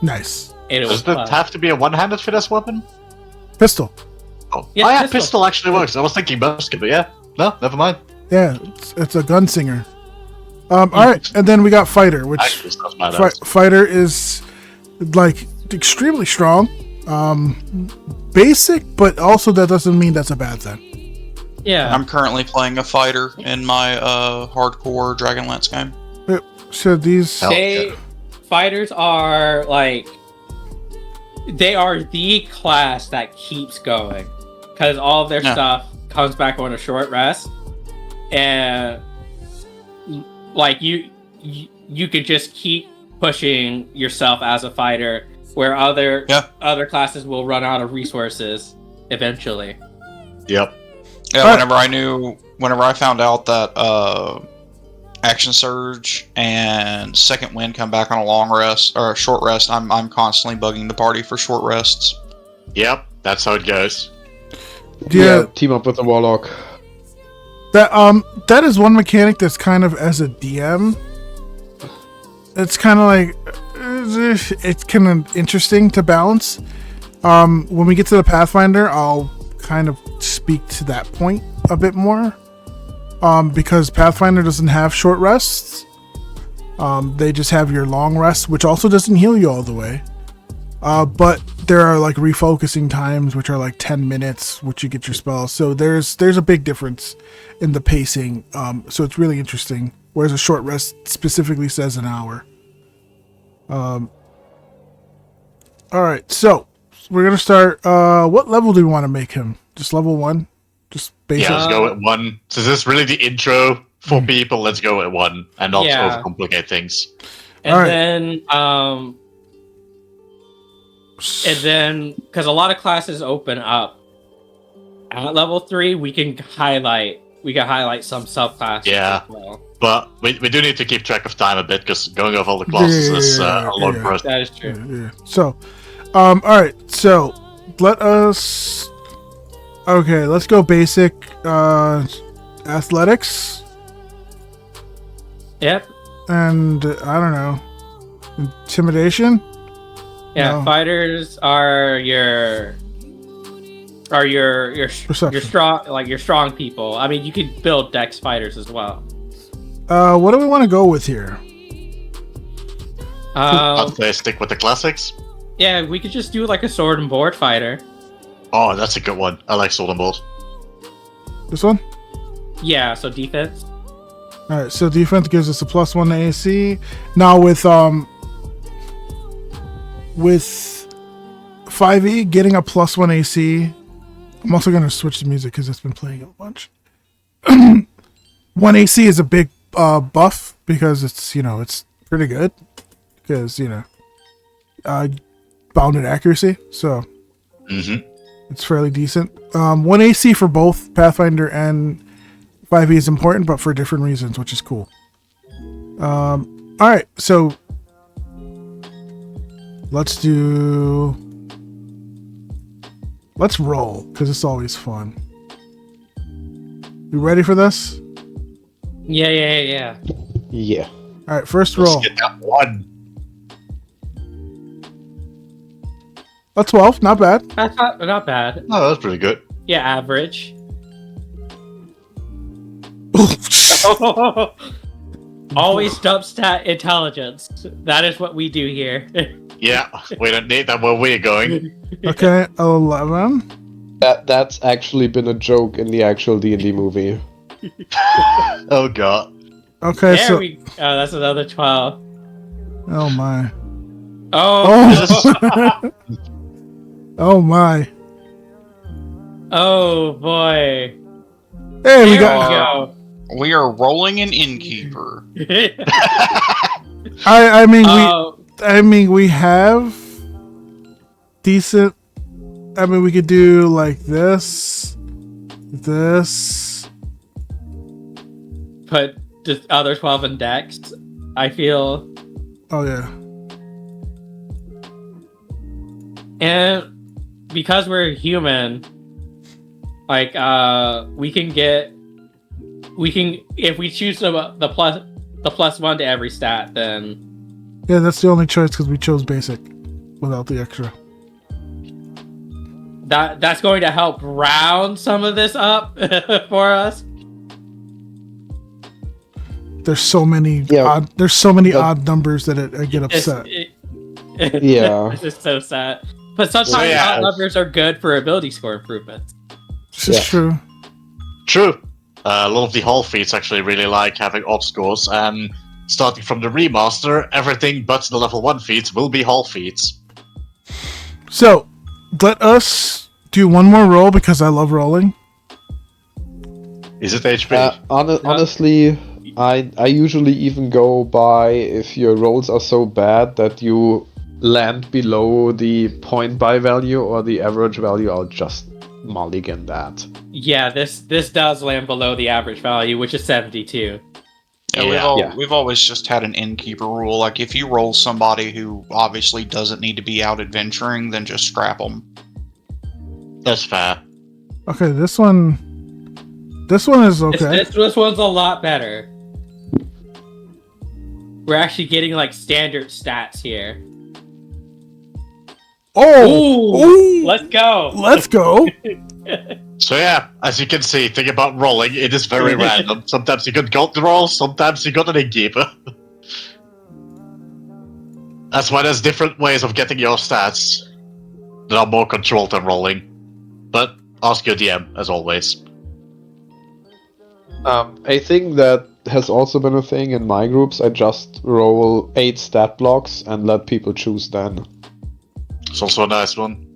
Nice. And Does it have to be a one-handed finesse weapon? Pistol. Oh, yeah, pistol actually works. I was thinking musket, but yeah. No, never mind. Yeah, it's a gunsinger. Alright, and then we got Fighter, which Fighter is extremely strong. Basic, but also that doesn't mean that's a bad thing. Yeah. I'm currently playing a fighter in my hardcore Dragonlance game. So these fighters are they are the class that keeps going because all of their stuff comes back on a short rest, and like you could just keep pushing yourself as a fighter, where other classes will run out of resources eventually. Yep. Yeah, whenever I found out that Action Surge and Second Wind come back on a long rest or a short rest, I'm constantly bugging the party for short rests. Yep, that's how it goes. Yeah, team up with the Warlock. That is one mechanic that's kind of, as a DM, it's kind of like it's kind of interesting to balance. When we get to the Pathfinder, I'll kind of speak to that point a bit more. Because Pathfinder doesn't have short rests. They just have your long rest, which also doesn't heal you all the way. But there are like refocusing times, which are like 10 minutes, which you get your spells. So there's a big difference in the pacing. So it's really interesting. Whereas a short rest specifically says an hour. All right, so we're gonna start. What level do we want to make him? Just level 1? Just basic? Yeah, let's go with 1. So this is really the intro for people. Let's go with 1 and not overcomplicate things. And then because a lot of classes open up at level 3, we can highlight some subclasses. Yeah. As well. But we do need to keep track of time a bit, because going over all the classes is a long process. That is true. Yeah. So, all right. So let us. Okay, let's go basic. Athletics. Yep. And I don't know. Intimidation. Yeah, No. fighters are your strong people. I mean, you could build dex fighters as well. What do we want to go with here? I'd say stick with the classics. Yeah, we could just do like a sword and board fighter. Oh, that's a good one. I like Sword and Bolt. This one? Yeah, so defense. All right, so defense gives us a +1 to AC. Now with 5e getting a +1 AC. I'm also gonna switch the music because it's been playing a bunch. 1 AC is a big buff because it's it's pretty good because bounded accuracy, so it's fairly decent. 1 AC for both Pathfinder and 5e is important, but for different reasons, which is cool. All right, so let's roll because it's always fun. You ready for this? Yeah. Yeah. All right, first roll. Let's get that 1. A 12, not bad. That's not bad. Oh, that's pretty good. Yeah, average. Always dump stat intelligence. That is what we do here. Yeah, we don't need that where we're going. Okay, 11. That's actually been a joke in the actual D&D movie. Oh god. Okay, There so that's another 12. oh my. Oh. Oh my. Oh boy. Hey, we There got. we go. We are rolling an innkeeper. I mean, Oh, we have decent. I mean, we could do like this. put just other 12 in dex. I feel, Oh yeah. and because we're human, like we can if we choose the +1 to every stat, then Yeah, that's the only choice because we chose basic without the extra. that's going to help round some of this up for us. There's so many Yeah, odd numbers that I get upset. Yeah. It's just so sad. But sometimes odd numbers are good for ability score improvements. This is true. True. A lot of the Hall feats actually really like having odd scores, and starting from the remaster, everything but the level 1 feats will be Hall feats. So, let us do one more roll because I love rolling. Is it HP? Honestly, I usually even go by if your rolls are so bad that you land below the point buy value or the average value, I'll just mulligan that. Yeah, this does land below the average value, which is 72. Yeah, we've always just had an innkeeper rule. Like, if you roll somebody who obviously doesn't need to be out adventuring, then just scrap them. That's fair. Okay, this one is okay. This one's a lot better. We're actually getting like standard stats here. Oh, Let's go. let's go. So yeah, as you can see, think about rolling. It is very random. Sometimes you got gold rolls, sometimes you got an innkeeper. That's why there's different ways of getting your stats that are more controlled than rolling. But ask your DM, as always. A thing that has also been a thing in my groups, I just roll 8 stat blocks and let people choose then. It's also a nice one.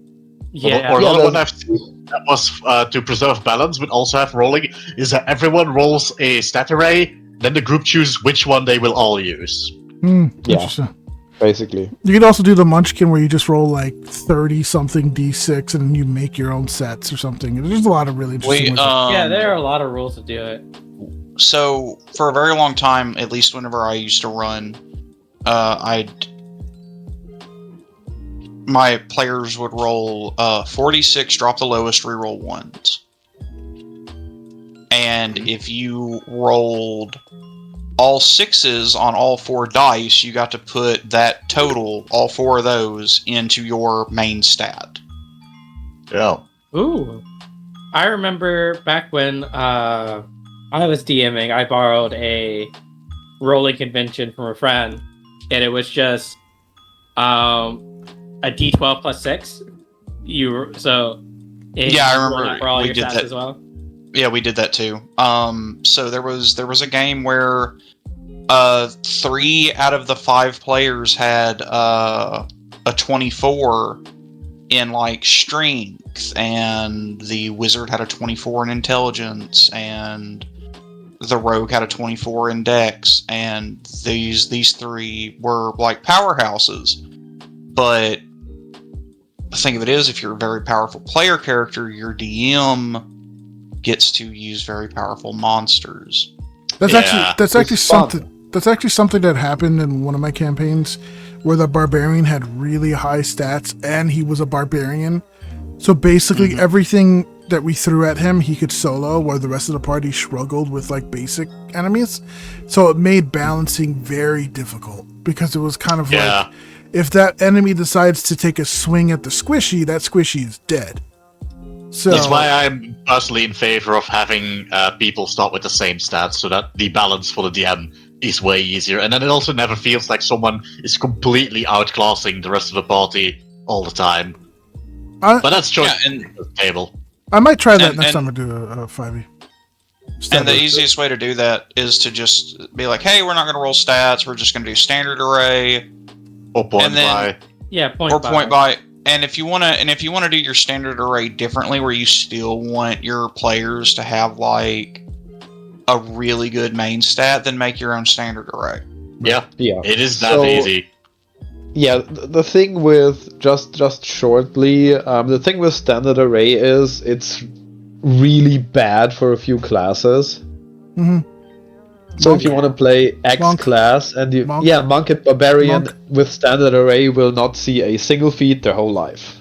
Yeah. Or Yeah, another one that's- I've seen that was to preserve balance, but also have rolling, is that everyone rolls a stat array, then the group chooses which one they will all use. Yeah. Interesting. Basically. You could also do the Munchkin where you just roll like 30 something d6 and then you make your own sets or something. There's a lot of really interesting ones. Yeah, there are a lot of rules to do it. So, for a very long time, at least whenever I used to run, my players would roll 46, drop the lowest, reroll ones. And if you rolled all 6s on all 4 dice, you got to put that total, all 4 of those, into your main stat. Yeah. Ooh. I remember back when I was DMing, I borrowed a rolling convention from a friend, and it was just a D12 plus 6. Yeah, I remember for all we your did stats that as well. Yeah, we did that too. So there was a game where 3 out of the 5 players had a 24 in like strength, and the wizard had a 24 in intelligence, and the rogue had a 24 in dex, and these 3 were like powerhouses. But the thing of it is, if you're a very powerful player character, your DM gets to use very powerful monsters. That's Yeah. actually It's fun. something. That's actually something that happened in one of my campaigns, where the barbarian had really high stats and he was a barbarian. So basically, everything that we threw at him, he could solo, while the rest of the party struggled with like basic enemies. So it made balancing very difficult because it was kind of like, if that enemy decides to take a swing at the squishy, that squishy is dead. So That's why I'm personally in favor of having people start with the same stats, so that the balance for the DM is way easier. And then it also never feels like someone is completely outclassing the rest of the party all the time. But that's choice and the table. I might try that and- next and- time I do a 5e. And the easiest way to do that is to just be like, hey, we're not going to roll stats, we're just going to do standard array Or point And then- by. Yeah, point point by. And if you want to do your standard array differently, where you still want your players to have like a really good main stat, then make your own standard array. Yeah, Yeah. it is that So- easy. Yeah, the thing with just shortly, the thing with standard array is it's really bad for a few classes. Mhm. So Monk. if you want to play X Monk. class and Monk. monk and barbarian Monk. with standard array will not see a single feat their whole life,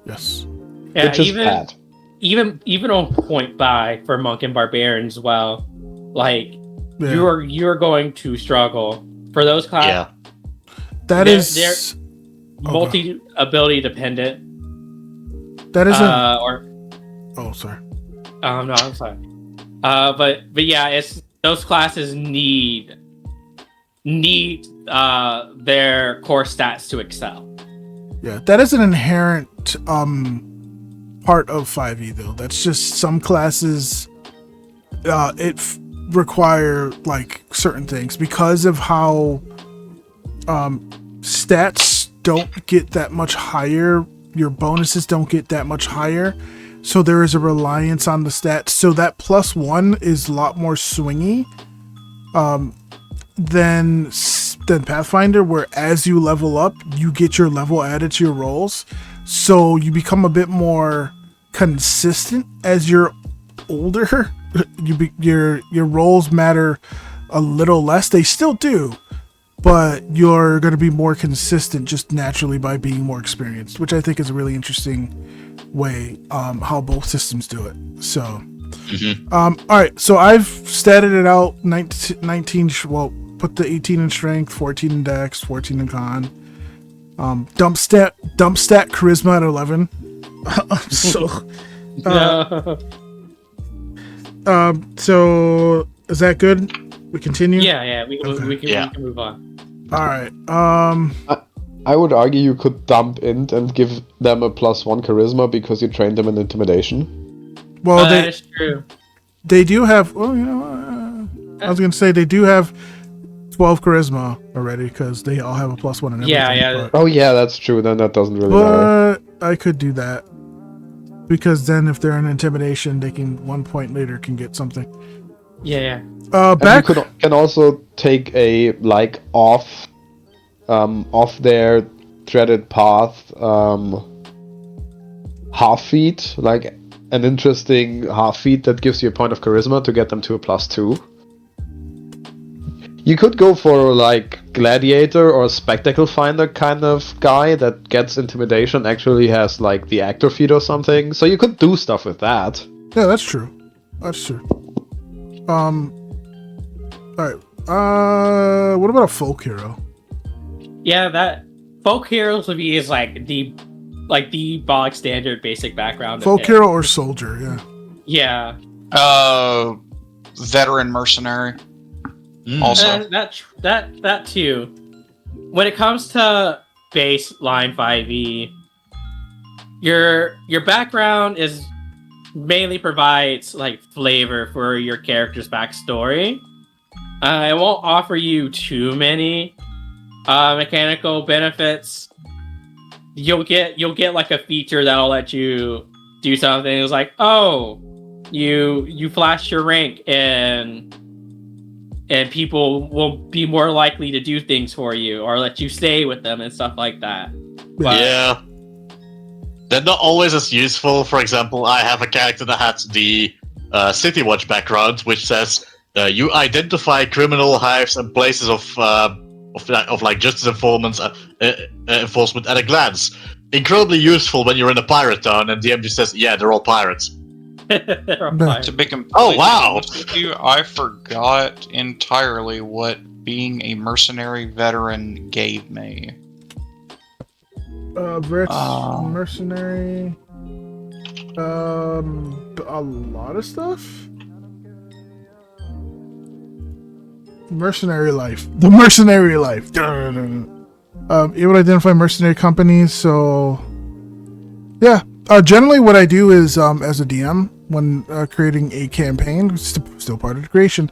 Yes. Yeah, which is bad. even on point buy for monk and barbarian as well. Like Yeah. you're going to struggle for those classes. Yeah. That They're- is they're multi ability dependent. that is a Or oh sorry. no, I'm sorry. But yeah, it's those classes need their core stats to excel. Yeah, that is an inherent part of 5e though. That's just some classes require like certain things because of how stats don't get that much higher, your bonuses don't get that much higher. So there is a reliance on the stats. So that +1 is a lot more swingy. than Pathfinder, where as you level up, you get your level added to your rolls, so you become a bit more consistent as you're older. Your rolls matter a little less. They still do, but you're going to be more consistent just naturally by being more experienced, which I think is a really interesting way how both systems do it. So all right, so I've statted it out. 19 well, put the 18 in strength, 14 in dex, 14 in con. Dump stat charisma at 11. So so is that good? We continue? Yeah, we can move on. All right. I would argue you could dump int and give them a +1 charisma because you trained them in intimidation. Well, that is true. They do have. Well, you know, I was gonna say they do have 12 charisma already because they all have a +1 and everything. Yeah. Oh yeah, that's true. Then that doesn't really matter. But I could do that because then if they're in intimidation, they can 1 point later can get something. Yeah. Back. And you can also take a off their treaded path half feet, like an interesting half feet that gives you a point of charisma to get them to a +2. You could go for like gladiator or spectacle finder kind of guy that gets intimidation, actually has like the actor feat or something. So you could do stuff with that. Yeah, that's true. That's true. All right. What about a folk hero? Yeah, that folk heroes would be is like the bog standard basic background. Folk hero or soldier, yeah. Yeah. Veteran mercenary. Also, that too. When it comes to baseline 5e, your background is mainly provides like flavor for your character's backstory. It won't offer you too many mechanical benefits. You'll get like a feature that'll let you do something. It's like, oh, you flash your rank and people will be more likely to do things for you or let you stay with them and stuff like that. But, yeah. They're not always as useful. For example, I have a character that has the City Watch background, which says you identify criminal hives and places of like justice enforcement at a glance. Incredibly useful when you're in a pirate town and DM just says, "Yeah, they're all pirates." to be completely honest with you, I forgot entirely what being a mercenary veteran gave me. Mercenary. A lot of stuff. Mercenary life. The mercenary life. It would identify mercenary companies. So, yeah. Generally, what I do is, as a DM, when creating a campaign, which is still part of the creation,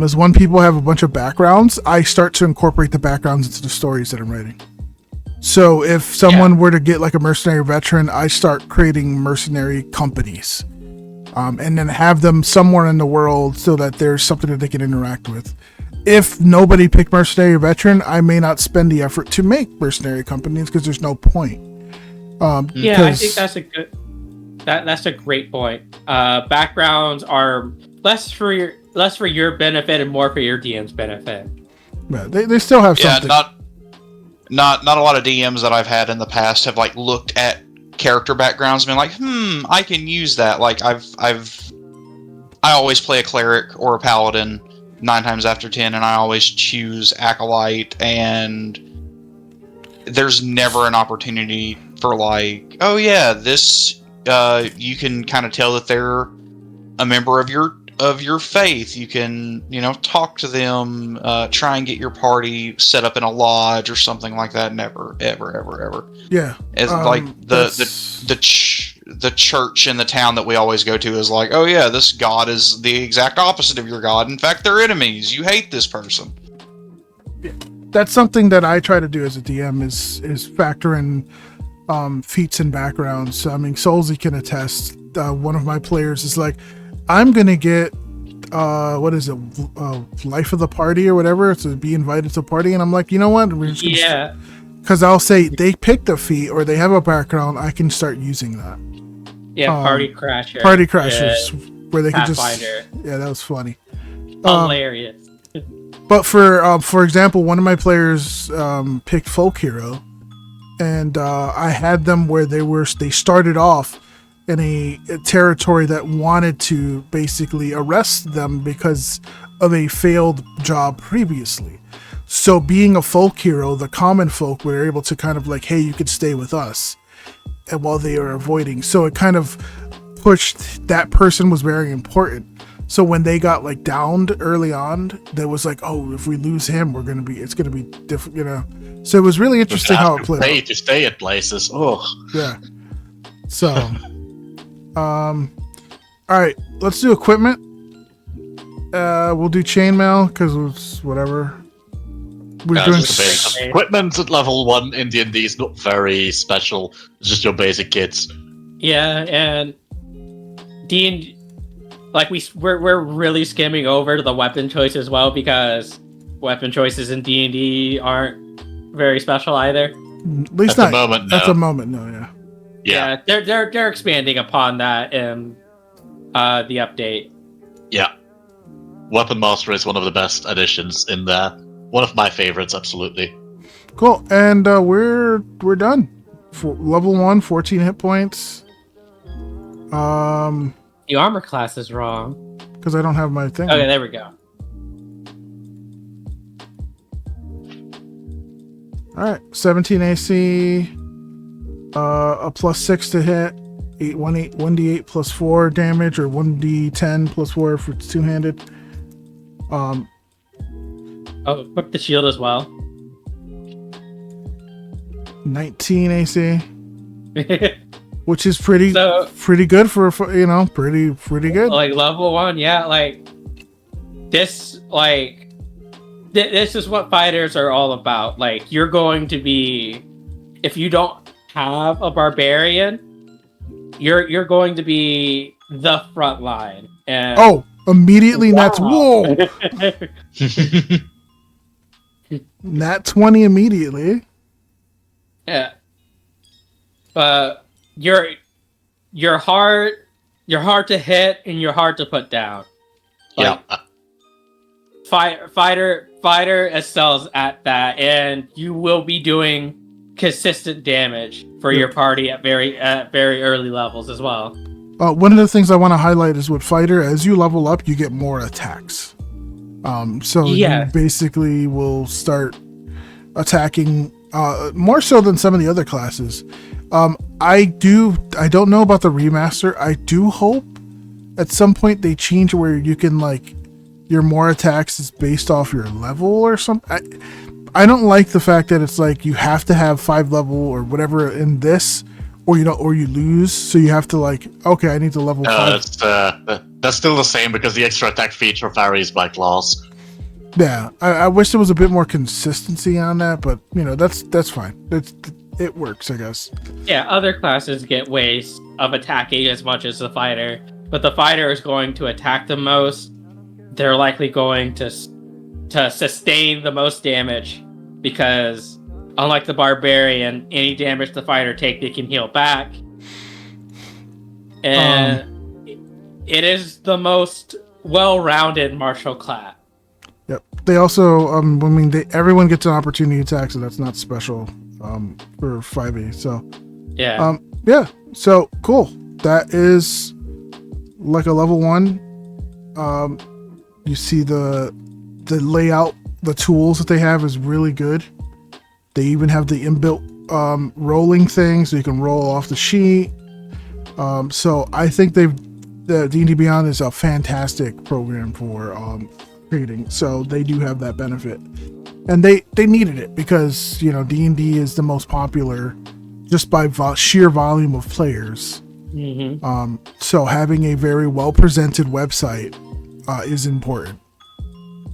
is when people have a bunch of backgrounds, I start to incorporate the backgrounds into the stories that I'm writing. So if someone were to get like a mercenary veteran, I start creating mercenary companies, and then have them somewhere in the world so that there's something that they can interact with. If nobody picked mercenary veteran, I may not spend the effort to make mercenary companies because there's no point. I think that's a great point. Backgrounds are less for your benefit and more for your DM's benefit. Yeah, they still have something. Not a lot of DMs that I've had in the past have like looked at character backgrounds and been like, I can use that. Like I always play a cleric or a paladin 9 times out of 10, and I always choose acolyte, and there's never an opportunity for like, oh yeah, this you can kind of tell that they're a member of your faith. You can, talk to them, try and get your party set up in a lodge or something like that. Never, ever. Yeah. It's like the church in the town that we always go to is like, oh yeah, this god is the exact opposite of your god. In fact, they're enemies. You hate this person. That's something that I try to do as a DM is factor in feats and backgrounds. I mean, Soulzy can attest. One of my players is like, I'm gonna get what is it, life of the party or whatever, to be invited to a party, and I'm like, you know what? Yeah. Because I'll say they picked a feat or they have a background, I can start using that. Yeah, Party Crasher. Party Crashers, where they could just. Pathfinder. Yeah, that was funny. Hilarious. But for example, one of my players picked Folk Hero, and I had them where they started off in a territory that wanted to basically arrest them because of a failed job previously. So being a folk hero, the common folk were able to kind of like, hey, you could stay with us, and while they are avoiding. So it kind of pushed, that person was very important. So when they got like downed early on, there was like, oh, if we lose him, it's gonna be different, you know. So it was really interesting how it played. Pay to stay at places. Oh, yeah. So, all right, let's do equipment. We'll do chainmail because it's whatever. We're doing equipment at level 1 in D&D is not very special. It's just your basic kits. Yeah, and D&D. Like we're really skimming over to the weapon choice as well, because weapon choices in D&D aren't very special either. At least at the moment, no. At the moment, no. Yeah, they're expanding upon that in the update. Yeah, Weapon Master is one of the best additions in there. One of my favorites, absolutely. Cool, and we're done. For level 1, 14 hit points. The armor class is wrong. Because I don't have my thing. Okay, there we go. Alright, 17 AC, a +6 to hit, 1d8 plus 4 damage, or 1d10 plus 4 if it's two-handed. Equip the shield as well. 19 AC. Which is pretty good for pretty good. Like level 1, yeah. Like this, this is what fighters are all about. Like you're going to be, if you don't have a barbarian, you're going to be the front line. And immediately that's whoa. Nat 20 immediately. Yeah. You're hard to hit and you're hard to put down. Like, yeah. Fighter excels at that, and you will be doing consistent damage for your party at very early levels as well. One of the things I want to highlight is with fighter, as you level up, you get more attacks. You basically will start attacking more so than some of the other classes. I don't know about the remaster. I do hope at some point they change where you can, like, your more attacks is based off your level or something. I don't like the fact that it's like you have to have 5 level or whatever in this, or you lose. So you have to, like, okay, I need to level 5. That's still the same because the extra attack feature varies by class. Yeah, I wish there was a bit more consistency on that, but that's fine. It works, I guess. Yeah, other classes get ways of attacking as much as the fighter, but the fighter is going to attack the most. They're likely going to sustain the most damage, because unlike the barbarian, any damage the fighter take, they can heal back. And it is the most well-rounded martial class. Yep. They also, everyone gets an opportunity attack, so that's not special for 5e. So yeah. So cool. That is like a level 1. You see the layout, the tools that they have is really good. They even have the inbuilt rolling thing, so you can roll off the sheet. So I think the D&D Beyond is a fantastic program for creating. So they do have that benefit, and they needed it because D&D is the most popular just by sheer volume of players. Mm-hmm. So having a very well presented website is important.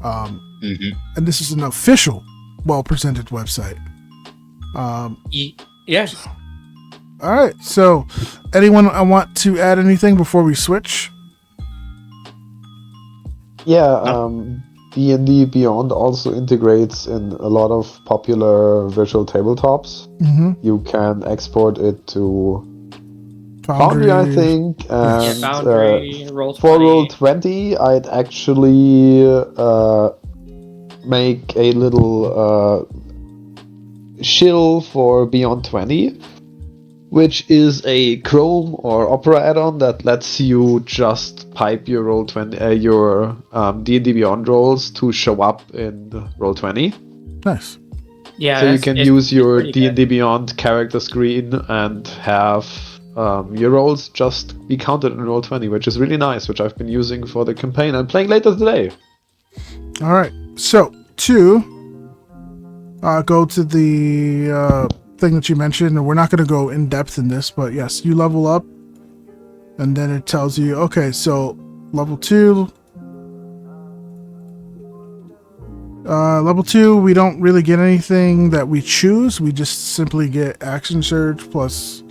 And this is an official, well presented website. Yes. All right. So, anyone want to add anything before we switch? Yeah, No. D&D Beyond also integrates in a lot of popular virtual tabletops. Mm-hmm. You can export it to Foundry. Foundry, I think, Yeah, and Foundry, Roll for 20. Roll20, I'd actually make a little shill for Beyond 20, which is a Chrome or Opera add-on that lets you just pipe your Roll20, your D&D Beyond rolls to show up in Roll20. Nice. Yeah, So you can it's use your pretty good. D&D Beyond character screen and have your rolls just be counted in Roll20, which is really nice, which I've been using for the campaign I'm playing later today. All right. So go to the thing that you mentioned, and we're not going to go in depth in this, but yes, you level up, and then it tells you, okay, so level 2. Level 2, we don't really get anything that we choose. We just simply get action surge plus,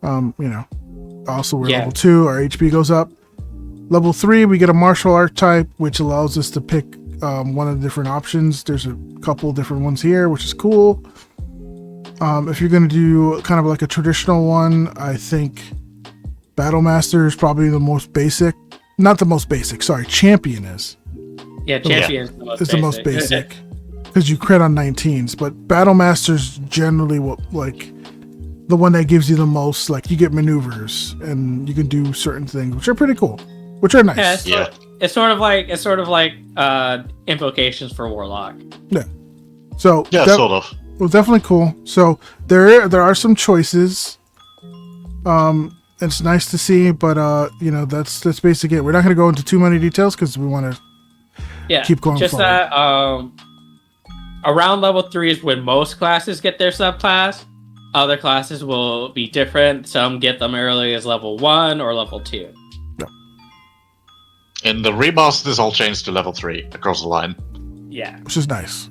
also we're Yeah. level 2, our HP goes up. Level 3, we get a martial art type, which allows us to pick one of the different options. There's a couple different ones here, which is cool. If you're going to do kind of like a traditional one, I think Battle Master is probably the most basic. Not the most basic, sorry, Champion is. Yeah, Champion Is the most basic. Because you crit on 19s, but Battle Master's generally what, like, the one that gives you the most, like, you get maneuvers, and you can do certain things, which are pretty cool. Which are nice. Yeah, it's sort of like invocations for Warlock. Yeah. So Yeah, sort of. Well, definitely cool. So there are some choices. It's nice to see, but that's basically it. We're not going to go into too many details because we want to keep going just forward. that around level 3 is when most classes get their subclass. Other classes will be different. Some get them early as level 1 or level 2. In the remaster, this all changed to level 3 across the line. Yeah, Which is nice.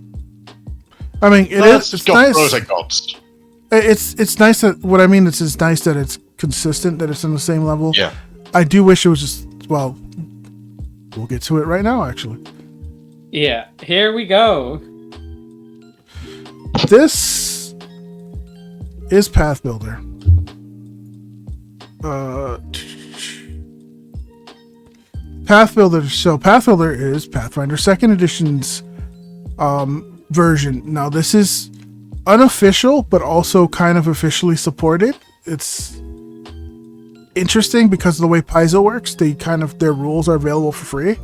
I mean, it's got nice. pros and cons. It's nice that what I mean. It's nice that it's consistent, that it's on the same level. Yeah. I do wish it was just, well, we'll get to it right now, actually. yeah. Here we go. This is Path Builder. Path Builder. So Path Builder is Pathfinder 2nd Edition's version. Now this is unofficial, but also kind of officially supported. It's interesting because of the way Paizo works. Their rules are available for free.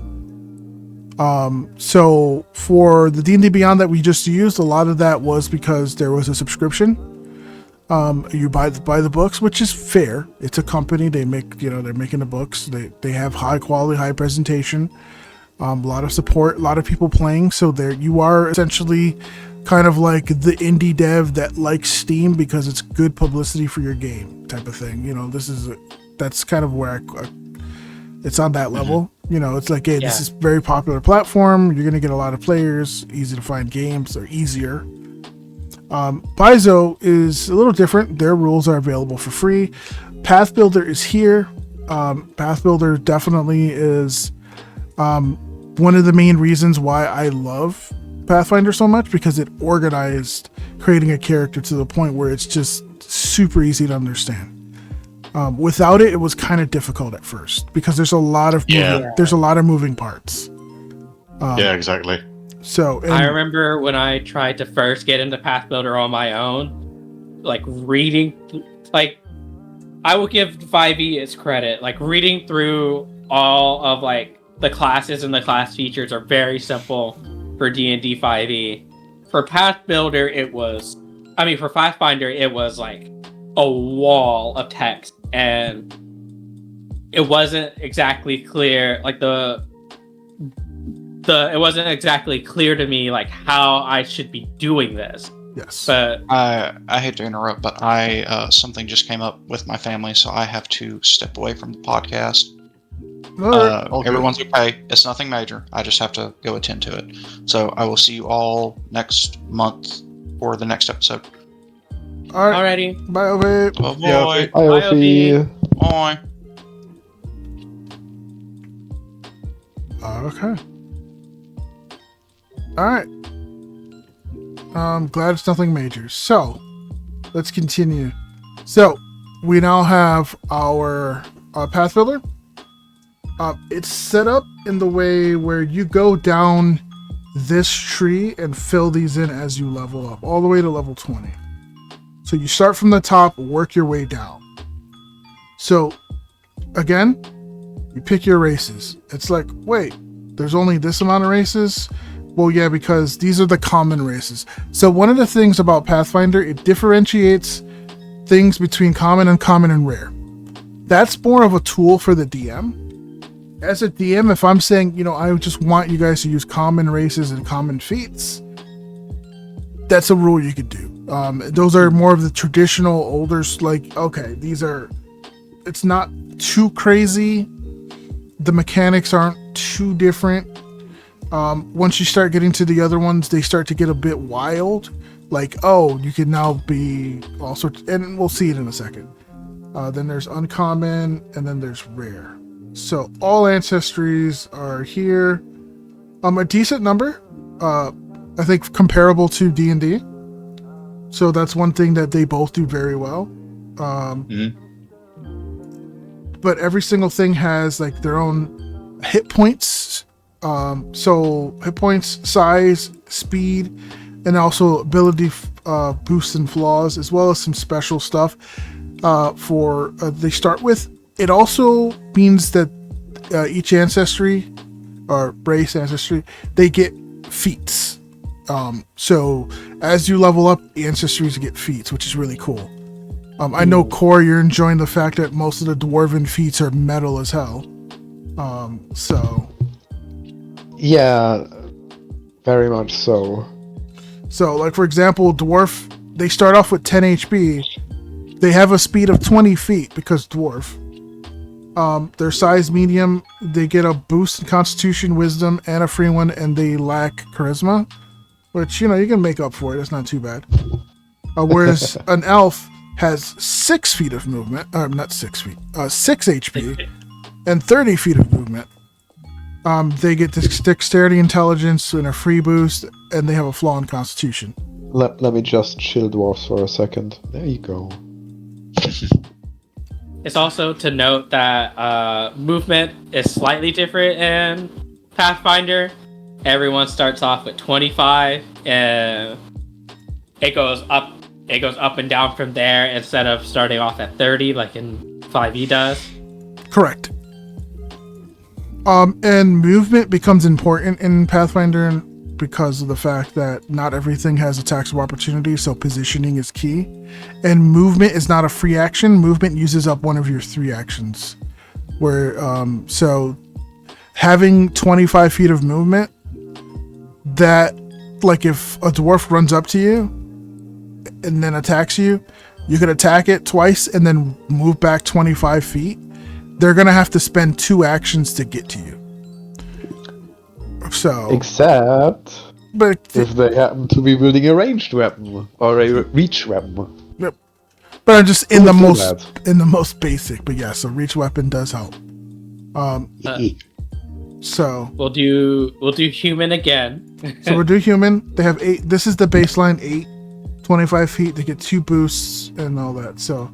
So for the D&D Beyond that we just used, a lot of that was because there was a subscription. You buy the books, which is fair. It's a company. They're making the books. They have high quality, high presentation, a lot of support, a lot of people playing. So you are essentially kind of like the indie dev that likes Steam because it's good publicity for your game type of thing. That's kind of where it's on that level. It's like, hey, this is a very popular platform. You're going to get a lot of players, easy to find games, or easier. Paizo is a little different. Their rules are available for free. Path Builder is here. Path Builder definitely is one of the main reasons why I love Pathfinder so much, because it organized creating a character to the point where it's just super easy to understand. Without it, it was kind of difficult at first because there's a lot of moving parts. Yeah, exactly. So I remember when I tried to first get into Path Builder on my own, like reading, like I will give 5e its credit. Like reading through all of like the classes and the class features are very simple for D&D 5e. For Path Builder, for Pathfinder, it was like a wall of text, and it wasn't exactly clear. Like it wasn't exactly clear to me like how I should be doing this. Yes. But I hate to interrupt, but something just came up with my family, so I have to step away from the podcast. Everyone's okay. It's nothing major. I just have to go attend to it. So I will see you all next month for the next episode. All right. alrighty. Bye, Ophie. Oh boy. Yeah, Hi, Ophie. Ophie. Bye. Okay. All right. I'm glad it's nothing major. So, let's continue. So, we now have our path builder. It's set up in the way where you go down this tree and fill these in as you level up, all the way to level 20. So you start from the top, work your way down. So, again, you pick your races. It's like, wait, there's only this amount of races? Well, yeah, because these are the common races. So one of the things about Pathfinder, it differentiates things between common, uncommon, and rare. That's more of a tool for the DM. As a DM, if I'm saying, I just want you guys to use common races and common feats, that's a rule you could do. Those are more of the traditional older, like, okay, it's not too crazy. The mechanics aren't too different. Once you start getting to the other ones, they start to get a bit wild. Like, oh, you can now be all sorts, and we'll see it in a second. Then there's uncommon, and then there's rare. So all ancestries are here. A decent number. I think comparable to D&D. So that's one thing that they both do very well. But every single thing has like their own hit points. So hit points, size, speed, and also ability boosts and flaws, as well as some special stuff for they start with. It also means that each ancestry or race ancestry, they get feats. So as you level up, ancestries get feats, which is really cool. I know, Khor, you're enjoying the fact that most of the dwarven feats are metal as hell. So Yeah, very much so. So, like, for example, dwarf, they start off with 10 HP. They have a speed of 20 feet because dwarf. Their size medium, they get a boost in constitution, wisdom, and a free one, and they lack charisma, which, you can make up for it. It's not too bad. Whereas an elf has 6 feet of movement, not 6 feet, 6 HP, and 30 feet of movement. They get dexterity, intelligence, and a free boost, and they have a flaw in constitution. Let me just chill dwarfs for a second. There you go. It's also to note that movement is slightly different in Pathfinder. Everyone starts off with 25, and it goes up and down from there instead of starting off at 30 like in 5e does. Correct. And movement becomes important in Pathfinder because of the fact that not everything has attacks of opportunity, so positioning is key. And movement is not a free action. Movement uses up one of your 3 actions. So having 25 feet of movement, that, like, if a dwarf runs up to you and then attacks you, you could attack it twice and then move back 25 feet. They're going to have to spend 2 actions to get to you. So, but if they happen to be building a ranged weapon or a reach weapon. Yep. But I'm just in the most basic. But yeah, so reach weapon does help. So we'll do human again. So we'll do human. They have 8. This is the baseline 8, 25 feet. They get 2 boosts and all that. So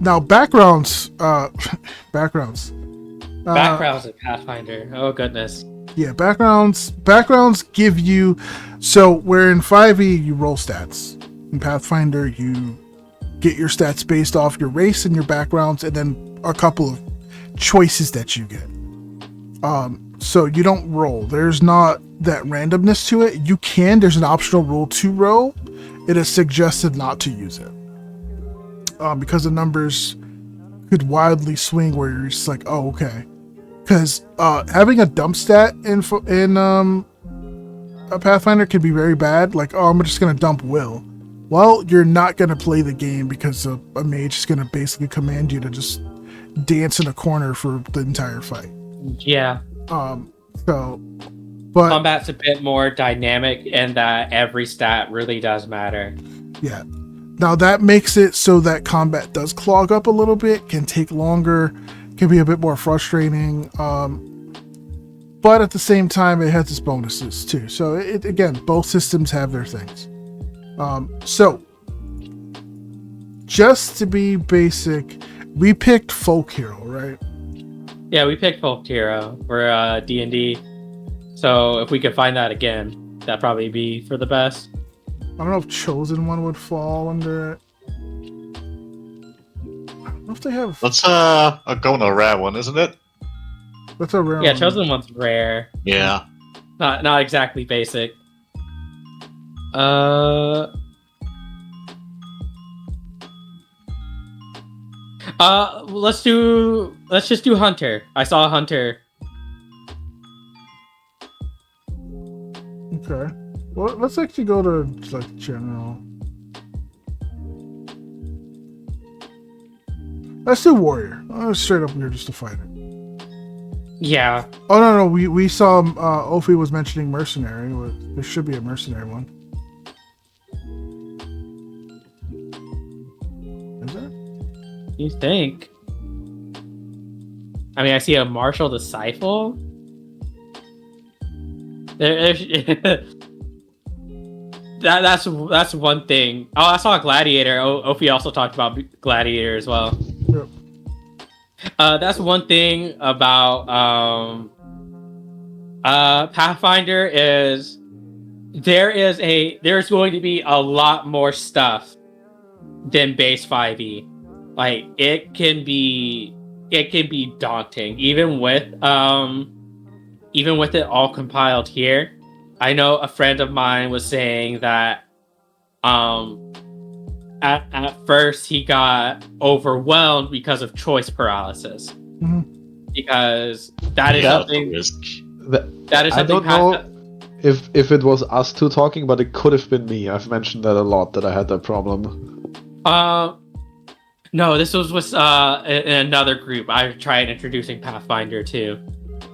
now backgrounds. Backgrounds in Pathfinder. Oh goodness. Yeah, backgrounds give you, so where in 5e you roll stats. In Pathfinder you get your stats based off your race and your backgrounds, and then a couple of choices that you get. So you don't roll. There's not that randomness to it. You can, there's an optional rule to roll. It is suggested not to use it. Because the numbers could wildly swing where you're just like, oh, okay. Because having a dump stat in a Pathfinder can be very bad. Like, oh, I'm just going to dump will. Well, you're not going to play the game because a mage is going to basically command you to just dance in a corner for the entire fight. Yeah. But combat's a bit more dynamic in that every stat really does matter. Yeah. Now that makes it so that combat does clog up a little bit, can take longer, can be a bit more frustrating. but at the same time, it has its bonuses too. So again, both systems have their things. So just to be basic, we picked Folk Hero, right? Yeah, we picked Folk Hero for D&D. So if we could find that again, that'd probably be for the best. I don't know if Chosen One would fall under it. I don't know if they have. That's a going a rare one, isn't it? That's a rare Yeah, one. Chosen One's rare. Yeah. Not exactly basic. Let's just do Hunter. I saw a Hunter. Okay. Well, let's actually go to like general. Let's do Warrior. Straight up here just to fight it. Yeah. Oh no, we saw Ophie was mentioning Mercenary. There should be a Mercenary one. Is there? You think? I mean, I see a Marshal Disciple. That's one thing. Oh, I saw a Gladiator. Ophie also talked about Gladiator as well. Yep. That's one thing about Pathfinder is there's going to be a lot more stuff than base 5e. Like it can be daunting, even with it all compiled here. I know a friend of mine was saying that at first he got overwhelmed because of choice paralysis. Mm-hmm. Because that is something that is I something don't know if it was us two talking, but it could have been me. I've mentioned that a lot, that I had that problem. No, this was with in another group. I tried introducing Pathfinder too.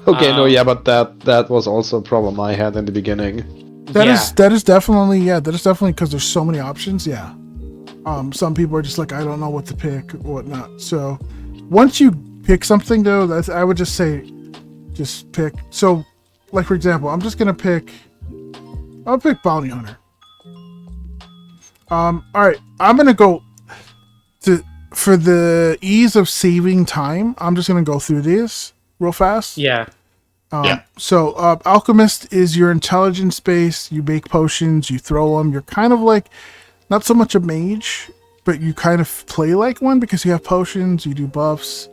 Okay, but that was also a problem I had in the beginning. That is definitely because there's so many options. Yeah. Some people are just like, I don't know what to pick or whatnot. So once you pick something though, I would just say, just pick. So like, for example, I'll pick Bounty Hunter. All right, I'm going to go for the ease of saving time. I'm just going to go through these real fast. Yeah. So Alchemist is your intelligence base. You make potions, you throw them. You're kind of like, not so much a mage, but you kind of play like one because you have potions, you do buffs.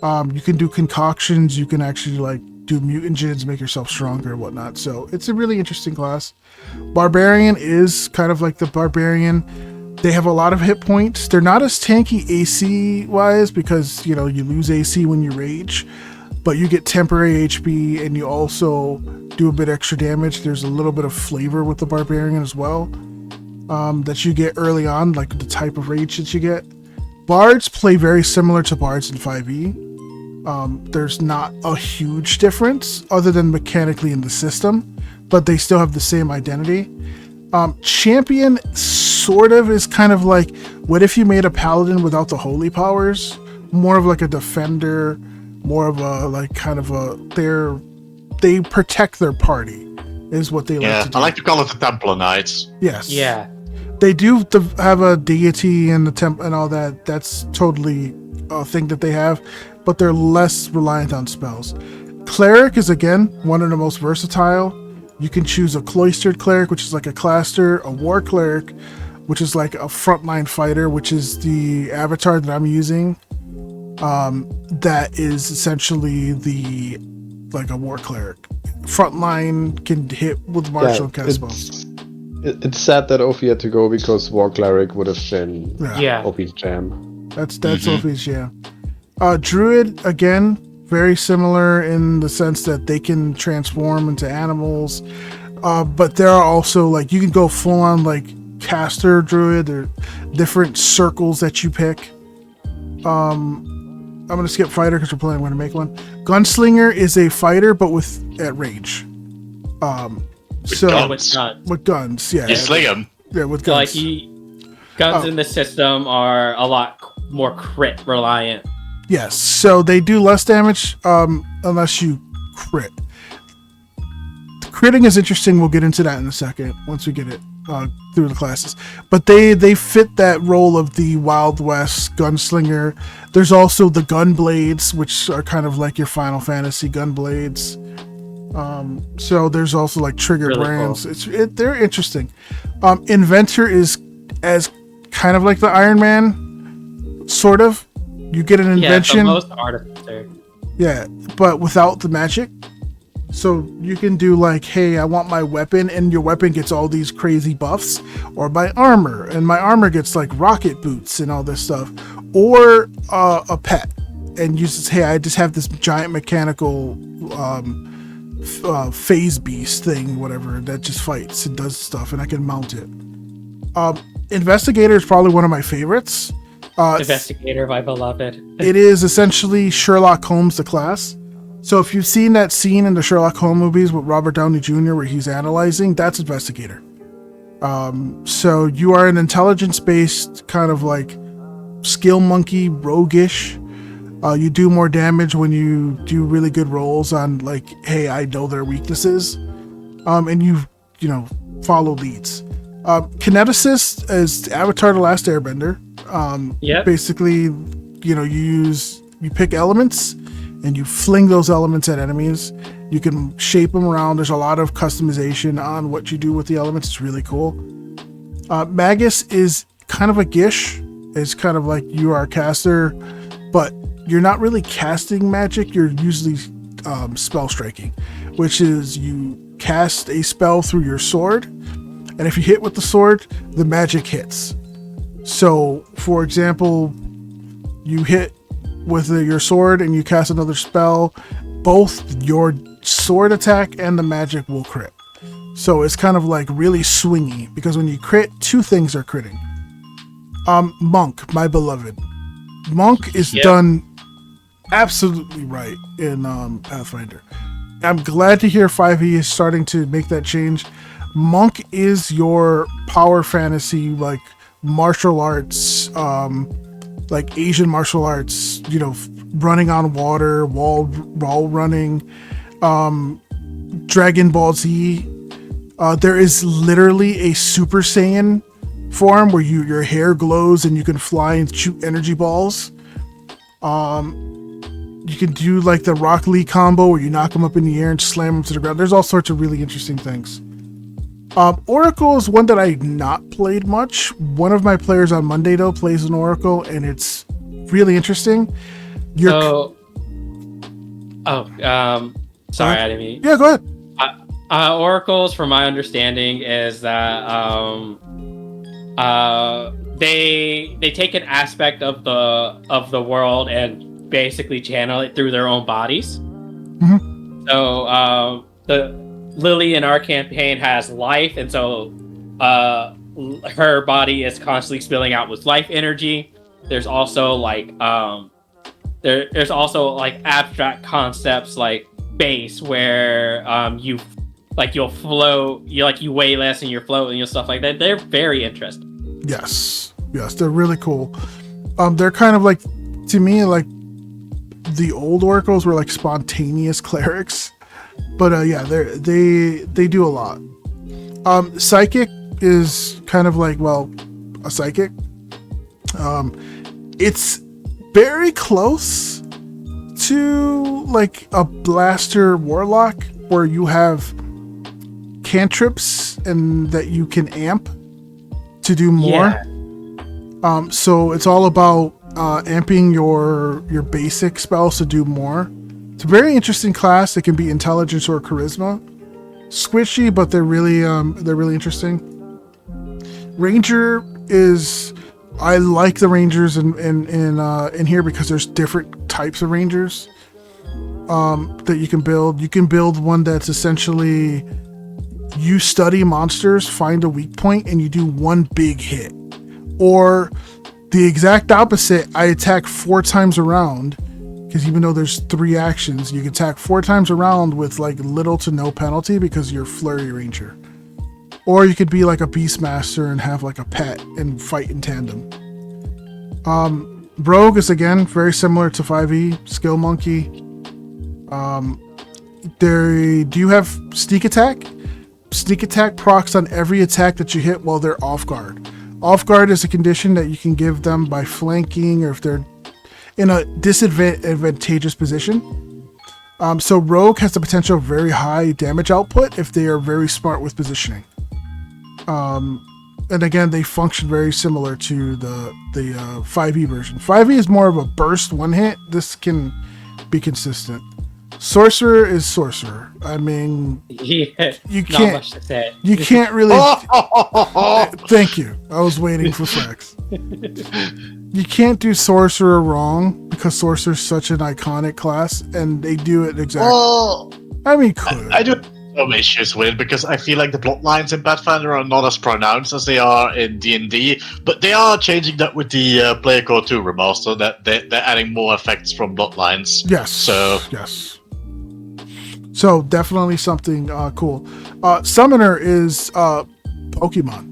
You can do concoctions. You can actually like do mutagens, make yourself stronger and whatnot. So it's a really interesting class. Barbarian is kind of like the Barbarian. They have a lot of hit points. They're not as tanky AC wise because, you lose AC when you rage, but you get temporary HP and you also do a bit extra damage. There's a little bit of flavor with the Barbarian as well that you get early on, like the type of rage that you get. Bards play very similar to Bards in 5e. There's not a huge difference other than mechanically in the system, but they still have the same identity. Champion sort of is kind of like, what if you made a paladin without the holy powers? More of like a defender, more of a like kind of they protect their party is what they like to do. I like to call it the Templar Knights. Yes. Yeah. They do have a deity and the temple and all that. That's totally a thing that they have, but they're less reliant on spells. Cleric is again one of the most versatile. You can choose a cloistered cleric, which is like a cluster, a war cleric, which is like a frontline fighter, which is the avatar that I'm using. That is essentially like a war cleric. Frontline can hit with martial cast spells. It's sad that Ophie had to go because war cleric would have been Ophie's jam. That's Ophie's jam. Druid again, very similar in the sense that they can transform into animals, but there are also like you can go full on like caster druid. There are different circles that you pick. I'm gonna skip fighter because we're planning. I'm gonna make one. Gunslinger is a fighter, but at range. With guns, yeah. You sling them. Yeah, with So guns. guns in the system are a lot more crit reliant. Yes, so they do less damage unless you crit. critting is interesting. We'll get into that in a second once we get it through the classes. But they fit that role of the Wild West gunslinger. There's also the Gunblades, which are kind of like your Final Fantasy Gunblades. So there's also like trigger Really brands. cool. They're interesting. Inventor is as kind of like the Iron Man, sort of. You get an invention. Yeah, the most artificer. Yeah, but without the magic. So you can do like, hey, I want my weapon, and your weapon gets all these crazy buffs, or my armor, and my armor gets like rocket boots and all this stuff, or a pet, and you just, hey, I just have this giant mechanical phase beast thing, whatever, that just fights and does stuff, and I can mount it. Investigator is probably one of my favorites. Investigator, my beloved. It is essentially Sherlock Holmes, the class. So if you've seen that scene in the Sherlock Holmes movies with Robert Downey Jr. where he's analyzing, that's Investigator. So you are an intelligence-based kind of like skill monkey, roguish. You do more damage when you do really good rolls on like, hey, I know their weaknesses. And you follow leads. Kineticist is Avatar: The Last Airbender. Yep. Basically, you pick elements and you fling those elements at enemies. You can shape them around. There's a lot of customization on what you do with the elements. It's really cool. Magus is kind of a Gish. It's kind of like you are a caster, but you're not really casting magic. You're usually spell striking, which is you cast a spell through your sword, and if you hit with the sword, the magic hits. So, for example, you hit with your sword and you cast another spell, both your sword attack and the magic will crit. So it's kind of like really swingy, because when you crit, two things are critting. Monk, my beloved. Monk is done absolutely right in Pathfinder. I'm glad to hear 5e is starting to make that change. Monk is your power fantasy, like martial arts, like Asian martial arts, running on water, wall running, Dragon Ball Z. There is literally a Super Saiyan form where your hair glows and you can fly and shoot energy balls. You can do like the Rock Lee combo where you knock them up in the air and slam them to the ground. There's all sorts of really interesting things. Oracle is one that I've not played much. One of my players on Monday, though, plays an Oracle, and it's really interesting. Sorry, I didn't mean. Yeah, go ahead. Oracles, from my understanding, is that they take an aspect of the world and basically channel it through their own bodies. Mm-hmm. So the Lily in our campaign has life, and so her body is constantly spilling out with life energy. There's also like there's also like abstract concepts like base, where you'll float, you weigh less and you're floating and stuff like that. They're very interesting. Yes, they're really cool. They're kind of like, to me, like the old oracles were like spontaneous clerics. But yeah, they do a lot. Psychic is kind of like, well, a psychic. It's very close to like a blaster warlock, where you have cantrips and that you can amp to do more. Yeah. So it's all about amping your basic spells to do more. It's a very interesting class. It can be intelligence or charisma. Squishy, but they're really interesting. Ranger is, I like the Rangers in here because there's different types of Rangers that you can build. You can build one that's essentially, you study monsters, find a weak point, and you do one big hit. Or the exact opposite, I attack 4 times around, because even though there's 3 actions, you can attack 4 times around with like little to no penalty because you're Flurry Ranger. Or you could be like a Beastmaster and have like a pet and fight in tandem. Rogue is again very similar to 5e, Skill Monkey. Do you have sneak attack? Sneak attack procs on every attack that you hit while they're off guard. Off guard is a condition that you can give them by flanking or if they're in a disadvantageous position. So Rogue has the potential of very high damage output if they are very smart with positioning. And again, they function very similar to the 5e version. 5e is more of a burst one hit. This can be consistent. Sorcerer is sorcerer. I mean, you not can't. Much to say. You can't really. Thank you. I was waiting for Frax. You can't do sorcerer wrong because sorcerer's such an iconic class, and they do it exactly. Well, I mean, could. I do have some issues with it because I feel like the plot lines in Pathfinder are not as pronounced as they are in D&D, but they are changing that with the Player Core 2 remaster. That they're adding more effects from plot lines. Yes. Yes. So definitely something cool. Summoner is Pokemon.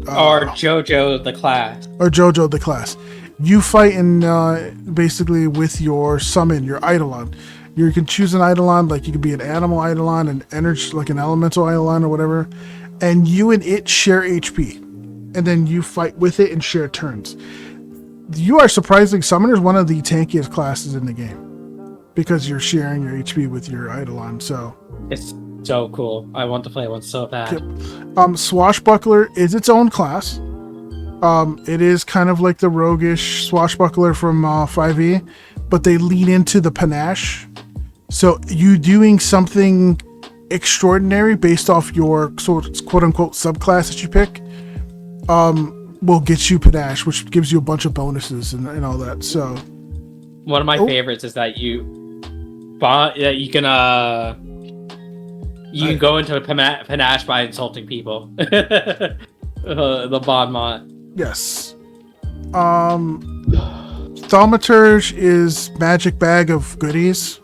Or JoJo the class. Or JoJo the class. You fight in basically with your summon, your Eidolon. You can choose an Eidolon, like you could be an animal Eidolon, an energy, like an elemental Eidolon or whatever. And you and it share HP. And then you fight with it and share turns. You are surprisingly, Summoner is one of the tankiest classes in the game. Because you're sharing your HP with your Eidolon, so... It's so cool. I want to play one so bad. Yep. Swashbuckler is its own class. It is kind of like the roguish Swashbuckler from 5e, but they lean into the panache. So you doing something extraordinary based off your quote-unquote subclass that you pick will get you panache, which gives you a bunch of bonuses and all that, so... One of my favorites is that you can go into a panache by insulting people. The Bon Mot. Yes. Thaumaturge is magic bag of goodies.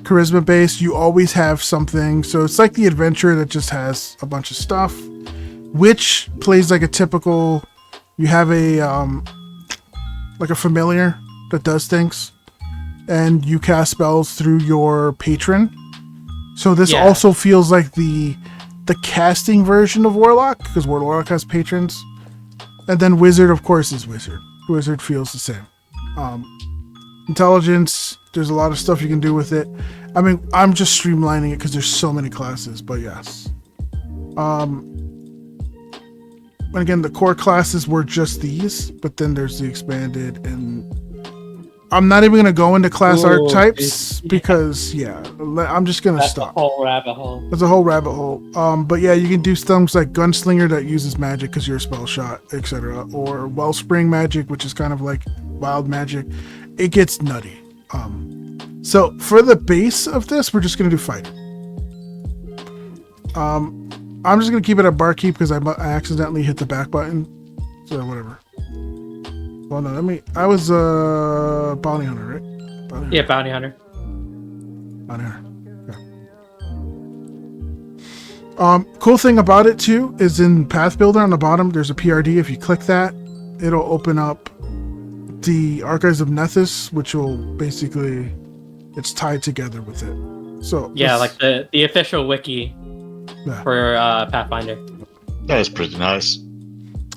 Charisma based, you always have something. So it's like the adventure that just has a bunch of stuff. Witch plays like a typical, you have a like a familiar that does things, and you cast spells through your patron. So this also feels like the casting version of Warlock, because Warlock has patrons. And then Wizard, of course, is Wizard. Wizard feels the same. Intelligence, there's a lot of stuff you can do with it. I mean, I'm just streamlining it because there's so many classes, but yes. And again, the core classes were just these, but then there's the expanded, and I'm not even going to go into class archetypes because, I'm just going to stop. That's a whole rabbit hole. There's a whole rabbit hole. But yeah, you can do things like Gunslinger that uses magic because you're a spell shot, etc. Or Wellspring magic, which is kind of like wild magic. It gets nutty. So for the base of this, we're just going to do fighting. I'm just going to keep it at barkeep because I accidentally hit the back button. So whatever. Well, no, I was bounty hunter, right? Bounty hunter. Bounty hunter. Yeah. Cool thing about it too is in Path Builder on the bottom, there's a PRD. If you click that, it'll open up the Archives of Nethys, which will basically, it's tied together with it. So like the official wiki for Pathfinder. That is pretty nice.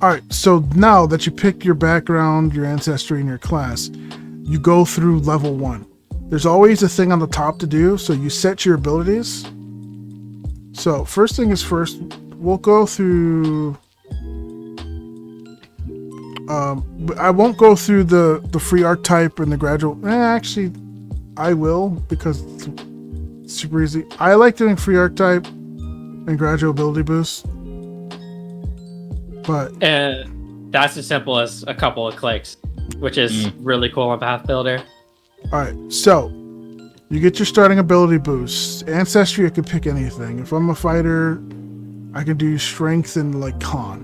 All right, so now that you pick your background, your ancestry, and your class, you go through level 1. There's always a thing on the top to do, so you set your abilities. So first thing is first, we'll go through... I won't go through the free archetype and the gradual... actually, I will, because it's super easy. I like doing free archetype and gradual ability boost. But that's as simple as a couple of clicks, which is really cool on Path Builder. All right, so you get your starting ability boost. Ancestry, I can pick anything. If I'm a fighter, I can do strength and like con.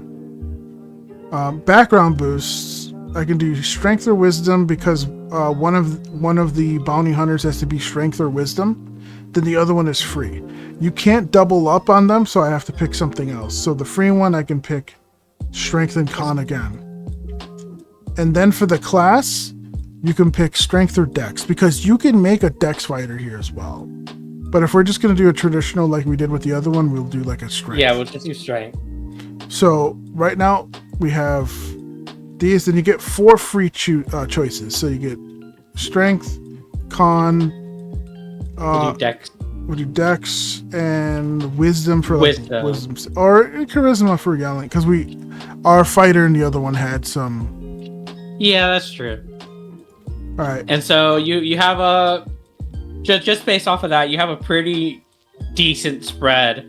Background boosts, I can do strength or wisdom because one of the bounty hunters has to be strength or wisdom. Then the other one is free. You can't double up on them, so I have to pick something else. So the free one, I can pick strength and con again. And then for the class, you can pick strength or dex because you can make a dex fighter here as well. But if we're just gonna do a traditional like we did with the other one, we'll do like a strength. Yeah, we'll just do strength. So right now we have these, then you get 4 free choices. So you get strength, con, We'll do dex. we'll do dex, and wisdom for like Wisdom. or charisma for yelling, because our fighter in the other one had some. Yeah, that's true. All right. And so you have a just based off of that, you have a pretty decent spread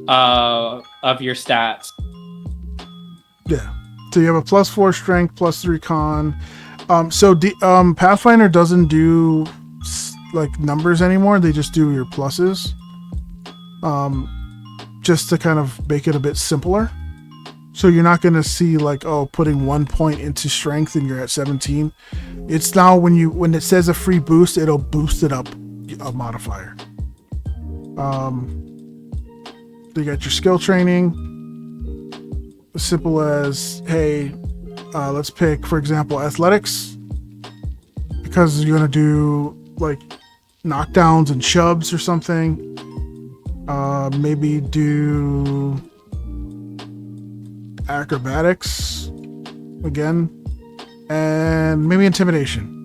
of your stats. Yeah. So you have a +4 strength, +3 con. So Pathfinder doesn't do like numbers anymore. They just do your pluses. Just to kind of make it a bit simpler. So you're not going to see like, oh, putting 1 point into strength and you're at 17. It's now when it says a free boost, it'll boost it up a modifier. You got your skill training. As simple as, hey, let's pick, for example, athletics, because you're going to do like knockdowns and shoves or something. Maybe do acrobatics again, and maybe intimidation.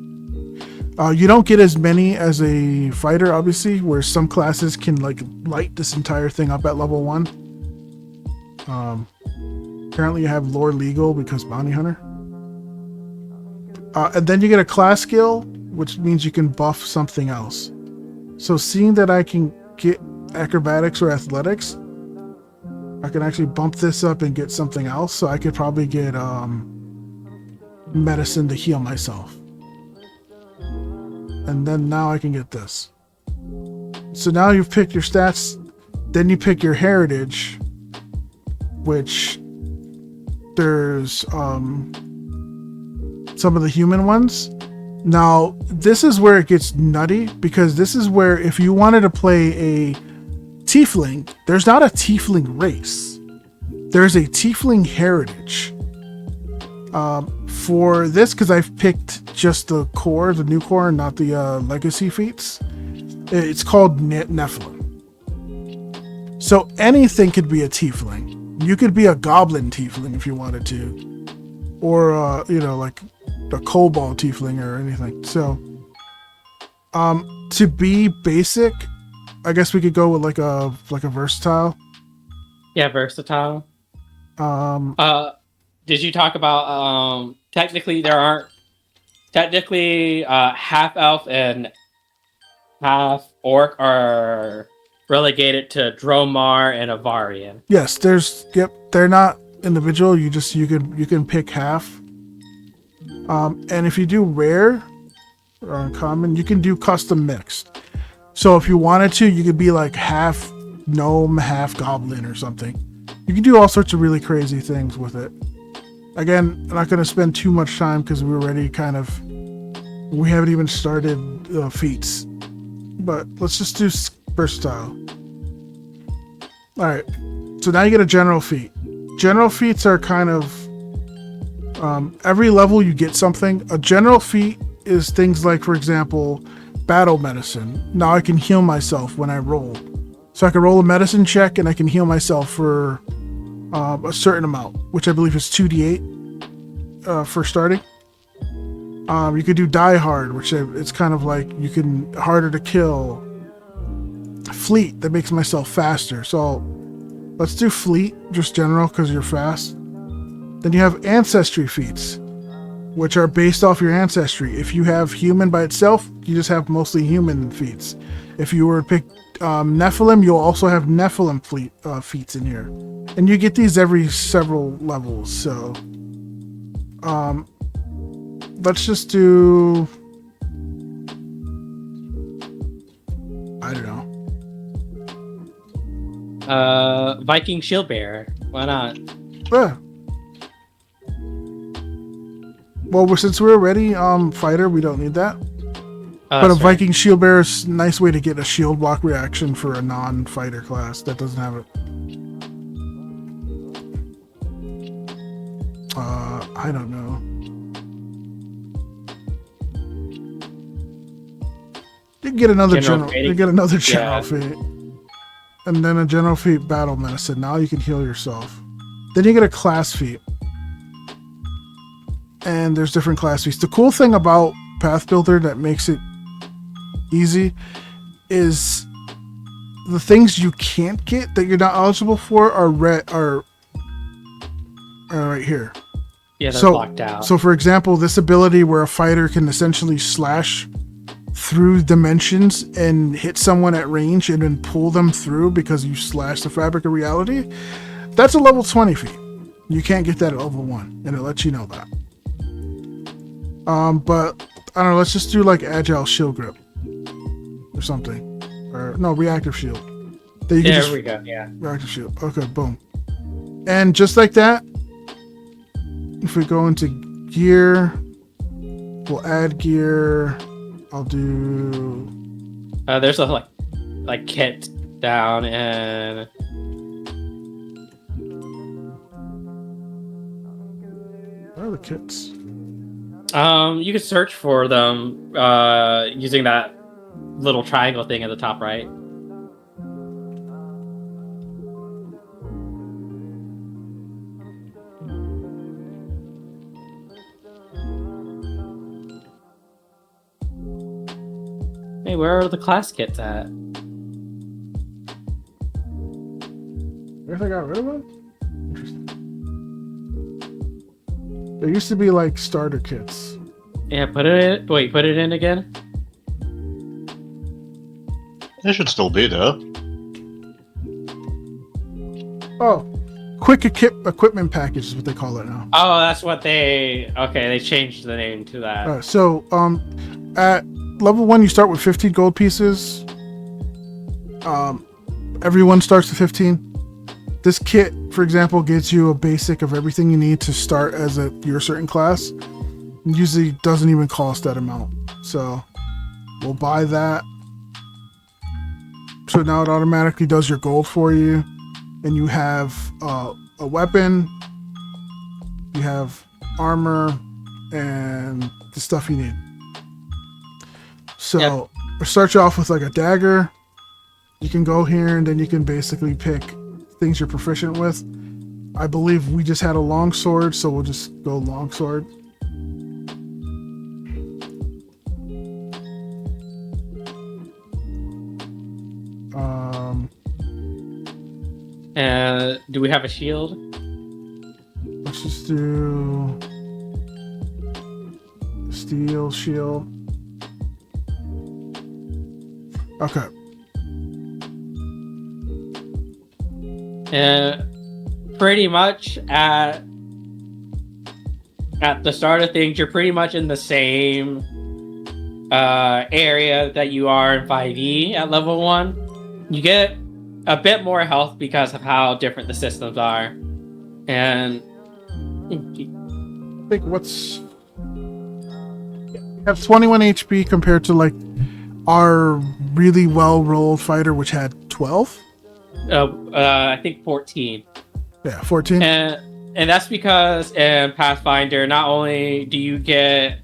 You don't get as many as a fighter, obviously, where some classes can like light this entire thing up at level 1. Currently you have lore legal because bounty hunter. And then you get a class skill, which means you can buff something else. So seeing that I can get acrobatics or athletics, I can actually bump this up and get something else. So I could probably get medicine to heal myself. And then now I can get this. So now you've picked your stats, then you pick your heritage, which there's some of the human ones. Now, this is where it gets nutty, because this is where if you wanted to play a tiefling, there's not a tiefling race. There's a tiefling heritage. For this, because I've picked just the core, the new core, and not the legacy feats, it's called Nephilim. So anything could be a tiefling. You could be a goblin tiefling if you wanted to, or like a kobold tiefling or anything. So to be basic, I guess we could go with like a versatile. Yeah, versatile. Did you talk about technically half elf and half orc are relegated to Dromar and Avarian. Yes, they're not individual. You can pick half. And if you do rare or uncommon, you can do custom mixed. So if you wanted to, you could be like half gnome, half goblin or something. You can do all sorts of really crazy things with it. Again, I'm not going to spend too much time because we haven't even started feats. But let's just do versatile. Alright, so now you get a general feat. General feats are kind of every level you get something. A general feat is things like, for example, battle medicine. Now I can heal myself when I roll. So I can roll a medicine check and I can heal myself for a certain amount, which I believe is 2d8 for starting. You could do die hard, which it's kind of like you can harder to kill. Fleet, that makes myself faster. So let's do fleet, just general, because you're fast. Then you have ancestry feats, which are based off your ancestry. If you have human by itself, you just have mostly human feats. If you were to pick Nephilim, you'll also have Nephilim feats in here. And you get these every several levels. So let's just do, I don't know. Viking shield bearer. Why not? Yeah. Well, since we're already fighter, we don't need that. But a Viking shield bearer is a nice way to get a shield block reaction for a non-fighter class that doesn't have it. I don't know. You get another General general. feat. You get another general Yeah. feat, and then a general feat battle medicine. Now you can heal yourself. Then you get a class feat, and there's different class feats. The cool thing about Path Builder that makes it easy is the things you can't get that you're not eligible for are right here. Yeah, they're blocked out. So, for example, this ability where a fighter can essentially slash through dimensions and hit someone at range and then pull them through because you slash the fabric of reality, that's a level 20 feat. You can't get that at level 1, and it lets you know that. But, I don't know, let's just do like Agile Shield Grip or something. Or, no, Reactive Shield. There we go, yeah. Reactive Shield. Okay, boom. And just like that, if we go into gear, we'll add gear. I'll do... There's a like kit down and... Where are the kits? You can search for them using that little triangle thing at the top right. Hey, where are the class kits at? Where I got rid of them? Interesting. There used to be like starter kits. Yeah, put it in. Wait, put it in again? They should still be there. Oh, quick equipment package is what they call it now. Oh, that's what they... Okay, they changed the name to that. So, at level 1, you start with 15 gold pieces. Everyone starts with 15. This kit, for example, gives you a basic of everything you need to start as your certain class. Usually doesn't even cost that amount. So, we'll buy that. So now it automatically does your gold for you. And you have a weapon, you have armor, and the stuff you need. So, we'll start you off with like a dagger. You can go here and then you can basically pick things you're proficient with. I believe we just had a long sword, so we'll just go long sword. Do we have a shield? Let's just do steel shield. Okay. Pretty much at the start of things, you're pretty much in the same area that you are in 5e at level 1. You get a bit more health because of how different the systems are. And I think we have 21 HP compared to like our really well rolled fighter, which had 12. I think 14. Yeah, 14. And that's because in Pathfinder, not only do you get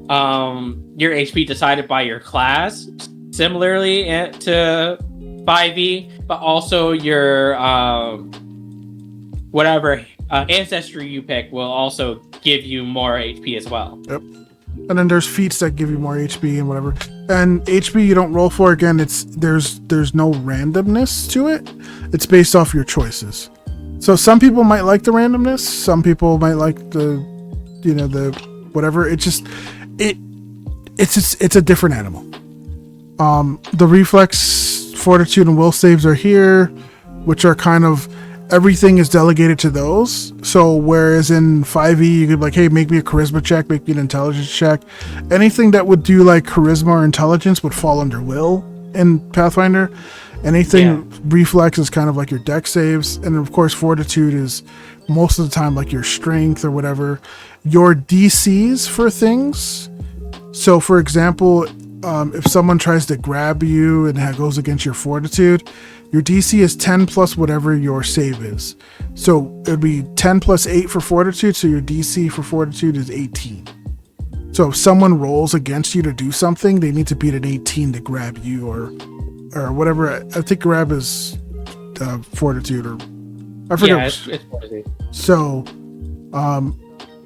your HP decided by your class, similarly to 5e, but also your whatever ancestry you pick will also give you more HP as well. Yep. And then there's feats that give you more HP and whatever. And HP you don't roll for. Again, there's no randomness to it. It's based off your choices. So some people might like the randomness. Some people might like the whatever. It's a different animal. The reflex, fortitude, and will saves are here, which are kind of everything is delegated to those. So whereas in 5e you could be like, hey, make me a charisma check, make me an intelligence check. Anything that would do like charisma or intelligence would fall under will in Pathfinder. Anything reflex is kind of like your dex saves, and of course fortitude is most of the time like your strength or whatever. Your DCs for things. So for example, if someone tries to grab you and that goes against your fortitude, your DC is 10 plus whatever your save is. So it would be 10 plus 8 for fortitude, so your DC for fortitude is 18. So if someone rolls against you to do something, they need to beat an 18 to grab you or whatever. I think grab is fortitude or I forget. Yeah, it's fortitude. So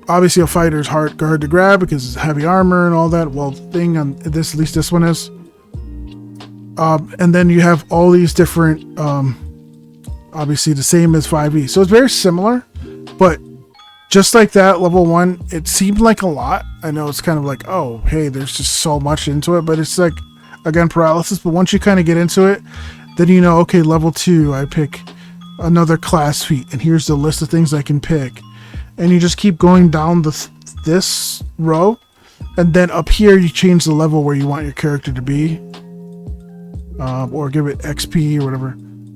obviously a fighter's hard to grab because it's heavy armor and all that. Well, thing on this, at least this one is. And then you have all these different, obviously the same as 5e. So it's very similar, but just like that, level 1, it seemed like a lot. I know it's kind of like, oh, hey, there's just so much into it, but it's like, again, paralysis. But once you kind of get into it, then you know, okay, level 2, I pick another class feat, and here's the list of things I can pick. And you just keep going down this row, and then up here you change the level where you want your character to be, or give it XP or whatever.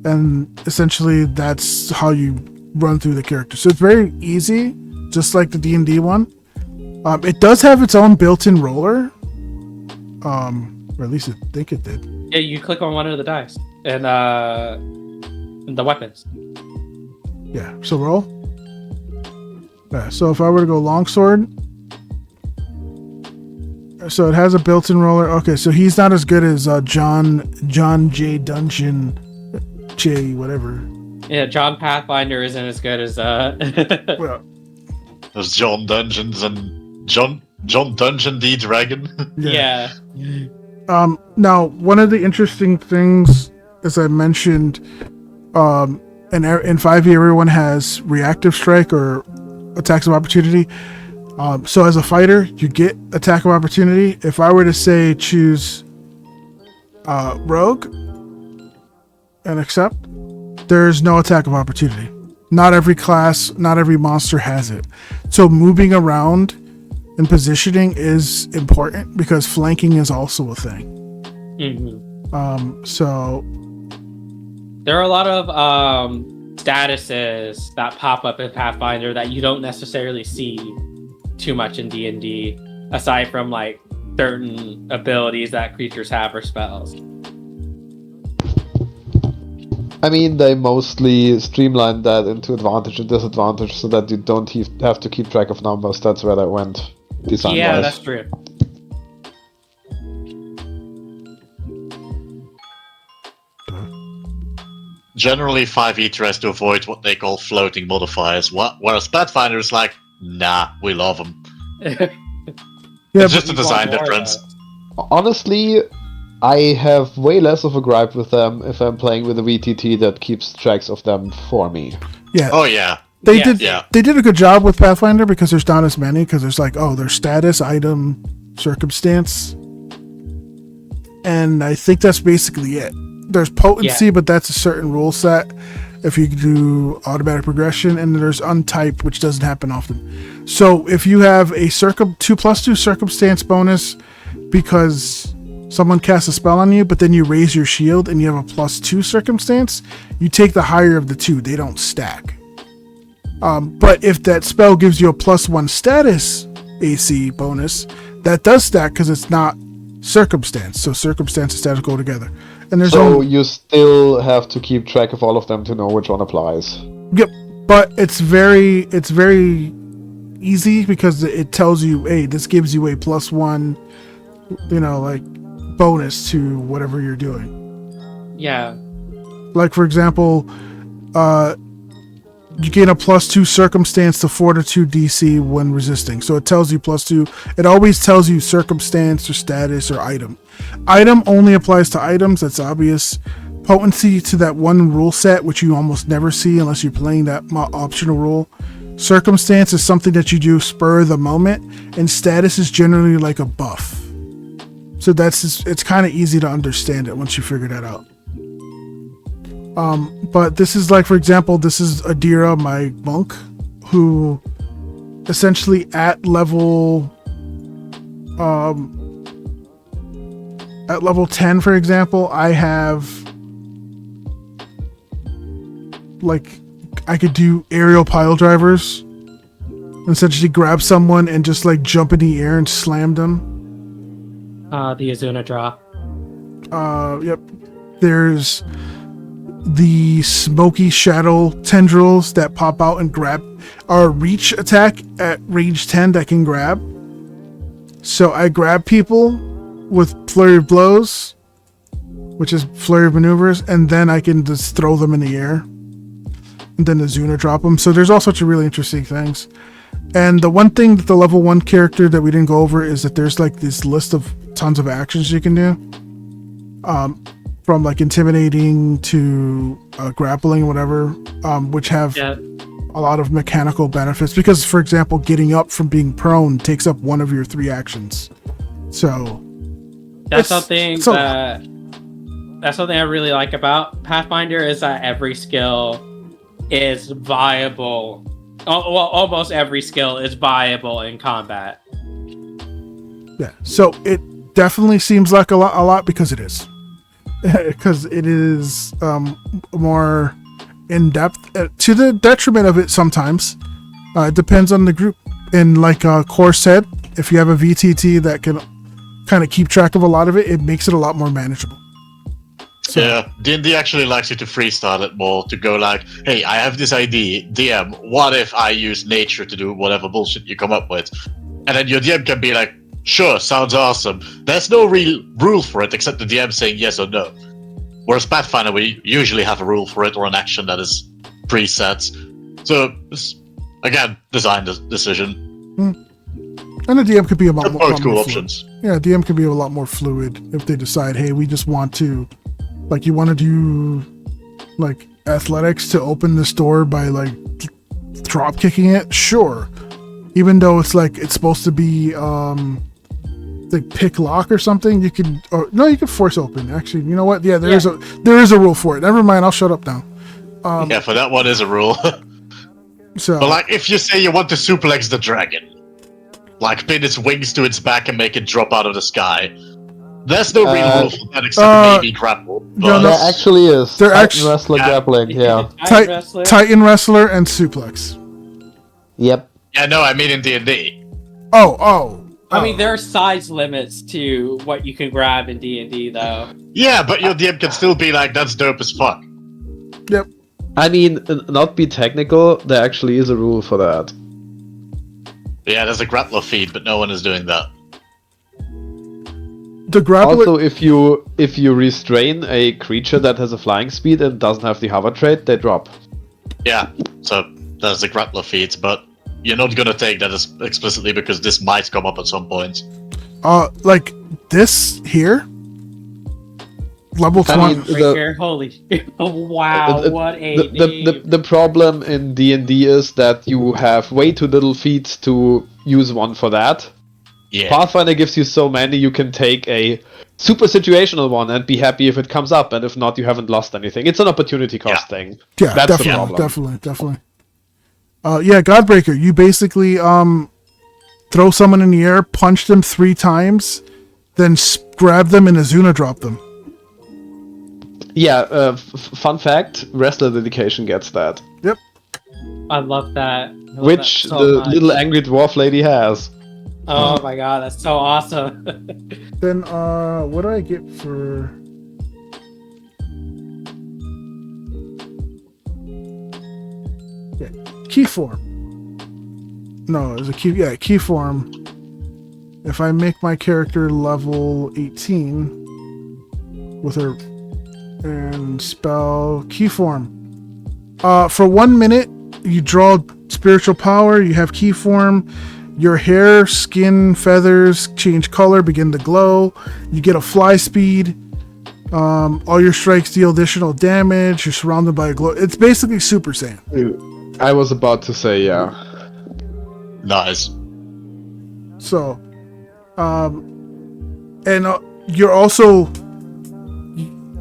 And essentially that's how you run through the character. So it's very easy, just like the D&D one. It does have its own built-in roller, or at least I think it did. Yeah, you click on one of the dice and the weapons. Yeah, so roll. Yeah, so if I were to go longsword, so it has a built-in roller. Okay, so he's not as good as John J. Dungeon J. whatever. Yeah, John Pathfinder isn't as good as Well, There's John Dungeons and John Dungeon D Dragon. yeah. Now, one of the interesting things, as I mentioned, in 5e everyone has reactive strike or attacks of opportunity. So as a fighter, you get attack of opportunity. If I were to say choose rogue and accept, there's no attack of opportunity. Not every class, not every monster has it. So moving around and positioning is important because flanking is also a thing. So there are a lot of statuses that pop up in Pathfinder that you don't necessarily see too much in D&D, aside from like certain abilities that creatures have or spells. I mean, they mostly streamlined that into advantage and disadvantage so that you don't have to keep track of numbers. That's where that went, design-wise. Yeah, that's true. Generally, 5e tries to avoid what they call floating modifiers, whereas Pathfinder is like, nah, we love them. yeah, It's just a design difference. Honestly, I have way less of a gripe with them if I'm playing with a VTT that keeps tracks of them for me. yeah. Oh yeah. They Yeah. did a good job with Pathfinder because there's not as many, because there's like, oh, there's status, item, circumstance, and I think that's basically it. There's potency, but that's a certain rule set if you do automatic progression, and there's untype, which doesn't happen often. So if you have a 2+2 circumstance bonus because someone casts a spell on you, but then you raise your shield and you have a +2 circumstance, you take the higher of the two. They don't stack. But if that spell gives you a +1 status AC bonus, that does stack because it's not circumstance. So circumstance and status go together. And there's So you still have to keep track of all of them to know which one applies. Yep, but it's very easy because it tells you, hey, this gives you a +1, like bonus to whatever you're doing. Yeah. Like for example, you gain a +2 circumstance to fortitude DC when resisting. So it tells you +2. It always tells you circumstance or status or item. Item only applies to items. That's obvious. Potency to that one rule set, which you almost never see unless you're playing that optional rule. Circumstance is something that you do spur of the moment, and status is generally like a buff. So it's kind of easy to understand it once you figure that out. But this is like, for example, this is Adira, my monk, who essentially at level 10, for example, I have like, I could do aerial pile drivers, essentially grab someone and just like jump in the air and slam them. The Azuna draw. Yep. There's the smoky shadow tendrils that pop out and grab, our reach attack at range 10 that can grab. So I grab people with flurry of blows, which is flurry of maneuvers, and then I can just throw them in the air. And then Azuna drop them. So there's all sorts of really interesting things. And the one thing that the level 1 character that we didn't go over is that there's like this list of tons of actions you can do. From like intimidating to grappling, whatever, which have a lot of mechanical benefits. Because, for example, getting up from being prone takes up one of your 3 actions. So that's something I really like about Pathfinder is that every skill is viable. Well, almost every skill is viable in combat. Yeah, so it definitely seems like a lot because it is. Because it is more in depth to the detriment of it sometimes. It depends on the group. And like Khor said, if you have a VTT that can kind of keep track of a lot of it, it makes it a lot more manageable. So, yeah, D&D actually likes you to freestyle it more, to go like, hey, I have this idea, DM, what if I use nature to do whatever bullshit you come up with? And then your DM can be like, sure, sounds awesome. There's no real rule for it except the DM saying yes or no. Whereas Pathfinder, we usually have a rule for it or an action that is preset. So, again, design decision. And the DM could be a lot more Both cool fluid. options. Yeah, DM can be a lot more fluid if they decide, hey, we just want to, like, you want to do, like, athletics to open this door by, like, drop kicking it? Sure. Even though it's, like, it's supposed to be, like, pick lock or something, you can force open. Actually, you know what? Yeah, there is a rule for it. Never mind, I'll shut up now. Yeah, for that one is a rule. So, But, like, if you say you want to suplex the dragon, like, pin its wings to its back and make it drop out of the sky, there's no real rule for that except maybe grapple. But There actually is. They're Titan wrestler grappling, yeah. Titan wrestler and suplex. Yep. yeah, no, I mean in D&D. I mean, there are size limits to what you can grab in D&D, though. Yeah, but your DM can still be like, that's dope as fuck. Yep. I mean, not be technical, there actually is a rule for that. Yeah, there's a grappler feed, but no one is doing that. The grappler... Also, if you restrain a creature that has a flying speed and doesn't have the hover trait, they drop. Yeah, so there's the grappler feeds, but you're not gonna take that as explicitly because this might come up at some point. Like this here, level 20. Holy wow! What a the problem in D&D is that you have way too little feats to use one for that. Yeah. Pathfinder gives you so many, you can take a super situational one and be happy if it comes up, and if not, you haven't lost anything. It's an opportunity cost thing. Yeah, that's the problem. Definitely. Yeah, Godbreaker, you basically throw someone in the air, punch them 3 times, then grab them and Azuna drop them. Yeah, fun fact, wrestler dedication gets that. Yep. I love that. Which so the much. little angry dwarf lady has. Oh my god, that's so awesome. Then, what do I get for... Yeah, key form. No, it's a key... Yeah, key form. If I make my character level 18 with her... And spell key form. For 1 minute, you draw spiritual power, you have key form... Your hair, skin, feathers change color, begin to glow. You get a fly speed. All your strikes deal additional damage. You're surrounded by a glow. It's basically Super Saiyan. I was about to say, yeah. Nice. So, and you're also...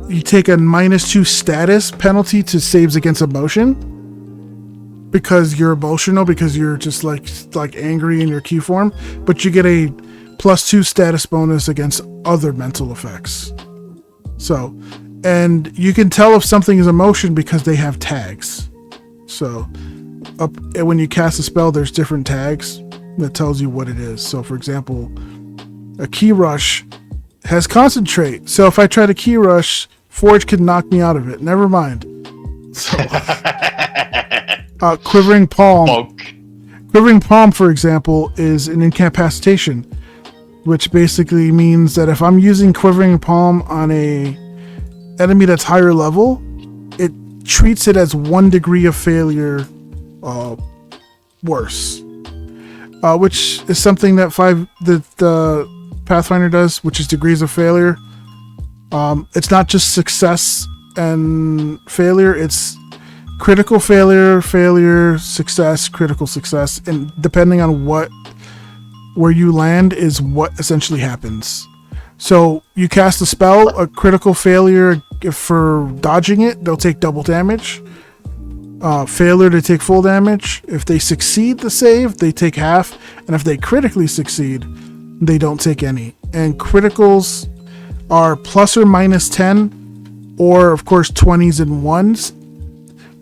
You take a -2 status penalty to saves against emotion. Because you're emotional, because you're just like angry in your key form, but you get a +2 status bonus against other mental effects. So, and you can tell if something is emotion because they have tags. So, when you cast a spell, there's different tags that tells you what it is. So, for example, a key rush has concentrate. So if I try to key rush, Forge could knock me out of it. Never mind. So, Quivering Palm. Bonk. Quivering Palm, for example, is an incapacitation. which basically means that if I'm using Quivering Palm on a enemy that's higher level, it treats it as 1 degree of failure worse, which is something that the Pathfinder does, which is degrees of failure. It's not just success and failure, it's critical failure, failure, success, critical success, and depending on where you land is what essentially happens. So you cast a spell, a critical failure for dodging it, they'll take double damage. Failure, they take full damage. If they succeed the save, they take half, and if they critically succeed, they don't take any. And criticals are plus or minus 10, or of course 20s and 1s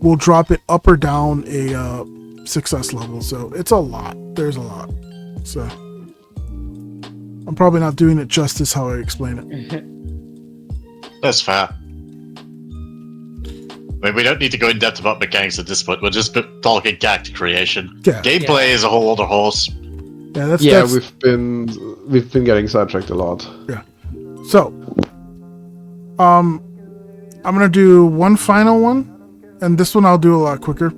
will drop it up or down a success level. So it's a lot. There's a lot. So I'm probably not doing it justice how I explain it. That's fair. I mean, we don't need to go in depth about mechanics at this point. We're just talking character creation. Yeah. Gameplay is a whole other horse. Yeah, that's we've been getting sidetracked a lot. Yeah. So, I'm gonna do one final one, and this one I'll do a lot quicker.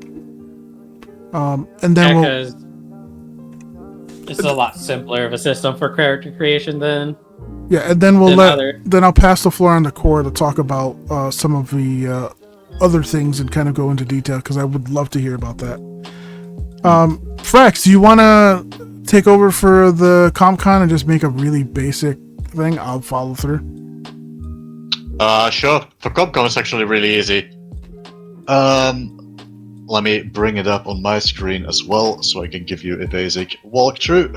And then Because it's a lot simpler of a system for character creation than. and then then I'll pass the floor on to Khor to talk about some of the other things and kind of go into detail because I would love to hear about that. Frax, do you want to take over for the CompCon and just make a really basic thing? I'll follow through. Sure. For CompCon, it's actually really easy. Let me bring it up on my screen as well, so I can give you a basic walkthrough.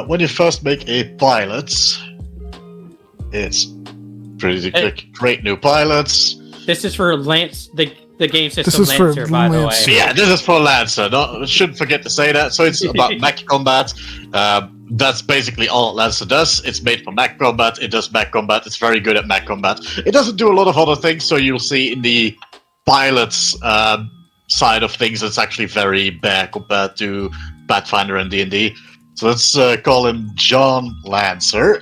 When you first make a pilot, it's pretty quick. Create new pilots. This is for Lance, the game system This is for Lancer, by the Lancer. way. Yeah, this is for Lancer. Shouldn't forget to say that. So it's about mech combat. That's basically all Lancer does. It's made for mech combat. It does mech combat. It's very good at mech combat. It doesn't do a lot of other things, so you'll see in the pilot's side of things, it's actually very bare compared to Pathfinder and D&D. So let's call him John Lancer.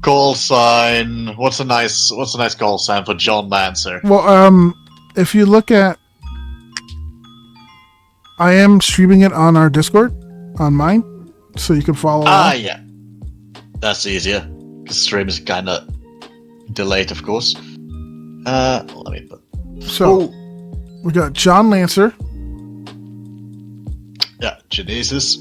Call sign. What's a nice call sign for John Lancer? Well, if you look at, I am streaming it on our Discord, on mine, so you can follow. Yeah, that's easier. The stream is kind of delayed, of course. Let me put. So we got John Lancer. Yeah, Genesis.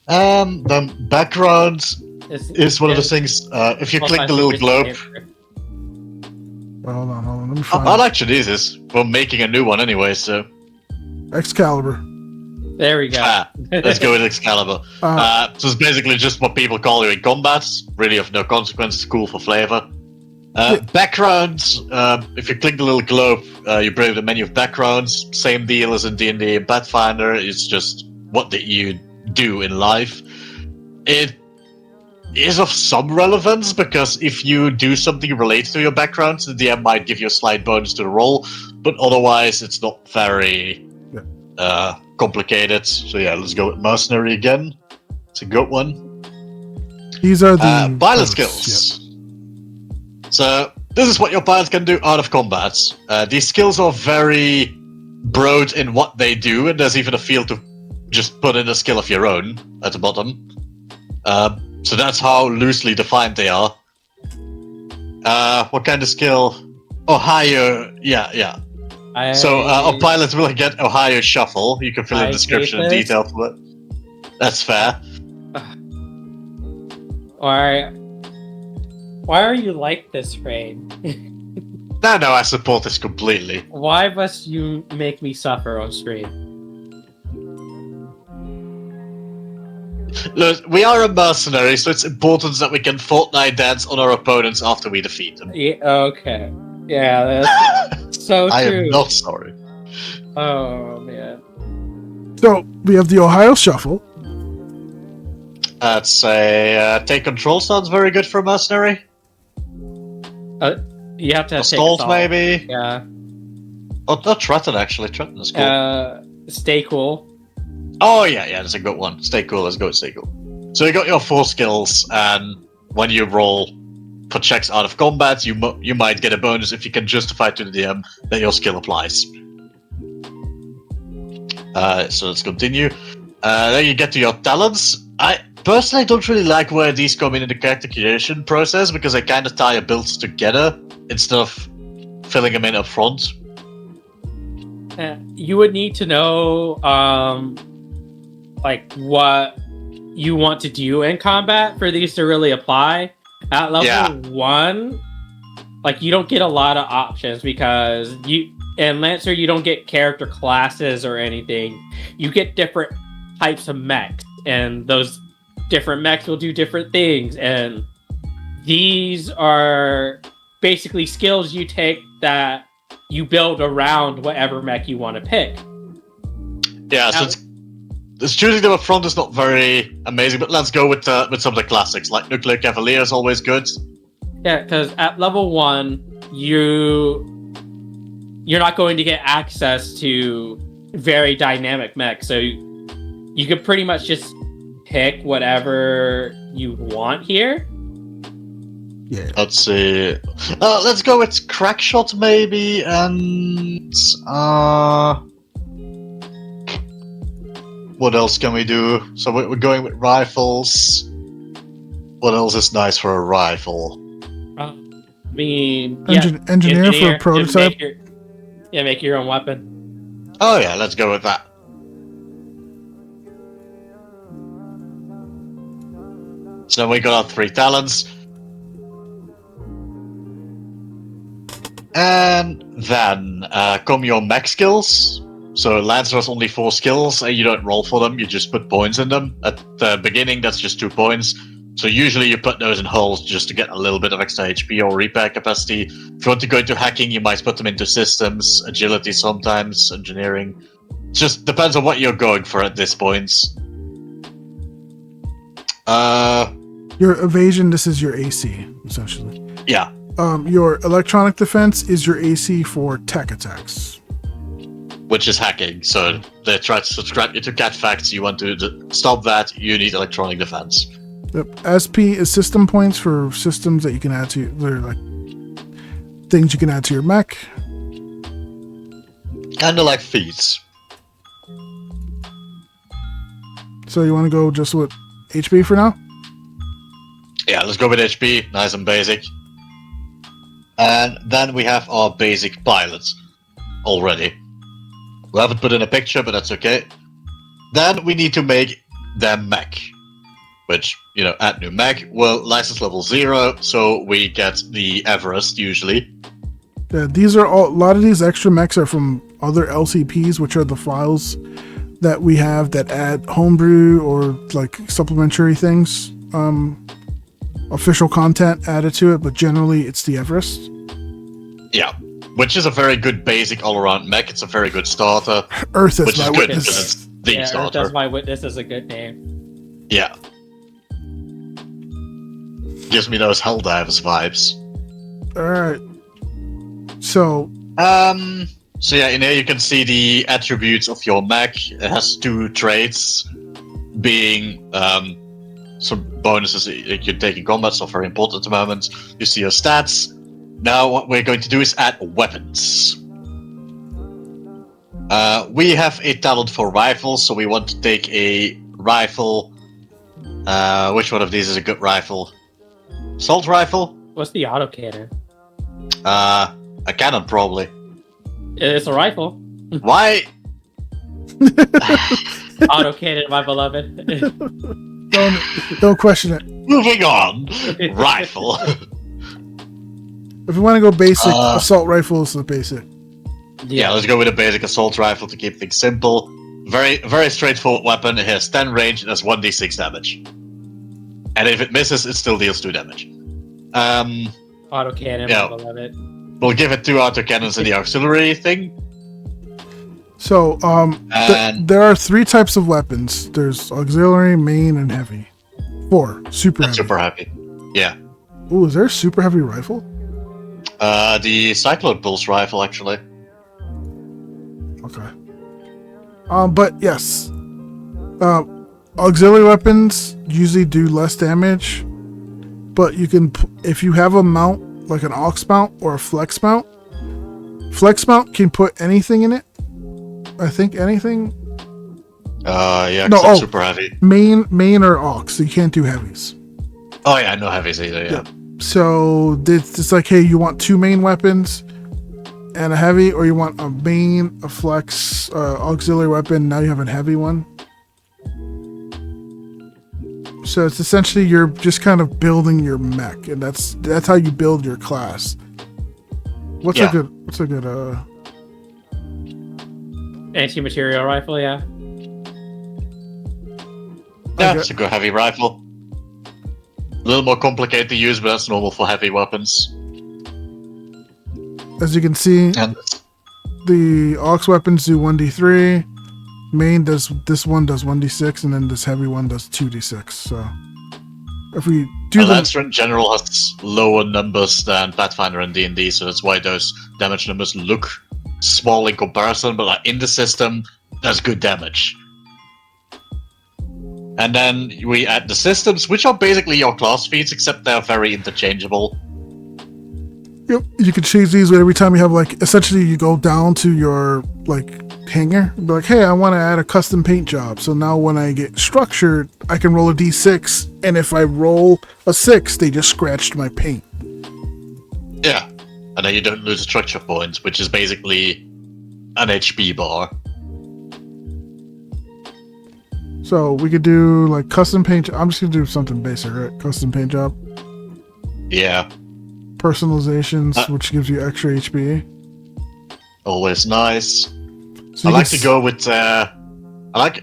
Then backgrounds is one of the things. If you click the little globe. Well, hold on. Let me I find like Genesis. We're making a new one anyway, so. Excalibur. There we go. Let's go with Excalibur. So it's basically just what people call you in combat. Really of no consequence. It's cool for flavor. Backgrounds. If you click the little globe, you bring the menu of backgrounds. Same deal as in D&D and Pathfinder. It's just what that you do in life. It is of some relevance because if you do something related to your background, the DM might give you a slight bonus to the roll, but otherwise it's not very complicated. So yeah, let's go with Mercenary again. It's a good one. These are the pilot skills. So this is what your pilots can do out of combat. These skills are very broad in what they do, and there's even a field to just put in a skill of your own at the bottom. So that's how loosely defined they are. What kind of skill? Ohio, yeah. So our pilots will get Ohio Shuffle. You can fill in the description and detail for it. That's fair. Why are you like this, Rain? No, I support this completely. Why must you make me suffer on stream? Look, we are a mercenary, so it's important that we can Fortnite dance on our opponents after we defeat them. Yeah, okay. Yeah, that's so true. I am not sorry. Oh, man. So we have the Ohio Shuffle. I'd say take control sounds very good for a mercenary. You have to take Assault, maybe? Yeah. Oh, not Threaten, actually. Threaten is cool. Stay cool. Oh yeah, that's a good one. Stay cool. Let's go with stay cool. So you got your 4 skills, and when you roll for checks out of combat, you might get a bonus if you can justify to the DM that your skill applies. So let's continue. Then you get to your talents. I personally don't really like where these come in the character creation process because they kind of tie your builds together instead of filling them in up front. You would need to know, like what you want to do in combat for these to really apply. At level 1, like you don't get a lot of options because in Lancer you don't get character classes or anything. You get different types of mechs, and those different mechs will do different things. And these are basically skills you take that you build around whatever mech you want to pick. Yeah, so it's choosing them up front is not very amazing, but let's go with some of the classics, like Nuclear Cavalier is always good. Yeah, because at level 1, you're not going to get access to very dynamic mechs, so you could pretty much just pick whatever you want here. Yeah. Let's see. Let's go with Crackshot maybe, and what else can we do? So we're going with rifles. What else is nice for a rifle? I mean, engineer for a prototype. Make your own weapon. Oh yeah, let's go with that. So we got our 3 talents. And then come your mech skills. So Lancer has only 4 skills, and you don't roll for them, you just put points in them. At the beginning, that's just 2 points. So usually you put those in hulls just to get a little bit of extra HP or repair capacity. If you want to go into hacking, you might put them into systems, agility sometimes, engineering. It just depends on what you're going for at this point. Your evasion, this is your AC, essentially. Yeah. Your electronic defense is your AC for tech attacks. Which is hacking, so they try to subscribe you to cat facts. You want to stop that, you need electronic defense. Yep. SP is system points for systems that you can add to. They're like things you can add to your mech. Kind of like feats. So you want to go just with HP for now? Yeah, let's go with HP, nice and basic. And then we have our basic pilots already. We haven't put in a picture, but that's okay. Then we need to make them mech. Which, add new mech. Well, license level 0, so we get the Everest usually. Yeah, these are a lot of these extra mechs are from other LCPs, which are the files that we have that add homebrew or like supplementary things. Official content added to it, but generally it's the Everest. Yeah, which is a very good basic all-around mech. It's a very good starter. Earth is which my is good witness. because it's the starter. Earth as my witness is a good name. Yeah. Gives me those Helldivers vibes. Alright. So yeah, in here you can see the attributes of your mech. It has 2 traits, being some bonuses that you take in combat, so very important at the moment. You see your stats. Now what we're going to do is add weapons. We have a talent for rifles, so we want to take a rifle. Which one of these is a good rifle? Assault rifle? What's the autocannon? A cannon, probably. It's a rifle. Why? Autocannon, my beloved. Don't question it. Moving on. Rifle. If you want to go basic, assault rifle is the basic. Yeah, let's go with a basic assault rifle to keep things simple. Very, very straightforward weapon. It has 10 range and has 1d6 damage. And if it misses, it still deals 2 damage. Autocannon, yeah. my beloved. We'll give it 2 autocannons in the auxiliary thing. So, there are 3 types of weapons. There's auxiliary, main, and heavy. 4. Super heavy. Super heavy. Yeah. Ooh, is there a super heavy rifle? The Cyclone Pulse rifle, actually. Okay. But yes. Auxiliary weapons usually do less damage, but you can, if you have a mount like an aux mount or a flex mount can put anything in it. I think anything. Yeah, No, except super heavy. Main or aux. So you can't do heavies. Oh yeah, no heavies either. Yeah. So it's like, hey, you want 2 main weapons and a heavy, or you want a main, a flex, auxiliary weapon. Now you have a heavy one. So it's essentially you're just kind of building your mech, and that's how you build your class. What's a good Anti-material rifle, yeah. Yeah, it's a good heavy rifle. A little more complicated to use, but that's normal for heavy weapons. As you can see, And the aux weapons do 1d3. Main does, this one does 1d6, and then this heavy one does 2d6. So if we do the the Lancer in general has lower numbers than Pathfinder and D&D, so that's why those damage numbers look small in comparison, but like in the system, that's good damage. And then we add the systems, which are basically your class feats, except they're very interchangeable. Yep, you can change these every time you have, like, essentially you go down to your, like, hanger and be like, hey, I want to add a custom paint job. So now when I get structured, I can roll a d6, and if I roll a 6, they just scratched my paint. Yeah. And then you don't lose a structure point, which is basically an HP bar. So we could do, like, custom paint. I'm just going to do something basic, right? Custom paint job. Yeah. Personalizations, which gives you extra HP. Always nice. So I like to go with I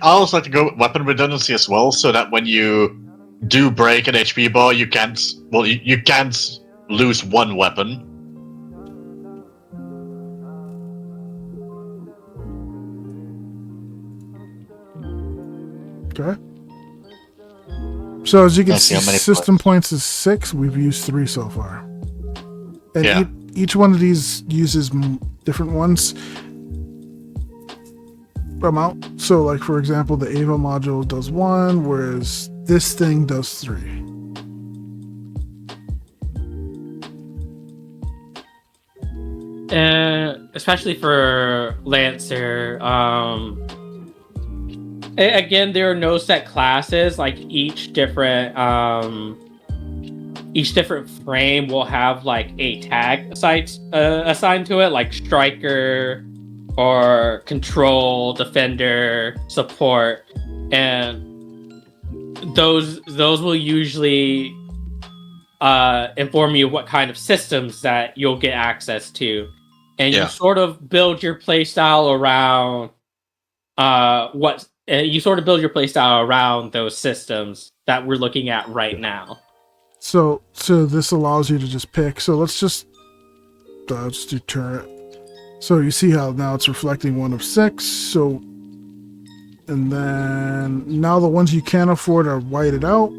also like to go with weapon redundancy as well, so that when you do break an HP bar, you can't lose one weapon. Okay. So as you can Let's see see, how many system points is 6. We've used 3 so far. And Yeah. each one of these uses different ones. Amount. So, like, for example, the Ava module does 1, whereas this thing does 3. And especially for Lancer, again, there are no set classes. Like each different frame will have like a tag assigned to it, like striker or control, defender, support, and those will usually inform you what kind of systems that you'll get access to, and you sort of build your playstyle around around those systems that we're looking at right now. So this allows you to just pick. So let's just do turret. So you see how now it's reflecting 1 of 6. So, and then now the ones you can't afford are whited out.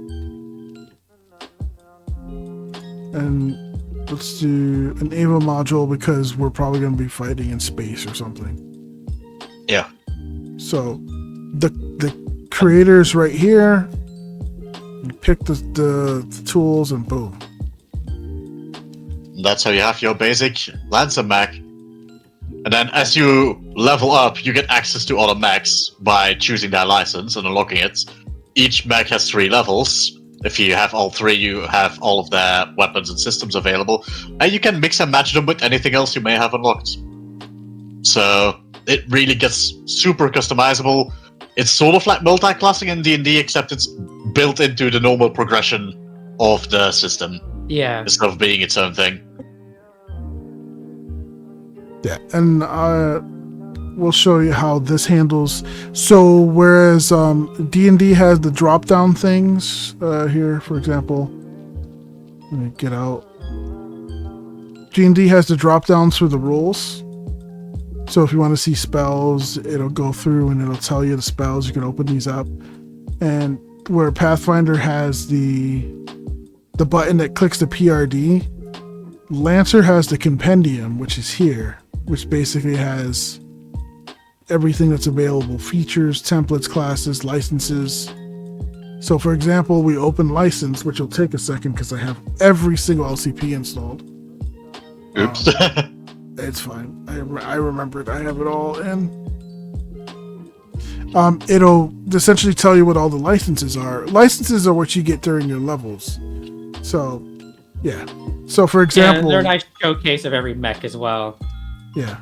And let's do an Ava module because we're probably going to be fighting in space or something. Yeah. So the creators right here, you pick the tools and boom. That's how you have your basic Lancer mech. And then as you level up, you get access to other mechs by choosing their license and unlocking it. Each mech has 3 levels. If you have all 3, you have all of their weapons and systems available. And you can mix and match them with anything else you may have unlocked. So it really gets super customizable. It's sort of like multi-classing in D&D, except it's built into the normal progression of the system. Yeah. Instead of being its own thing. Yeah, and we'll show you how this handles. So whereas D&D has the drop-down things here, for example, let me get out. D&D has the drop-downs for the rules. So if you want to see spells, it'll go through and it'll tell you the spells. You can open these up. And where Pathfinder has the button that clicks the PRD, Lancer has the compendium, which is here, which basically has everything that's available: features, templates, classes, licenses. So for example, we open license, which will take a second because I have every single LCP installed. Oops. It's fine. I remembered. I have it all in. It'll essentially tell you what all the licenses are. Licenses are what you get during your levels. So, yeah. So for example, they're a nice showcase of every mech as well. Yeah.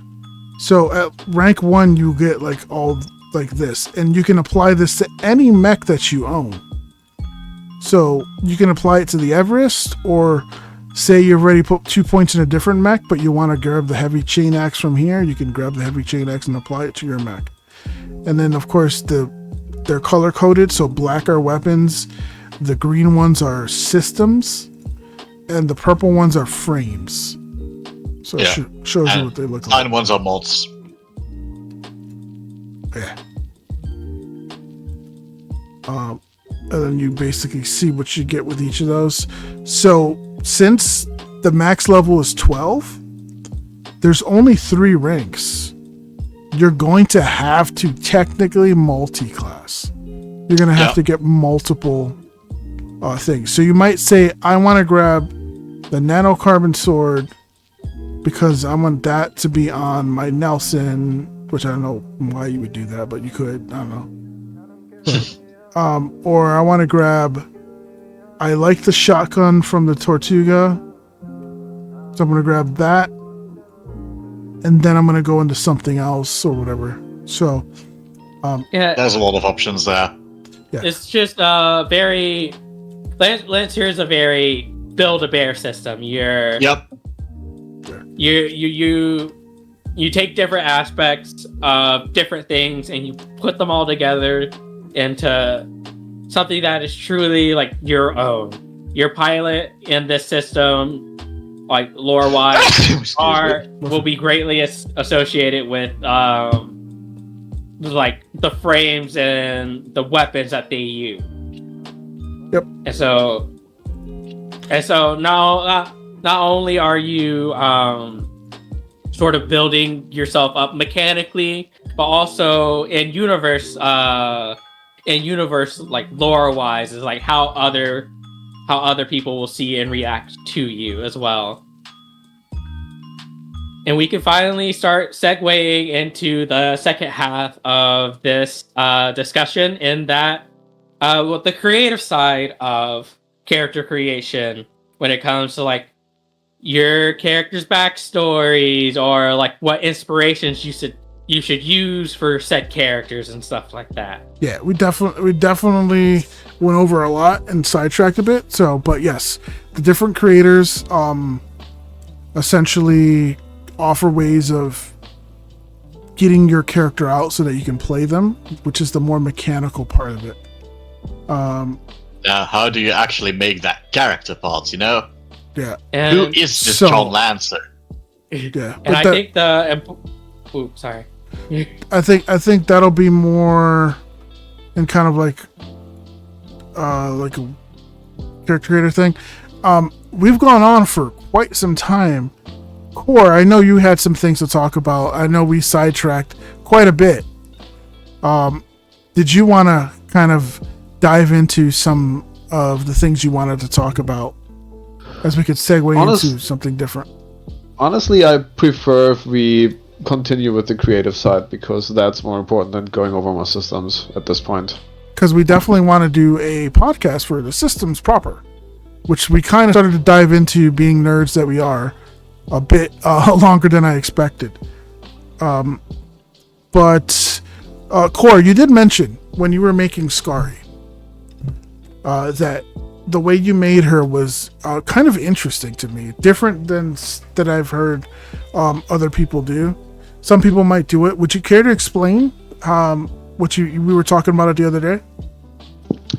So at rank 1, you get like all like this, and you can apply this to any mech that you own. So you can apply it to the Everest, or say you've already put 2 points in a different mech, but you want to grab the heavy chain axe from here. You can grab the heavy chain axe and apply it to your mech. And then of course they're color coded. So black are weapons, the green ones are systems, and the purple ones are frames. So Yeah. it shows you what they look like. Nine ones are mods. Yeah. And then you basically see what you get with each of those. So since the max level is 12, there's only 3 ranks. You're going to have to technically multi-class. You're going to have to get multiple things. So you might say, I want to grab the nanocarbon sword because I want that to be on my Nelson, which I don't know why you would do that, but you could. I don't know. Or I want to grab, I like the shotgun from the Tortuga, so I'm going to grab that, and then I'm going to go into something else or whatever. So, Yeah, There's a lot of options there. yeah. it's just very. Lancer is a very build-a-bear system. Yep. You take different aspects of different things and you put them all together into something that is truly like your own. Your pilot in this system, like lore-wise, will be greatly associated with like the frames and the weapons that they use. Yep. And so now not only are you sort of building yourself up mechanically, but also in universe like lore wise is like how other people will see and react to you as well. And we can finally start segueing into the second half of this discussion, in that with the creative side of character creation, when it comes to like your characters' backstories or like what inspirations you should use for said characters and stuff like that. Yeah, we definitely went over a lot and sidetracked a bit. So, but yes, the different creators essentially offer ways of getting your character out so that you can play them, which is the more mechanical part of it. How do you actually make that character part, you know? Yeah. And, Who is this so- John Lancer? Yeah. and I think sorry. I think that'll be more in kind of like a character creator thing. We've gone on for quite some time. Khor, I know you had some things to talk about. I know we sidetracked quite a bit. Did you want to kind of dive into some of the things you wanted to talk about as we could segue into something different? Honestly, I prefer if we continue with the creative side, because that's more important than going over my systems at this point. Because we definitely want to do a podcast for the systems proper, which we kind of started to dive into, being nerds that we are, a bit longer than I expected. But Khor, you did mention when you were making Skari that the way you made her was kind of interesting to me, different than that I've heard other people do. Some people might do it. Would you care to explain what we were talking about it the other day?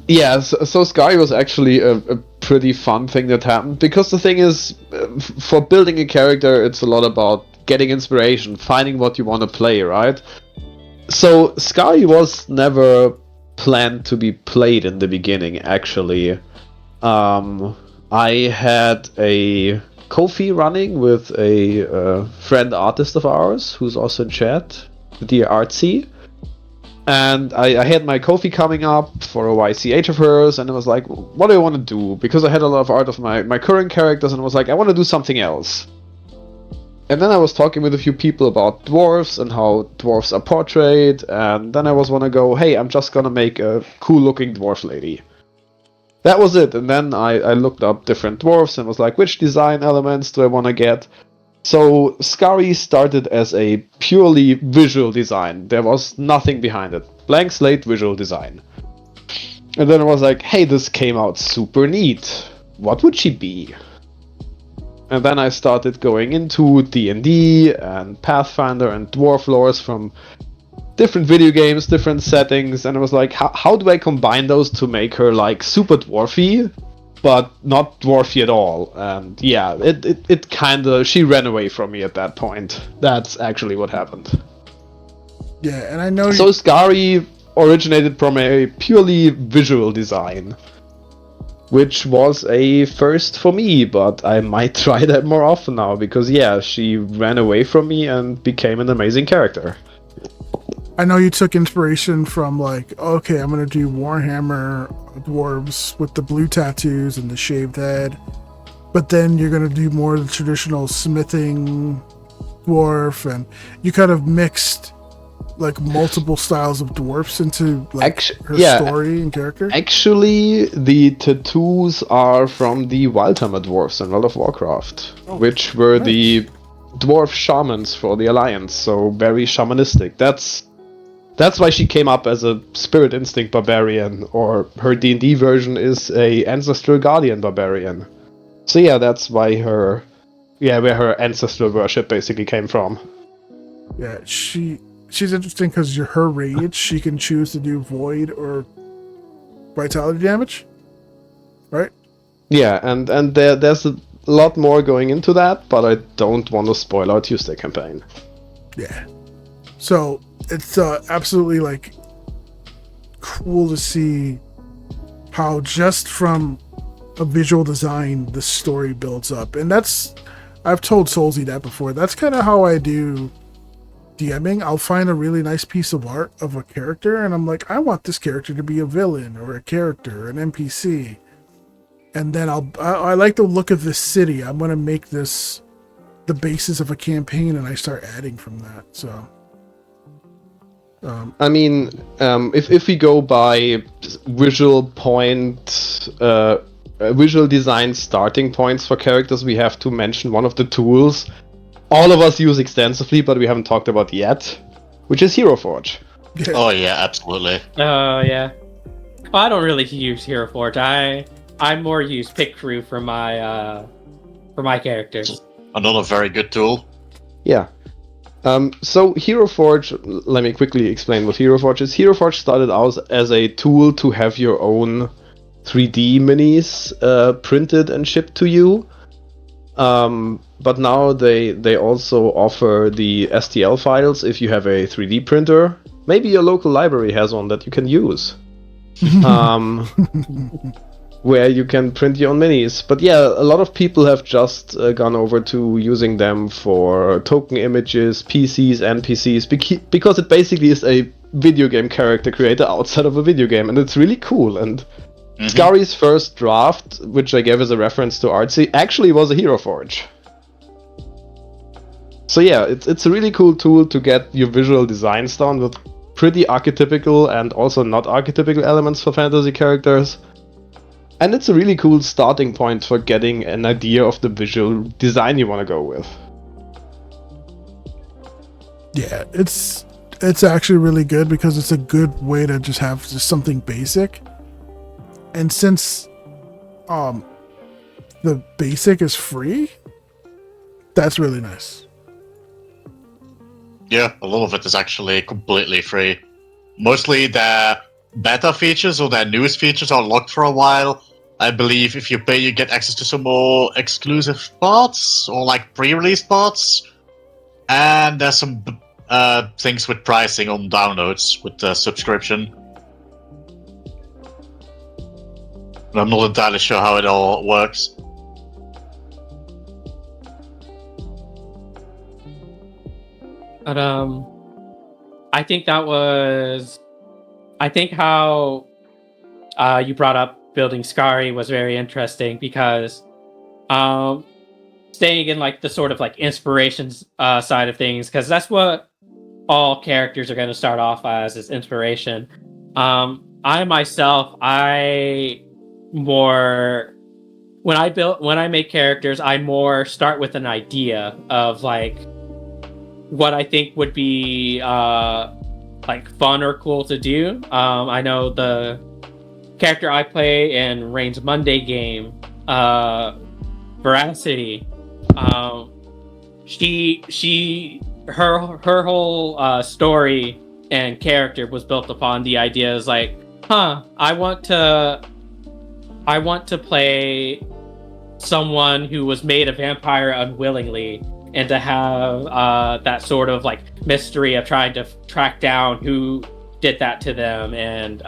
Yeah, so Sky was actually a pretty fun thing that happened, because the thing is, for building a character, it's a lot about getting inspiration, finding what you want to play, right? So Sky was never planned to be played in the beginning, actually. I had a Kofi running with a friend artist of ours, who's also in chat. the artsy. And I had my Kofi coming up for a YCH of hers, and I was like, what do I want to do? Because I had a lot of art of my current characters, and I was like, I want to do something else. And then I was talking with a few people about dwarves and how dwarves are portrayed, and then I was want to go, hey, I'm just gonna make a cool looking dwarf lady. That was it, and then I looked up different dwarves and was like, which design elements do I want to get? So Skari started as a purely visual design. There was nothing behind it. Blank slate visual design. And then I was like, hey, this came out super neat. What would she be? And then I started going into D&D and Pathfinder and dwarf lores from different video games, different settings, and I was like, how do I combine those to make her like super dwarfy, but not dwarfy at all? And yeah, it kinda, she ran away from me at that point. That's actually what happened. Yeah, and I know. So Skari originated from a purely visual design, which was a first for me, but I might try that more often now, because yeah, she ran away from me and became an amazing character. I know you took inspiration from like, okay, I'm gonna do Warhammer dwarves with the blue tattoos and the shaved head, but then you're gonna do more of the traditional smithing dwarf, and you kind of mixed like multiple styles of dwarfs into like her story and character. Actually, the tattoos are from the Wildhammer dwarves in World of Warcraft, which were the dwarf shamans for the Alliance, so very shamanistic. That's why she came up as a Spirit Instinct barbarian, or her D&D version is a Ancestral Guardian barbarian. So yeah, that's why where her ancestral worship basically came from. Yeah, she's interesting because her rage, she can choose to do void or vitality damage, right? Yeah, and there's a lot more going into that, but I don't want to spoil our Tuesday campaign. Yeah. So it's absolutely like cool to see how just from a visual design the story builds up, and I've told Soulzy that before. That's kind of how I do DMing. I'll find a really nice piece of art of a character, and I'm like, I want this character to be a villain or a character, an NPC, and then I like the look of this city. I'm gonna make this the basis of a campaign, and I start adding from that. So. I mean, if we go by visual design starting points for characters, we have to mention one of the tools all of us use extensively, but we haven't talked about yet, which is Hero Forge. Oh yeah, absolutely. Oh yeah. Well, I don't really use Hero Forge. I more use Pick Crew for my characters. Another very good tool. Yeah. So Hero Forge, let me quickly explain what Hero Forge is. Hero Forge started out as a tool to have your own 3D minis printed and shipped to you. But now they also offer the STL files if you have a 3D printer. Maybe your local library has one that you can use. Where you can print your own minis. But yeah, a lot of people have just gone over to using them for token images, PCs, NPCs, because it basically is a video game character creator outside of a video game, and it's really cool. And Skari's first draft, which I gave as a reference to Artsy, actually was a Hero Forge. So yeah, it's a really cool tool to get your visual designs done with pretty archetypical and also not archetypical elements for fantasy characters. And it's a really cool starting point for getting an idea of the visual design you want to go with. Yeah, it's actually really good because it's a good way to just have just something basic. And since the basic is free, that's really nice. Yeah, a lot of it is actually completely free. Mostly the beta features or the newest features are locked for a while. I believe if you pay, you get access to some more exclusive parts or like pre-release parts. And there's some things with pricing on downloads with the subscription. But I'm not entirely sure how it all works. But I think how you brought up building Scary was very interesting because staying in like the sort of like inspirations side of things, because that's what all characters are going to start off as is inspiration. I myself, I more when I make characters, I more start with an idea of like what I think would be like fun or cool to do. I know the character I play in Rain's Monday game, Veracity. Her whole story and character was built upon the ideas like, I want to play someone who was made a vampire unwillingly, and to have that sort of like mystery of trying to track down who did that to them, and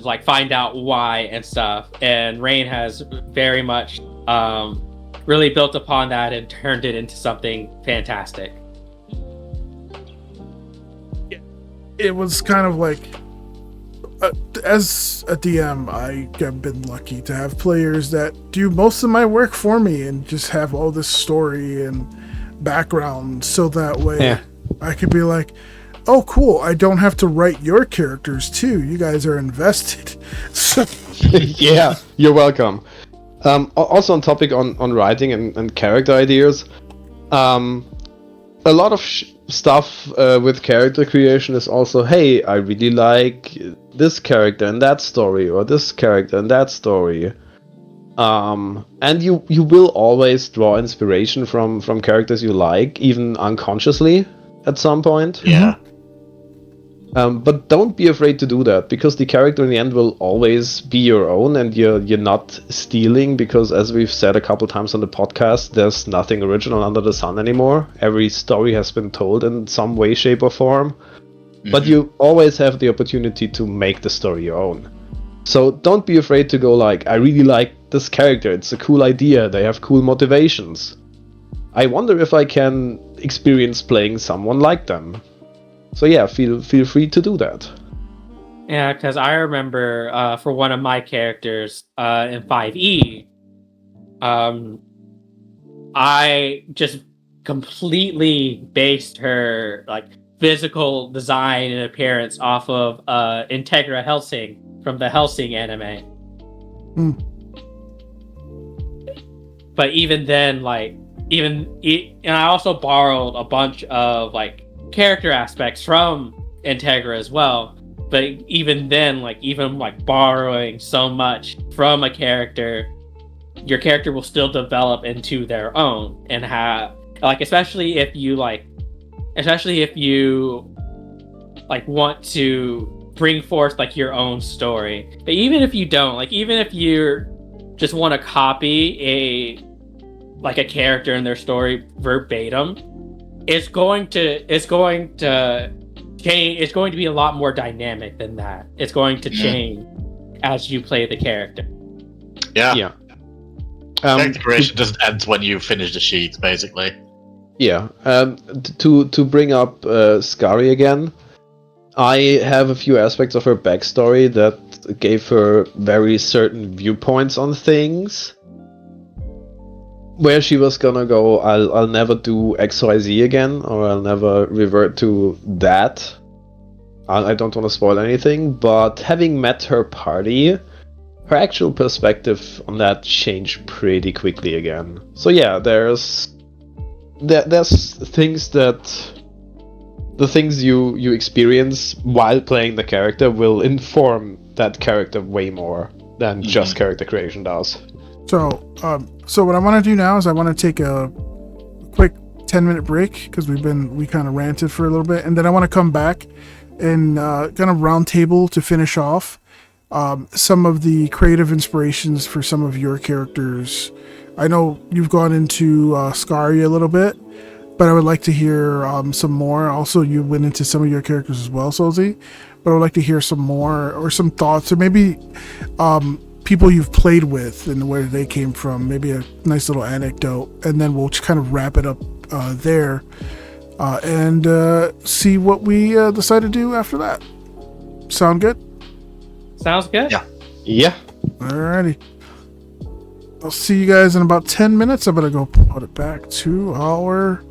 like find out why and stuff. And Rain has very much really built upon that and turned it into something fantastic. It was kind of like, as a DM, I have been lucky to have players that do most of my work for me and just have all this story and background, so that way I could be like, oh cool, I don't have to write your characters too, you guys are invested. So Yeah, you're welcome. Also on topic on writing and character ideas, a lot of stuff with character creation is also, hey, I really like this character in that story, or this character in that story. And you will always draw inspiration from characters you like, even unconsciously at some point. Yeah. But don't be afraid to do that, because the character in the end will always be your own, and you're not stealing, because as we've said a couple times on the podcast, there's nothing original under the sun anymore. Every story has been told in some way, shape, or form. Mm-hmm. But you always have the opportunity to make the story your own. So don't be afraid to go like, I really like this character, it's a cool idea, they have cool motivations. I wonder if I can experience playing someone like them. So yeah, feel free to do that. Yeah, because I remember for one of my characters in 5e, I just completely based her like physical design and appearance off of Integra Helsing from the Helsing anime. But even then, like, and I also borrowed a bunch of like character aspects from Integra as well. But even then, like, even like borrowing so much from a character, your character will still develop into their own, and have like, especially if you want to bring forth like your own story. But even if you don't, like, even if you just want to copy a character in their story verbatim, it's going to change. It's going to be a lot more dynamic than that. It's going to change as you play the character. Yeah. Character creation just ends when you finish the sheet, basically. Yeah. To bring up Skari again, I have a few aspects of her backstory that gave her very certain viewpoints on things. Where she was gonna go, I'll never do XYZ again, or I'll never revert to that. I don't want to spoil anything, but having met her party, her actual perspective on that changed pretty quickly again. So yeah, there's things that the things you experience while playing the character will inform that character way more than just character creation does. So what I want to do now is I want to take a quick 10-minute break, because we kind of ranted for a little bit, and then I want to come back and kind of round table to finish off some of the creative inspirations for some of your characters. I know you've gone into Skari a little bit, but I would like to hear some more. Also, you went into some of your characters as well, Soulzy, but I would like to hear some more, or some thoughts, or maybe people you've played with and where they came from, maybe a nice little anecdote, and then we'll just kind of wrap it up there. and see what we decide to do after that. Sound good? Sounds good. Yeah. Yeah. Alrighty. I'll see you guys in about 10 minutes. I'm gonna go put it back to our...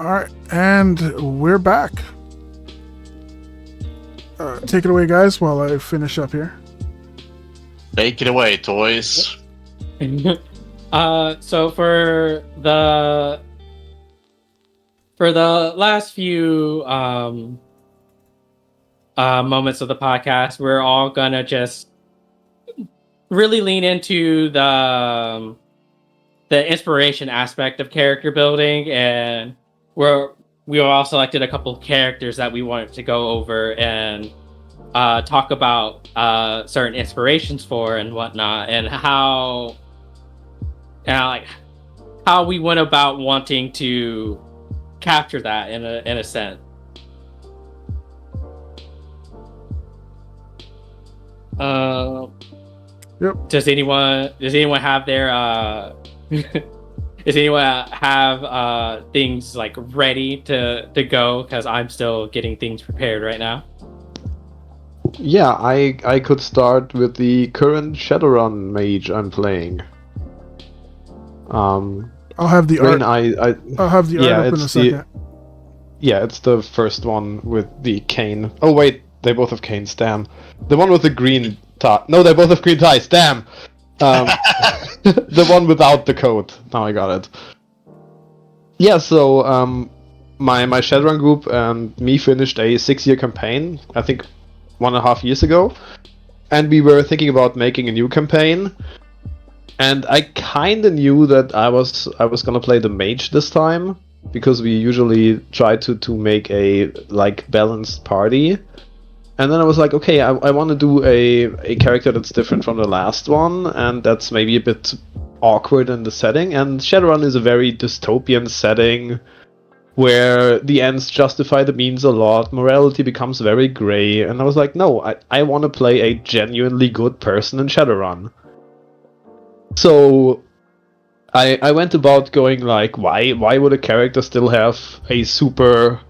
All right, and we're back. Take it away, guys, while I finish up here. Take it away, toys. So for the last few moments of the podcast, we're all gonna just really lean into the inspiration aspect of character building, and we all selected a couple of characters that we wanted to go over and talk about certain inspirations for and whatnot, and how we went about wanting to capture that in a sense. Yep. Does anyone have their does anyone have things like ready to go? Because I'm still getting things prepared right now. Yeah, I could start with the current Shadowrun mage I'm playing. I'll have the art. I'll have the art up in a second. It's the first one with the cane. Oh wait, they both have canes. Damn, the one with the green tie. No, they both have green ties. Damn. The one without the coat. Now I got it. Yeah, so my Shadowrun group and me finished a 6-year campaign, I think 1.5 years ago, and we were thinking about making a new campaign. And I kind of knew that I was gonna play the mage this time, because we usually try to make a balanced party. And then I was like, okay, I want to do a character that's different from the last one, and that's maybe a bit awkward in the setting. And Shadowrun is a very dystopian setting, where the ends justify the means a lot, morality becomes very grey, and I was like, no, I want to play a genuinely good person in Shadowrun. So I went about going like, why would a character still have a super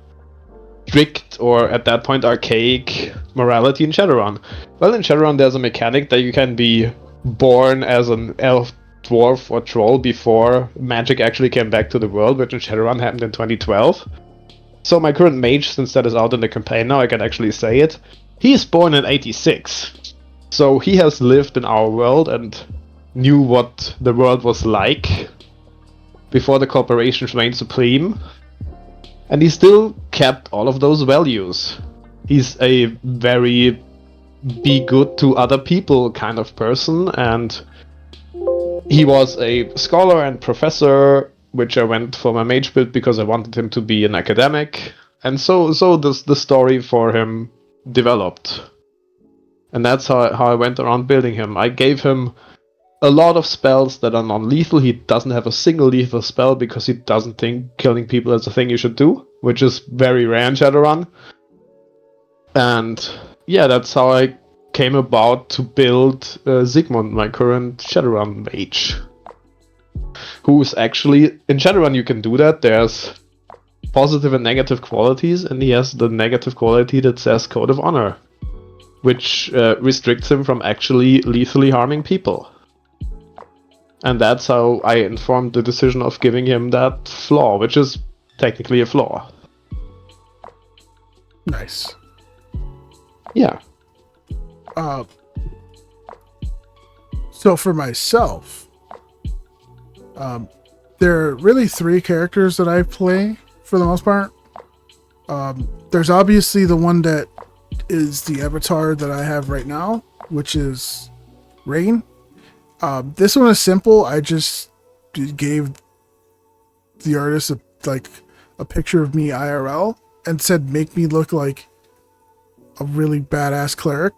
strict, or at that point archaic, morality in Shadowrun? Well, in Shadowrun there's a mechanic that you can be born as an elf, dwarf, or troll before magic actually came back to the world, which in Shadowrun happened in 2012. So my current mage, since that is out in the campaign now, I can actually say it. He is born in 86. So he has lived in our world and knew what the world was like before the corporations reigned supreme. And he still kept all of those values. He's a very be good to other people kind of person, and he was a scholar and professor, which I went for my mage build because I wanted him to be an academic. And so the story for him developed. And that's how I went around building him. I gave him a lot of spells that are non-lethal. He doesn't have a single lethal spell because he doesn't think killing people is a thing you should do, which is very rare in Shadowrun. And yeah, that's how I came about to build Sigmund, my current Shadowrun mage. Who's actually... In Shadowrun you can do that. There's positive and negative qualities, and he has the negative quality that says Code of Honor, which restricts him from actually lethally harming people. And that's how I informed the decision of giving him that flaw, which is technically a flaw. Nice. Yeah. So for myself, there are really 3 characters that I play for the most part. There's obviously the one that is the avatar that I have right now, which is Rain. This one is simple. I just gave the artist a picture of me IRL and said, make me look like a really badass cleric.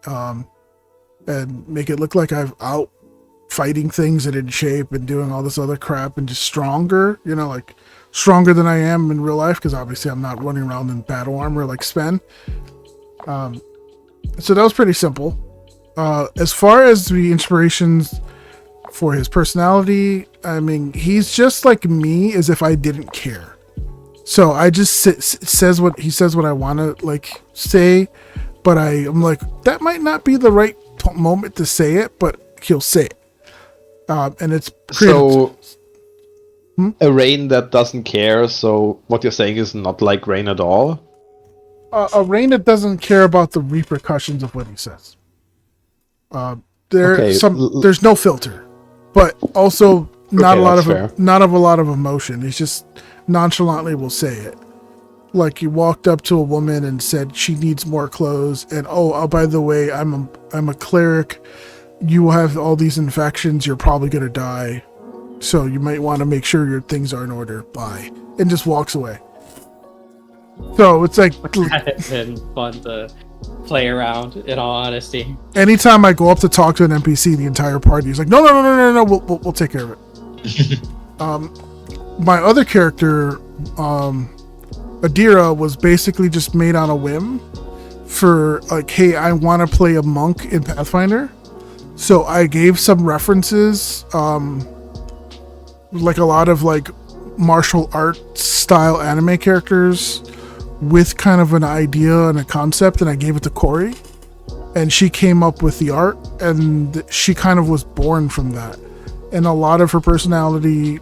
And make it look like I'm out fighting things and in shape and doing all this other crap and just stronger, like stronger than I am in real life, because obviously I'm not running around in battle armor like Sven. So that was pretty simple. As far as the inspirations for his personality, I mean, he's just like me, as if I didn't care. So I just says what I want to say, but I'm like, that might not be the right moment to say it, but he'll say it. And it's pretty. So a Rain that doesn't care. So what you're saying is not like Rain at all. A Rain that doesn't care about the repercussions of what he says. Okay, There's no filter, but also not Okay, that's fair. not of a lot of emotion. He's just nonchalantly will say it. Like he walked up to a woman and said she needs more clothes, and oh by the way, I'm a cleric. You have all these infections. You're probably gonna die, so you might want to make sure your things are in order. Bye, and just walks away. So it's like It's been fun to play around, in all honesty. anytime I go up to talk to an NPC, the entire party is like, no, we'll take care of it. My other character, Adira, was basically just made on a whim for like, hey, I want to play a monk in Pathfinder. So I gave some references, like a lot of like martial art style anime characters with kind of an idea and a concept, and I gave it to Corey, and she came up with the art, and she kind of was born from that. And a lot of her personality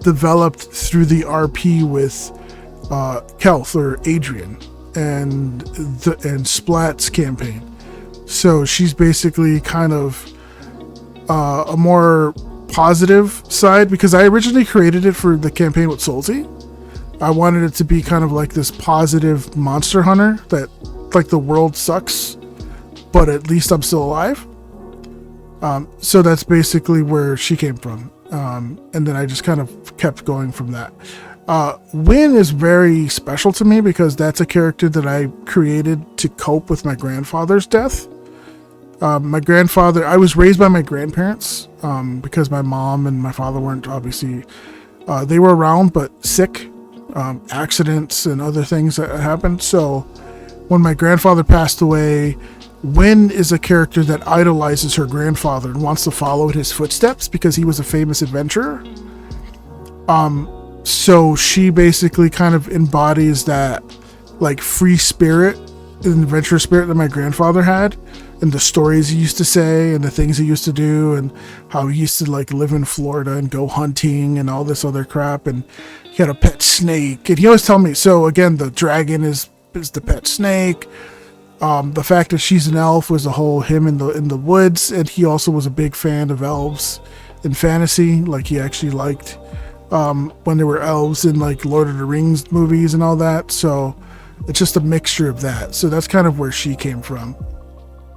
developed through the RP with Kelth or Adrian and Splat's campaign. So she's basically kind of a more positive side, because I originally created it for the campaign with Soulzy. I wanted it to be kind of like this positive monster hunter that, like, the world sucks, but at least I'm still alive. So that's basically where she came from. And then I just kind of kept going from that. Win is very special to me because that's a character that I created to cope with my grandfather's death. My grandfather, I was raised by my grandparents because my mom and my father weren't obviously, they were around but sick, accidents and other things that happened. So when my grandfather passed away, Win is a character that idolizes her grandfather and wants to follow in his footsteps because he was a famous adventurer. So she basically kind of embodies that like free spirit and adventure spirit that my grandfather had, and the stories he used to say and the things he used to do and how he used to like live in Florida and go hunting and all this other crap. And he had a pet snake, and he always tell me, so again, the dragon is the pet snake. The fact that she's an elf was a whole him in the woods, and he also was a big fan of elves in fantasy. Like he actually liked when there were elves in like Lord of the Rings movies and all that. So it's just a mixture of that. So that's kind of where she came from.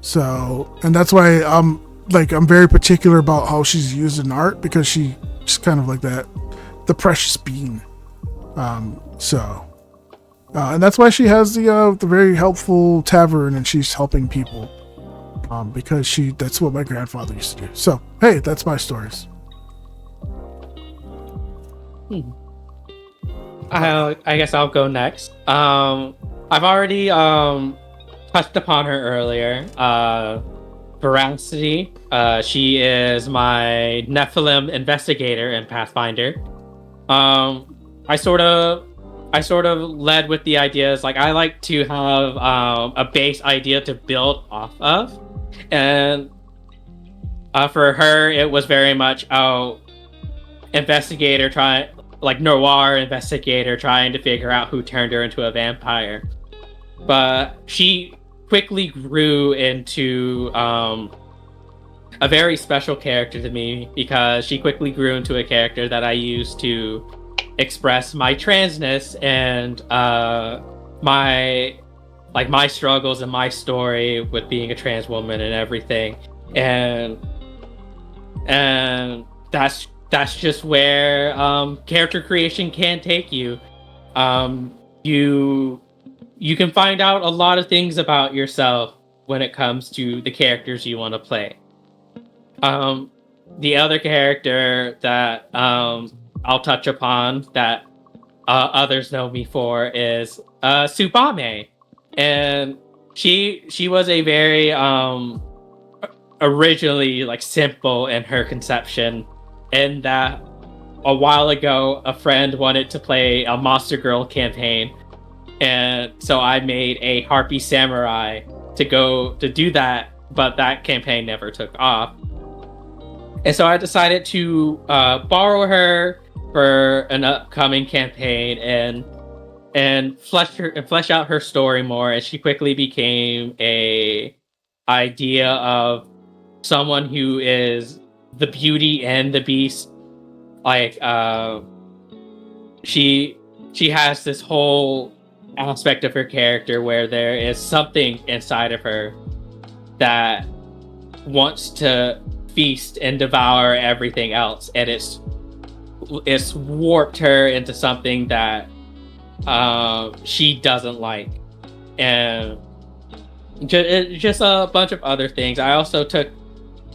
So, and that's why I'm very particular about how she's used in art, because she's kind of like that, the precious bean. And that's why she has the very helpful tavern, and she's helping people, because that's what my grandfather used to do. So, hey, that's my stories. I guess I'll go next. I've already touched upon her earlier. Veracity. She is my Nephilim investigator in Pathfinder. I sort of led with the ideas, like I like to have a base idea to build off of, and for her it was very much investigator noir investigator trying to figure out who turned her into a vampire. But she quickly grew into a very special character to me, because she quickly grew into a character that I used to express my transness and my struggles and my story with being a trans woman and everything. And that's just where character creation can take you. You can find out a lot of things about yourself when it comes to the characters you want to play. The other character that I'll touch upon that others know me for is Subame. And she was a very originally like simple in her conception, in that a while ago a friend wanted to play a Monster Girl campaign, and so I made a Harpy Samurai to do that, but that campaign never took off. And so I decided to borrow her for an upcoming campaign and flesh out her story more, and she quickly became a idea of someone who is the beauty and the beast. Like she has this whole aspect of her character where there is something inside of her that wants to feast and devour everything else, and it's warped her into something that she doesn't like, and just a bunch of other things. I also took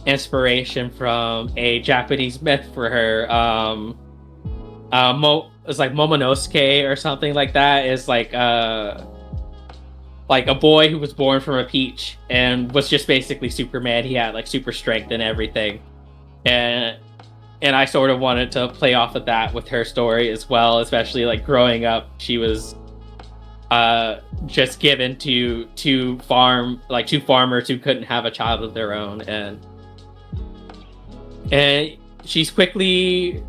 inspiration from a Japanese myth for her. It's like Momonosuke or something like that. Is like a boy who was born from a peach and was just basically Superman. He had like super strength and everything, and I sort of wanted to play off of that with her story as well. Especially like growing up, she was just given to two farmers who couldn't have a child of their own, and she's quickly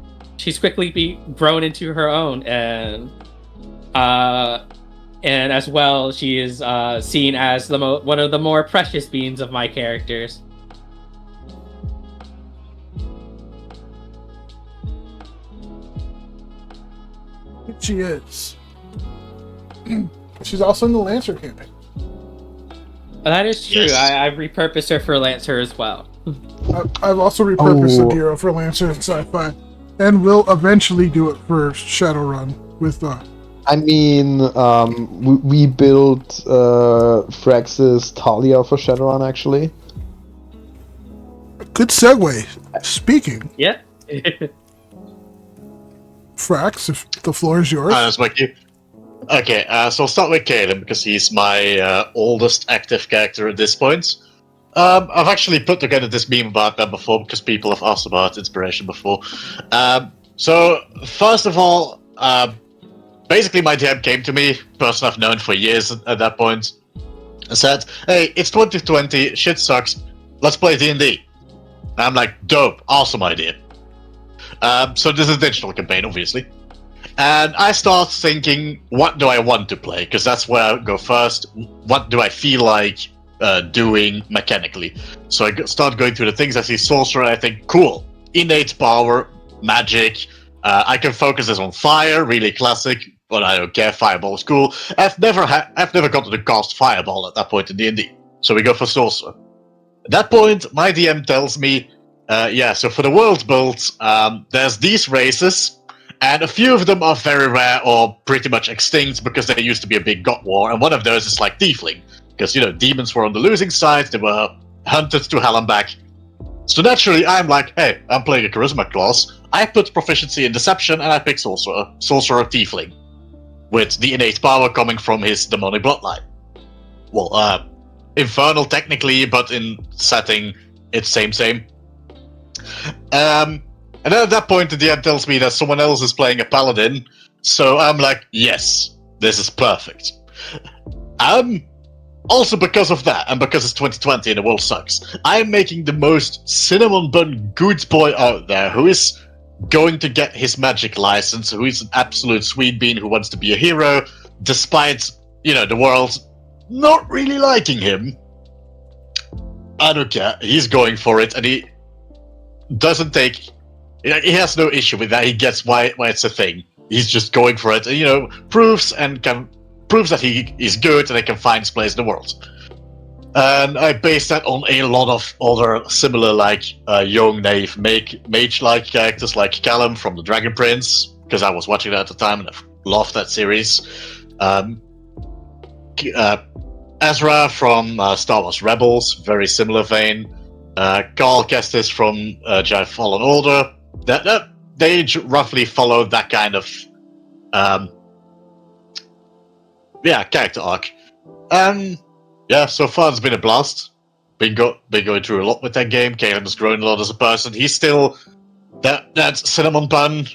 grown into her own, and as well she is seen as one of the more precious beings of my characters. She is. She's also in the Lancer campaign. That is true. Yes. I repurposed her for Lancer as well. I've also repurposed Adira for Lancer and Sci-Fi, and will eventually do it for Shadowrun with I mean, we built Frax's Talia for Shadowrun, actually. good segue. Speaking, Yeah. Frax, if the floor is yours. That's my cue. Okay, so I'll start with Caleb because he's my oldest active character at this point. I've actually put together this meme about that before because people have asked about inspiration before. So first of all, basically my DM came to me, person I've known for years at that point, and said, "Hey, it's 2020, shit sucks, let's play D&D." And I'm like, dope, awesome idea. So this is a digital campaign, obviously. And I start thinking, what do I want to play? Because that's where I go first. What do I feel like doing mechanically? So I start going through the things. I see sorcerer, I think, cool. Innate power, magic. I can focus this on fire, really classic, but I don't care, fireball is cool. I've never gotten to cast fireball at that point in D&D. So we go for sorcerer. At that point, my DM tells me, so for the world build, there's these races, and a few of them are very rare or pretty much extinct because there used to be a big god war, and one of those is like Tiefling. Because, demons were on the losing side, they were hunted to hell and back. So naturally, I'm like, hey, I'm playing a charisma class. I put proficiency in deception, and I pick sorcerer Tiefling, with the innate power coming from his demonic bloodline. Well, infernal technically, but in setting, it's same. And then at that point, the DM tells me that someone else is playing a paladin, so I'm like, yes, this is perfect. Also because of that, and because it's 2020 and the world sucks, I'm making the most cinnamon bun good boy out there who is going to get his magic license, who is an absolute sweet bean who wants to be a hero, despite, the world not really liking him. I don't care, he's going for it, and he doesn't take... He has no issue with that. He gets why it's a thing. He's just going for it, and proves that he is good and he can find his place in the world. And I base that on a lot of other similar, young, naive, mage-like characters, like Callum from the Dragon Prince, because I was watching that at the time and I loved that series. Ezra from Star Wars Rebels, very similar vein. Carl Kestis from Jedi Fallen Order. They roughly follow that kind of character arc. So far it's been a blast. Been going through a lot with that game. Caleb has grown a lot as a person. He's still that cinnamon bun,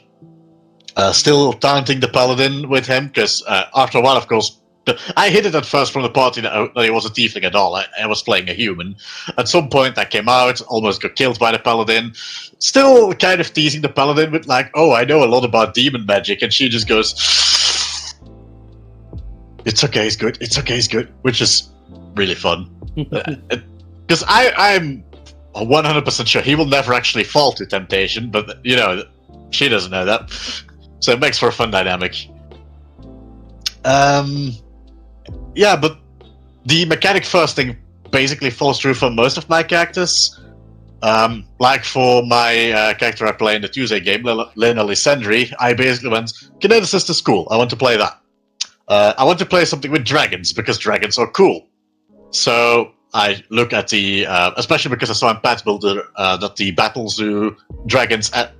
still taunting the paladin with him, because after a while, of course, I hid it at first from the party that he was a tiefling at all. I was playing a human. At some point, I came out, almost got killed by the paladin. Still kind of teasing the paladin with like, "Oh, I know a lot about demon magic," and she just goes, "It's okay, it's good. It's okay, it's good," which is really fun. Because I'm 100% sure he will never actually fall to temptation, but she doesn't know that, so it makes for a fun dynamic. Yeah, but the mechanic first thing basically falls through for most of my characters. Like for my character I play in the Tuesday game, Lena Lysandri, I basically went, Kineticist is cool, I want to play that. I want to play something with dragons, because dragons are cool. So I look at the, especially because I saw in Path Builder that the Battle Zoo dragons at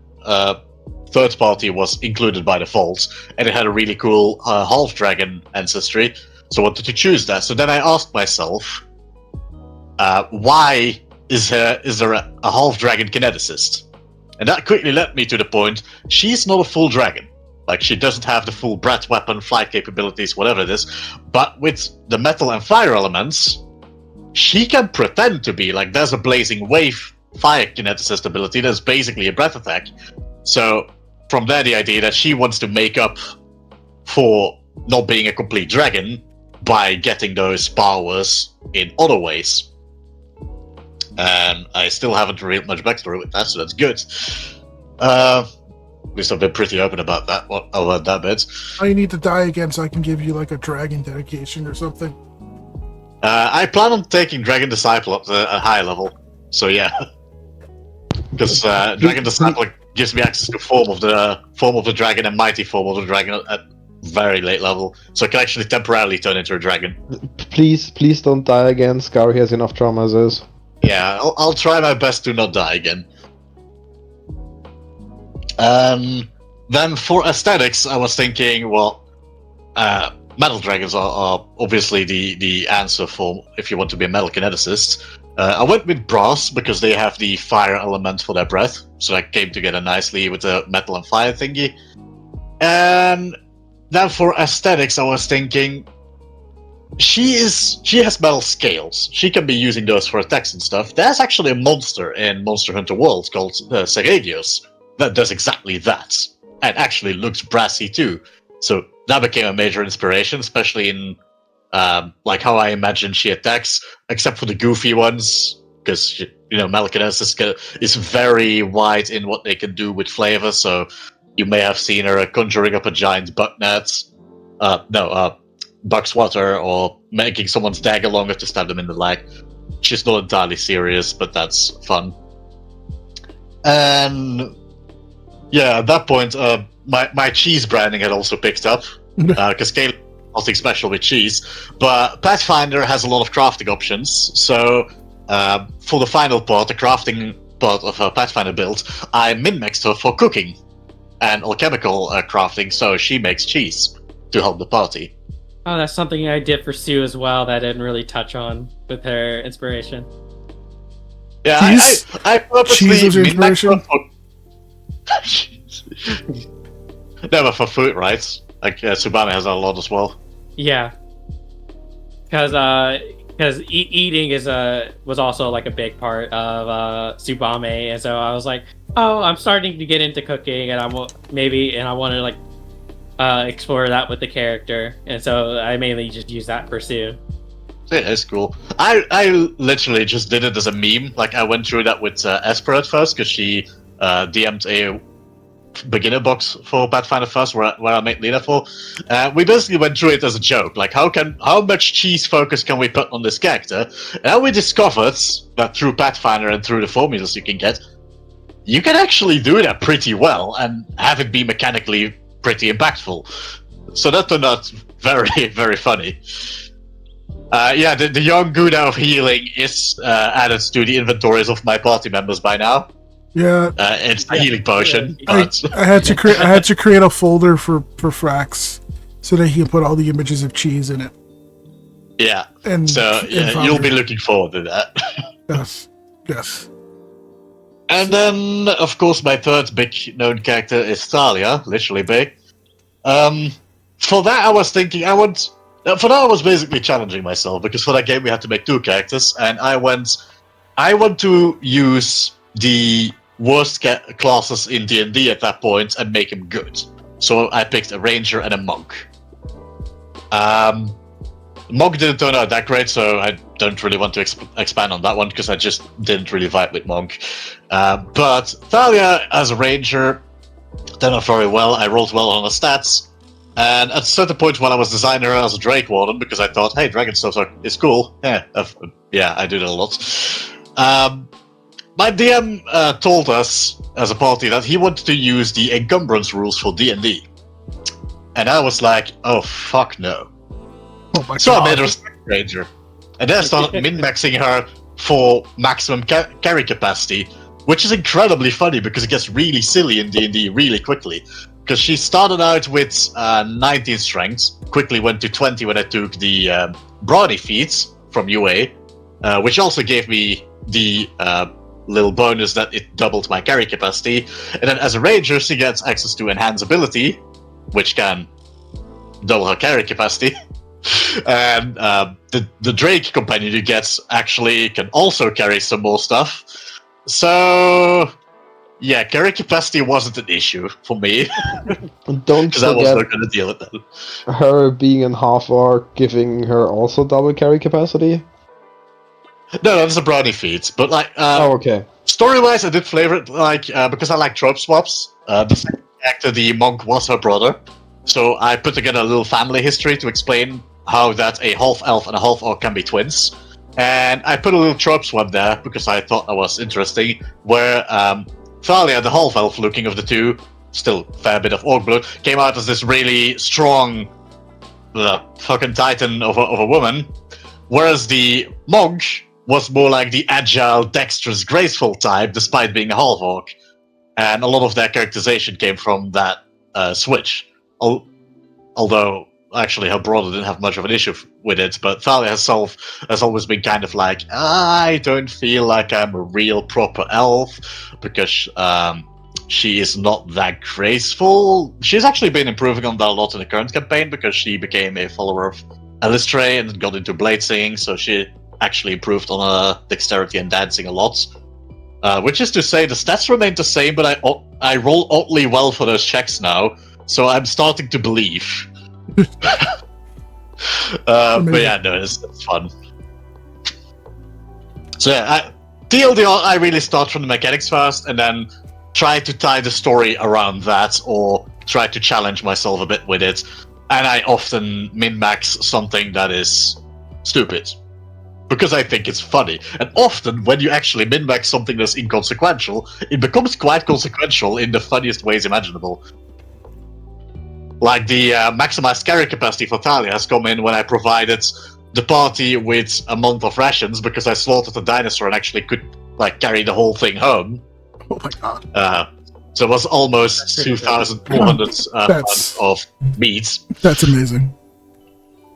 third party was included by default, and it had a really cool half dragon ancestry. So I wanted to choose that. So then I asked myself, why is there a half dragon kineticist? And that quickly led me to the point: she's not a full dragon. Like, she doesn't have the full breath weapon, flight capabilities, whatever it is. But with the metal and fire elements, she can pretend to be. Like, there's a blazing wave fire kineticist ability that's basically a breath attack. So from there, the idea that she wants to make up for not being a complete dragon by getting those powers in other ways. And I still haven't revealed much backstory with that, so that's good. At least I've been pretty open about that. About that bit. Oh, you need to die again so I can give you like a dragon dedication or something. I plan on taking Dragon Disciple up to a higher level. So yeah, because Dragon Disciple gives me access to form of the dragon and mighty form of the dragon at very late level, so I can actually temporarily turn into a dragon. Please don't die again. Scar has enough trauma as is. Yeah, I'll try my best to not die again. Then for aesthetics, I was thinking, well, metal dragons are obviously the answer for if you want to be a metal kineticist. I went with brass because they have the fire element for their breath, so that came together nicely with the metal and fire thingy. And then for aesthetics, I was thinking, she has metal scales. She can be using those for attacks and stuff. There's actually a monster in Monster Hunter World called Seregios that does exactly that, and actually looks brassy too. So that became a major inspiration, especially in like how I imagine she attacks, except for the goofy ones, because metal kinesis is very wide in what they can do with flavor. So you may have seen her conjuring up a giant bucknet, buckswatter, or making someone's dagger longer to stab them in the leg. She's not entirely serious, but that's fun. And yeah, at that point, my cheese branding had also picked up, because Caleb nothing special with cheese, but Pathfinder has a lot of crafting options. So for the final part, the crafting part of her Pathfinder build, I min-maxed her for cooking and alchemical crafting, so she makes cheese to help the party. Oh, that's something I did for Sue as well that I didn't really touch on with her inspiration. Yeah, Cheese? I purposely Cheese was your inspiration? No, but for food, right? Like Tsubame has a lot as well. Yeah, because eating was also like a big part of Tsubame, and so I was like, oh, I'm starting to get into cooking, and I want to like explore that with the character, and so I mainly just use that for Sue. Yeah, it's cool. I literally just did it as a meme. Like, I went through that with Esper at first, because she DM'd a beginner box for Pathfinder first, where I made Lena for. We basically went through it as a joke. Like, how much cheese focus can we put on this character? And we discovered that through Pathfinder and through the formulas you can get, you can actually do that pretty well and have it be mechanically pretty impactful. So that turned out very, very funny. The young Gouda of healing is added to the inventories of my party members by now. Yeah, it's a healing potion. I had to create a folder for Frax so that he can put all the images of cheese in it. Yeah, and so you'll be looking forward to that. Yes. And then, of course, my third big known character is Thalia, literally big. For that, I was thinking I want For now, I was basically challenging myself because for that game we had to make 2 characters, and I want to use the worst classes in D&D at that point and make him good. So I picked a ranger and a monk. Monk didn't turn out that great, so I don't really want to expand on that one because I just didn't really vibe with monk. But Thalia as a ranger turned out very well. I rolled well on the stats. And at a certain point when I was designing her as a Drake Warden, because I thought, hey, Dragon stuff is cool. Yeah, I do that a lot. My DM told us, as a party, that he wanted to use the encumbrance rules for D&D. And I was like, oh, fuck no. Oh my So God. I made her a ranger. And then I started min-maxing her for maximum carry capacity, which is incredibly funny because it gets really silly in D&D really quickly. Because she started out with 19 strength, quickly went to 20 when I took the Brawny feats from UA, which also gave me the little bonus that it doubled my carry capacity. And then as a ranger, she gets access to Enhance ability, which can double her carry capacity. And the Drake companion you get actually can also carry some more stuff. So... yeah, carry capacity wasn't an issue for me, And don't because I was forget not going to deal with that. her being in half-orc, giving her also double carry capacity. No, that's a brownie feat, but like, Oh, okay. story-wise, I did flavor it, like, because I like trope swaps. The second character, the monk, was her brother, so I put together a little family history to explain how that a half-elf and a half-orc can be twins. And I put a little trope swap there, because I thought that was interesting, where, Thalia, the half-elf looking of the two, still a fair bit of orc blood, came out as this really strong fucking titan of a woman, whereas the monk was more like the agile, dexterous, graceful type, despite being a half-orc. And a lot of their characterization came from that switch. Although, actually, her brother didn't have much of an issue with it, but Thalia herself has always been kind of like, I don't feel like I'm a real proper elf, because she is not that graceful. She's actually been improving on that a lot in the current campaign, because she became a follower of Alistray and got into blade singing, so she actually improved on her dexterity and dancing a lot. Which is to say, the stats remain the same, but I roll oddly well for those checks now, so I'm starting to believe. But yeah, no, it's fun. So yeah, TLDR, I really start from the mechanics first, and then try to tie the story around that, or try to challenge myself a bit with it. And I often min-max something that is stupid, because I think it's funny. And often, when you actually min-max something that's inconsequential, it becomes quite consequential in the funniest ways imaginable. Like the maximized carry capacity for Thalia has come in when I provided the party with a month of rations, because I slaughtered a dinosaur and actually could like carry the whole thing home. Oh my God. So it was almost 2,400 pounds of meat. That's amazing.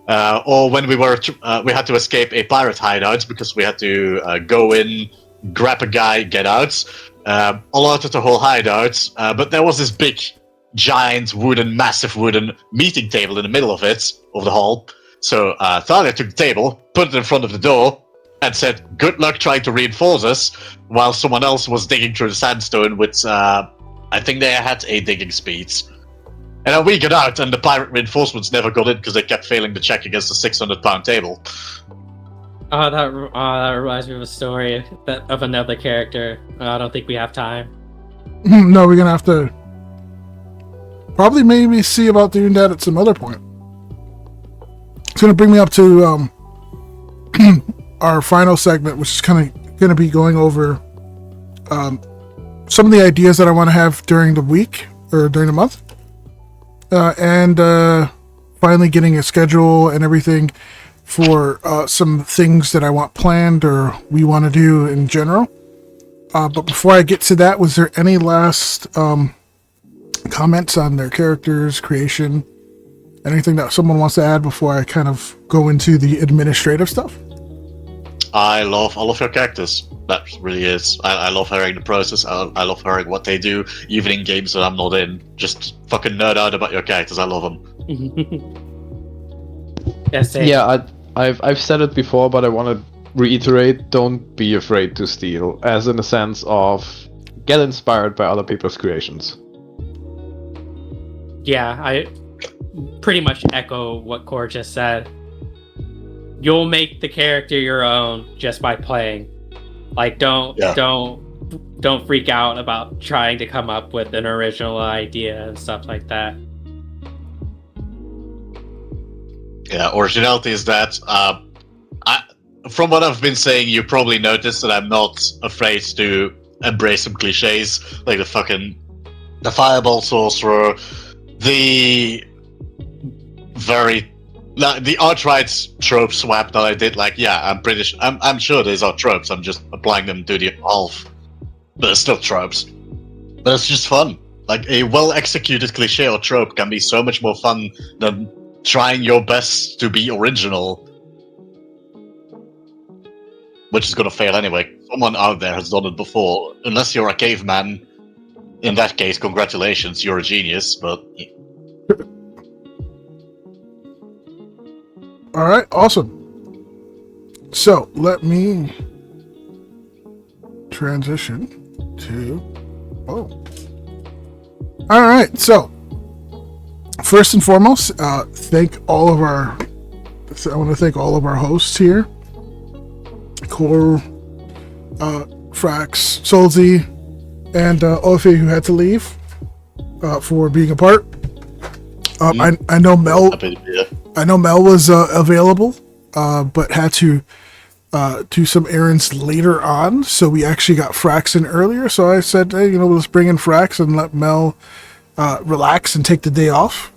Or when we had to escape a pirate hideout, because we had to go in, grab a guy, get out, alerted the whole hideout, but there was this big, giant massive wooden meeting table in the middle of the hall. So Thalia took the table, put it in front of the door, and said, "Good luck trying to reinforce us," while someone else was digging through the sandstone with, I think they had a digging speed. And then we got out, and the pirate reinforcements never got in because they kept failing to check against the 600-pound table. That reminds me of a story of another character. I don't think we have time. No, we're gonna have to probably maybe see about doing that at some other point. It's gonna bring me up to our final segment, which is kind of gonna be going over some of the ideas that I want to have during the week or during the month, and finally getting a schedule and everything for some things that I want planned or we want to do in general. But before I get to that, was there any last comments on their characters, creation, anything that someone wants to add before I kind of go into the administrative stuff? I love all of your characters. That really is. I love hearing the process. I love hearing what they do, even in games that I'm not in. Just fucking nerd out about your characters. I love them. Yeah, I've said it before, but I want to reiterate: don't be afraid to steal, as in the sense of get inspired by other people's creations. Yeah, I pretty much echo what Khor just said. You'll make the character your own just by playing. Like, don't freak out about trying to come up with an original idea and stuff like that. Yeah, originality is that. From what I've been saying, you probably noticed that I'm not afraid to embrace some cliches, like the fireball sorcerer, the outright trope swap that I did. Like, yeah, I'm sure these are tropes. I'm just applying them to the half, but they're still tropes. But it's just fun. Like, a well-executed cliche or trope can be so much more fun than trying your best to be original, which is gonna fail anyway. Someone out there has done it before. Unless you're a caveman, in that case, congratulations, you're a genius. But All right, awesome. So let me transition to. Oh. All right. So first and foremost, I want to thank all of our hosts here: Khor, Frax, Soulzy, and Ophie, who had to leave, for being a part. I know Mel. I know Mel was available, but had to do some errands later on. So we actually got Frax in earlier. So I said, hey, let's bring in Frax and let Mel relax and take the day off.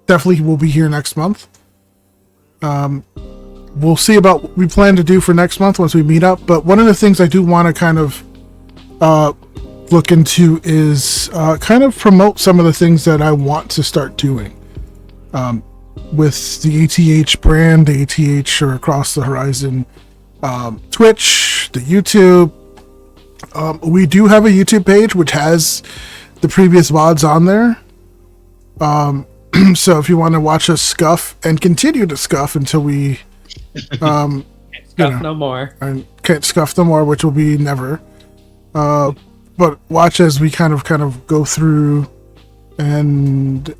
Definitely will be here next month. We'll see about what we plan to do for next month once we meet up. But one of the things I do want to kind of look into is kind of promote some of the things that I want to start doing. With the ATH brand, the ATH or Across the Horizon, Twitch, the YouTube. We do have a YouTube page which has the previous VODs on there. So if you want to watch us scuff and continue to scuff until we no more. And can't scuff no more, which will be never. But watch as we kind of go through and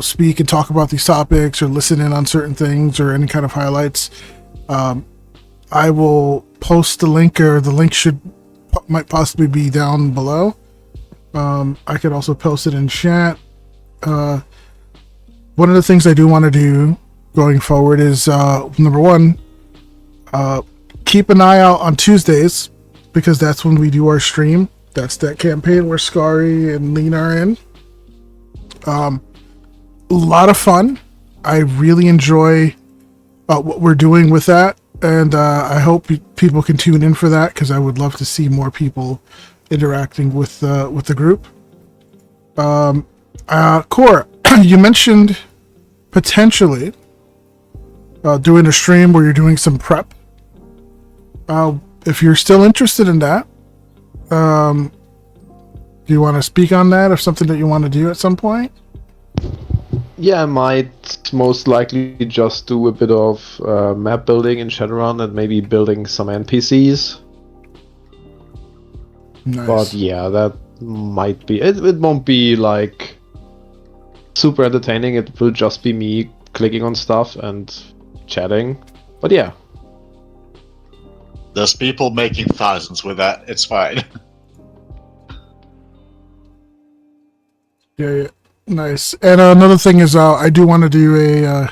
speak and talk about these topics or listen in on certain things or any kind of highlights. I will post the link, or the link might possibly be down below. I could also post it in chat. One of the things I do want to do going forward is number one, keep an eye out on Tuesdays, because that's when we do our stream. That's that campaign where Scary and Lena are in. A lot of fun. I really enjoy what we're doing with that, and I hope people can tune in for that, because I would love to see more people interacting with the group. Khor, you mentioned potentially doing a stream where you're doing some prep. If you're still interested in that, do you want to speak on that, or something that you want to do at some point? Yeah, I might most likely just do a bit of map building in Shadowrun and maybe building some NPCs. Nice. But yeah, that might be... It won't be like super entertaining. It will just be me clicking on stuff and chatting. But yeah. There's people making thousands with that. It's fine. Yeah. Nice. And another thing is, I do want to do a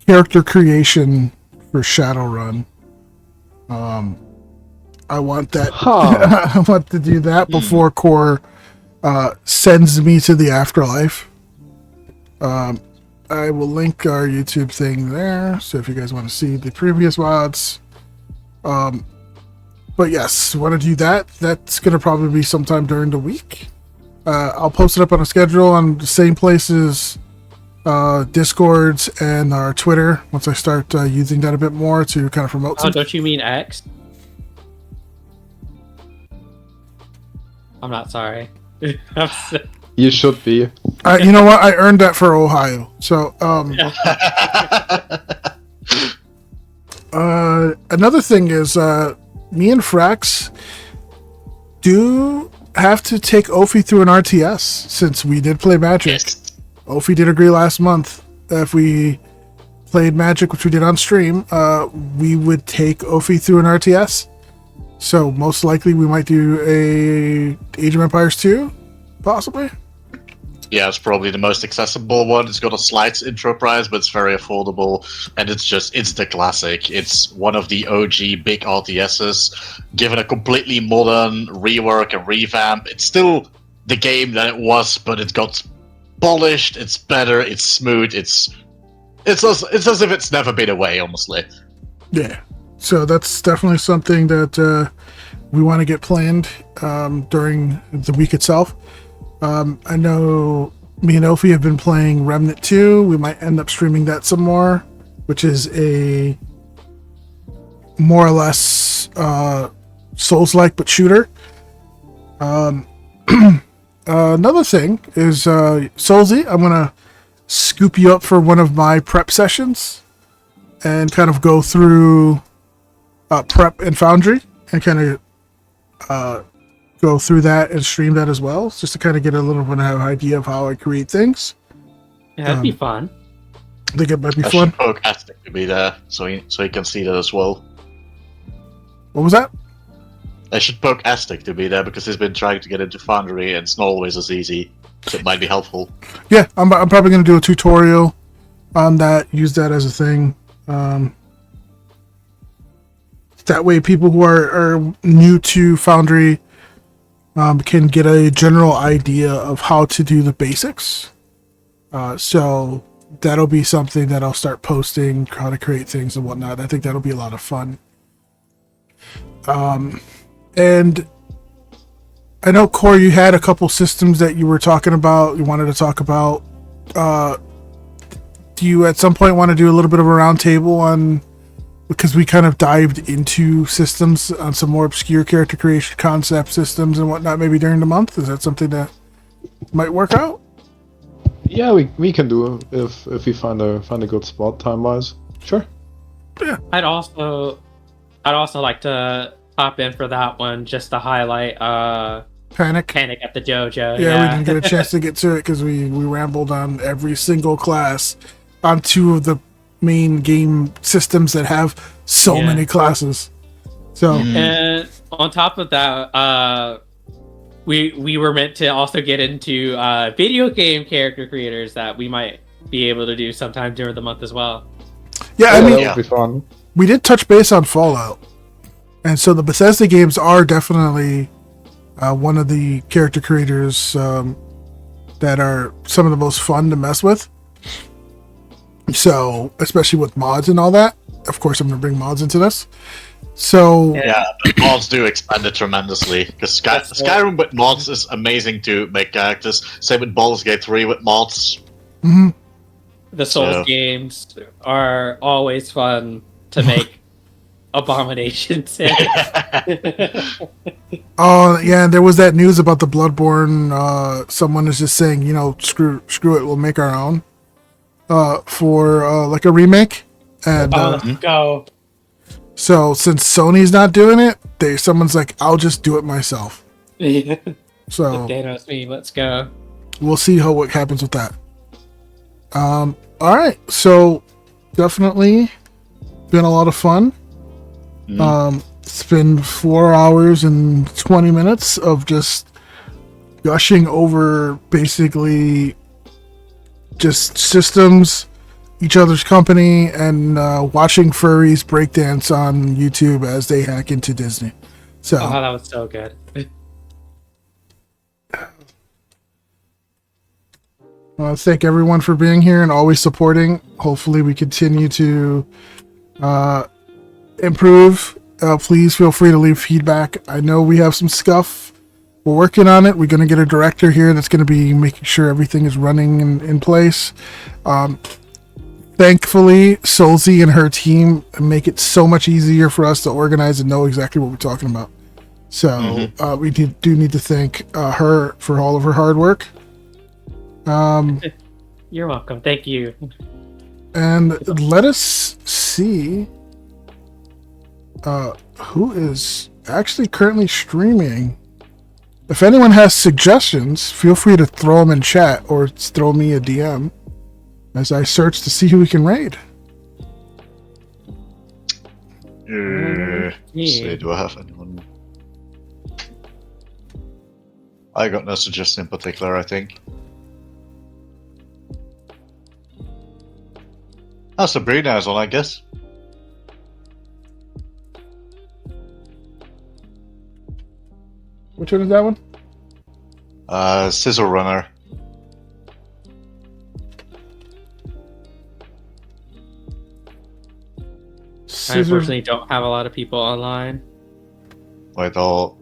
character creation for Shadowrun. I want that. I want to do that before Khor sends me to the afterlife. I will link our YouTube thing there, so if you guys want to see the previous VODs. But yes, want to do that. That's going to probably be sometime during the week. I'll post it up on a schedule on the same places, Discords and our Twitter, once I start using that a bit more to kind of promote some. Don't you mean X? I'm not sorry. You should be. You know what? I earned that for Ohio. So, another thing is, me and Frax do have to take Ophie through an RTS since we did play Magic. Yes. Ophie did agree last month that if we played Magic, which we did on stream, we would take Ophie through an RTS. So most likely we might do a Age of Empires 2, possibly. Yeah, it's probably the most accessible one. It's got a slight intro price, but it's very affordable, and it's the classic. It's one of the OG big RTSs, given a completely modern rework and revamp. It's still the game that it was, but it got polished. It's better. It's smooth. It's as if it's never been away, honestly. Yeah. So that's definitely something that we want to get planned during the week itself. I know me and Ophie have been playing Remnant 2. We might end up streaming that some more, which is a more or less Souls-like but shooter. Another thing is Soulzy. I'm gonna scoop you up for one of my prep sessions and kind of go through prep and Foundry and kind of go through that and stream that as well, just to kind of get a little bit of an idea of how I create things. Yeah, that'd be fun. I think it might be I fun. should poke Aztec to be there, so he can see that as well. What was that? I should poke Aztec to be there because he's been trying to get into Foundry, and it's not always as easy. So it might be helpful. Yeah, I'm probably going to do a tutorial on that, use that as a thing. That way people who are new to Foundry can get a general idea of how to do the basics. So that'll be something that I'll start posting, how to create things and whatnot. I think that'll be a lot of fun. And I know, Khor, you had a couple systems that you were talking about, you wanted to talk about. Do you at some point want to do a little bit of a round table on, because we kind of dived into systems on some more obscure character creation concept systems and whatnot, maybe during the month? Is that something that might work out? Yeah, we can do if we find a good spot time wise. Sure. Yeah. I'd also like to pop in for that one just to highlight Panic at the Dojo. Yeah, we didn't get a chance to get to it because we rambled on every single class on two of the main game systems that have so many classes. So and on top of that, we were meant to also get into video game character creators that we might be able to do sometime during the month as well. yeah, I mean, that would be fun. we did touch base on Fallout, and so the Bethesda games are definitely one of the character creators that are some of the most fun to mess with. So, especially with mods and all that. Of course, I'm going to bring mods into this. So, Yeah, but mods do expand it tremendously. Because Skyrim with mods is amazing to make characters. Same with Baldur's Gate 3 with mods. mhm. The Souls games are always fun to make abominations in. Oh, yeah, and there was that news about the Bloodborne. Someone is just saying, screw it, we'll make our own for like a remake. And Let's go. so since Sony's not doing it, someone's like, I'll just do it myself. So Thanos meme, let's go. we'll see what happens with that. All right, so definitely been a lot of fun. It's been 4 hours and 20 minutes of just gushing over basically just systems, each other's company, and watching furries breakdance on YouTube as they hack into Disney. So Oh, that was so good. I want to thank everyone for being here and always supporting. Hopefully we continue to improve. Please feel free to leave feedback. I know we have some scuff. We're working on it. We're going to get a director here that's going to be making sure everything is running in place. Thankfully, Soulzy and her team make it so much easier for us to organize and know exactly what we're talking about. So we do need to thank her for all of her hard work. You're welcome. Thank you. And let us see who is actually currently streaming. If anyone has suggestions, feel free to throw them in chat or throw me a DM as I search to see who we can raid. See, do I have anyone? I got no suggestion in particular, I think. Sabrina is on, I guess. Which one is that one? Scissor Runner. I unfortunately don't have a lot of people online. Wait, I'll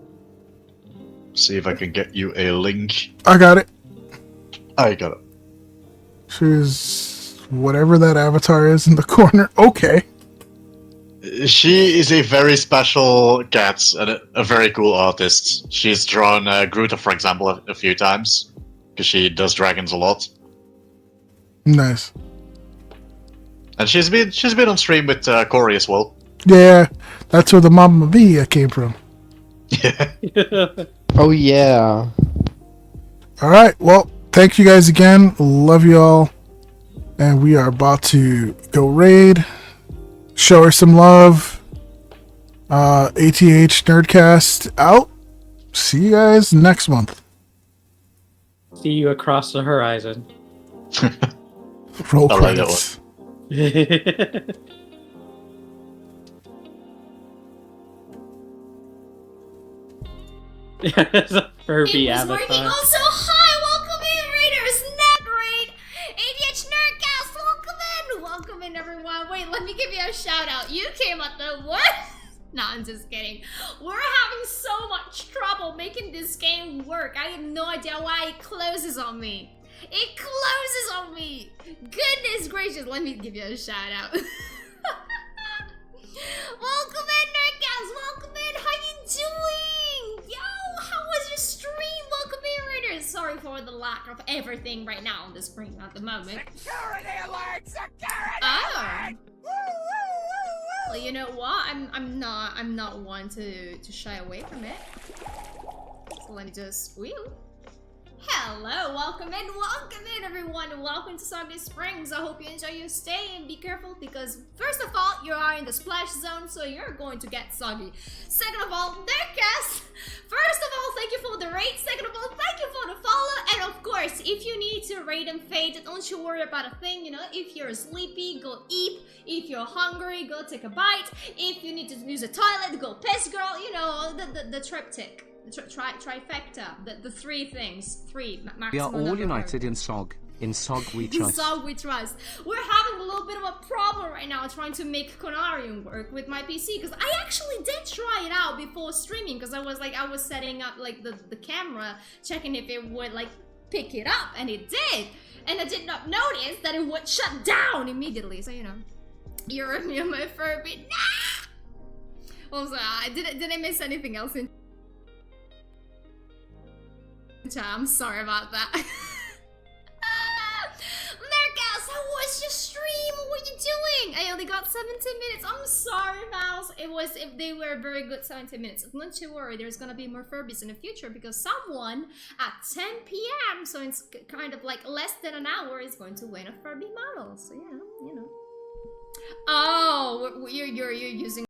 see if I can get you a link. I got it. I got it. She's whatever that avatar is in the corner. Okay. She is a very special cat and a very cool artist. She's drawn Gruta, for example, a few times because she does dragons a lot. Nice. And she's been on stream with Corey as well. Yeah, that's where the Mamma Mia came from. Yeah. Oh yeah. All right. Well, thank you guys again. Love you all. And we are about to go raid. Show her some love. ATH Nerdcast out. See you guys next month. See you across the horizon. Roll I like that credits. It's a Furby It was avatar. working. Also, hi, welcome in, Raiders. Net Raid, ADH Nerdcast, welcome in, everyone. Wait, let me give you a shout out. You came at the what? No, I'm just kidding. We're having so much trouble making this game work. I have no idea why it closes on me. It closes on me. Goodness gracious, let me give you a shout out. Welcome in, Nerdcast. Welcome in. How you doing? Yo, how was your stream? Welcome in, Raiders. Sorry for the lack of everything right now on the screen at the moment. Security alert! Security Oh. alert! Well, you know what? I'm not one to shy away from it. So let me just wheel. Hello, welcome in everyone, welcome to Soggy Springs. I hope you enjoy your stay and be careful because first of all, you are in the splash zone, so you're going to get soggy. Second of all, Nerdcast. First of all, thank you for the raid. Second of all, thank you for the follow. And of course, if you need to raid and fade, don't you worry about a thing, you know. If you're sleepy, go eat. If you're hungry, go take a bite. If you need to use a toilet, go piss, girl. You know, the triptych. Trifecta, the three things, maximum. We are all united in SOG. In SOG we In trust. SOG we trust. We're having a little bit of a problem right now trying to make Conarium work with my PC because I actually did try it out before streaming because I was setting up like the camera, checking if it would like pick it up, and it did. And I did not notice that it would shut down immediately. So you know, you're my Furby. Nah! Also, did I miss anything else in? I'm sorry about that. Nerdcast, how was your stream? What were you doing? I only got 17 minutes. I'm sorry, Mouse. If they were very good 17 minutes. Don't you worry, there's gonna be more Furbies in the future because someone at 10 p.m., so it's kind of like less than an hour, is going to win a Furby model. So yeah, you know. Oh, you're using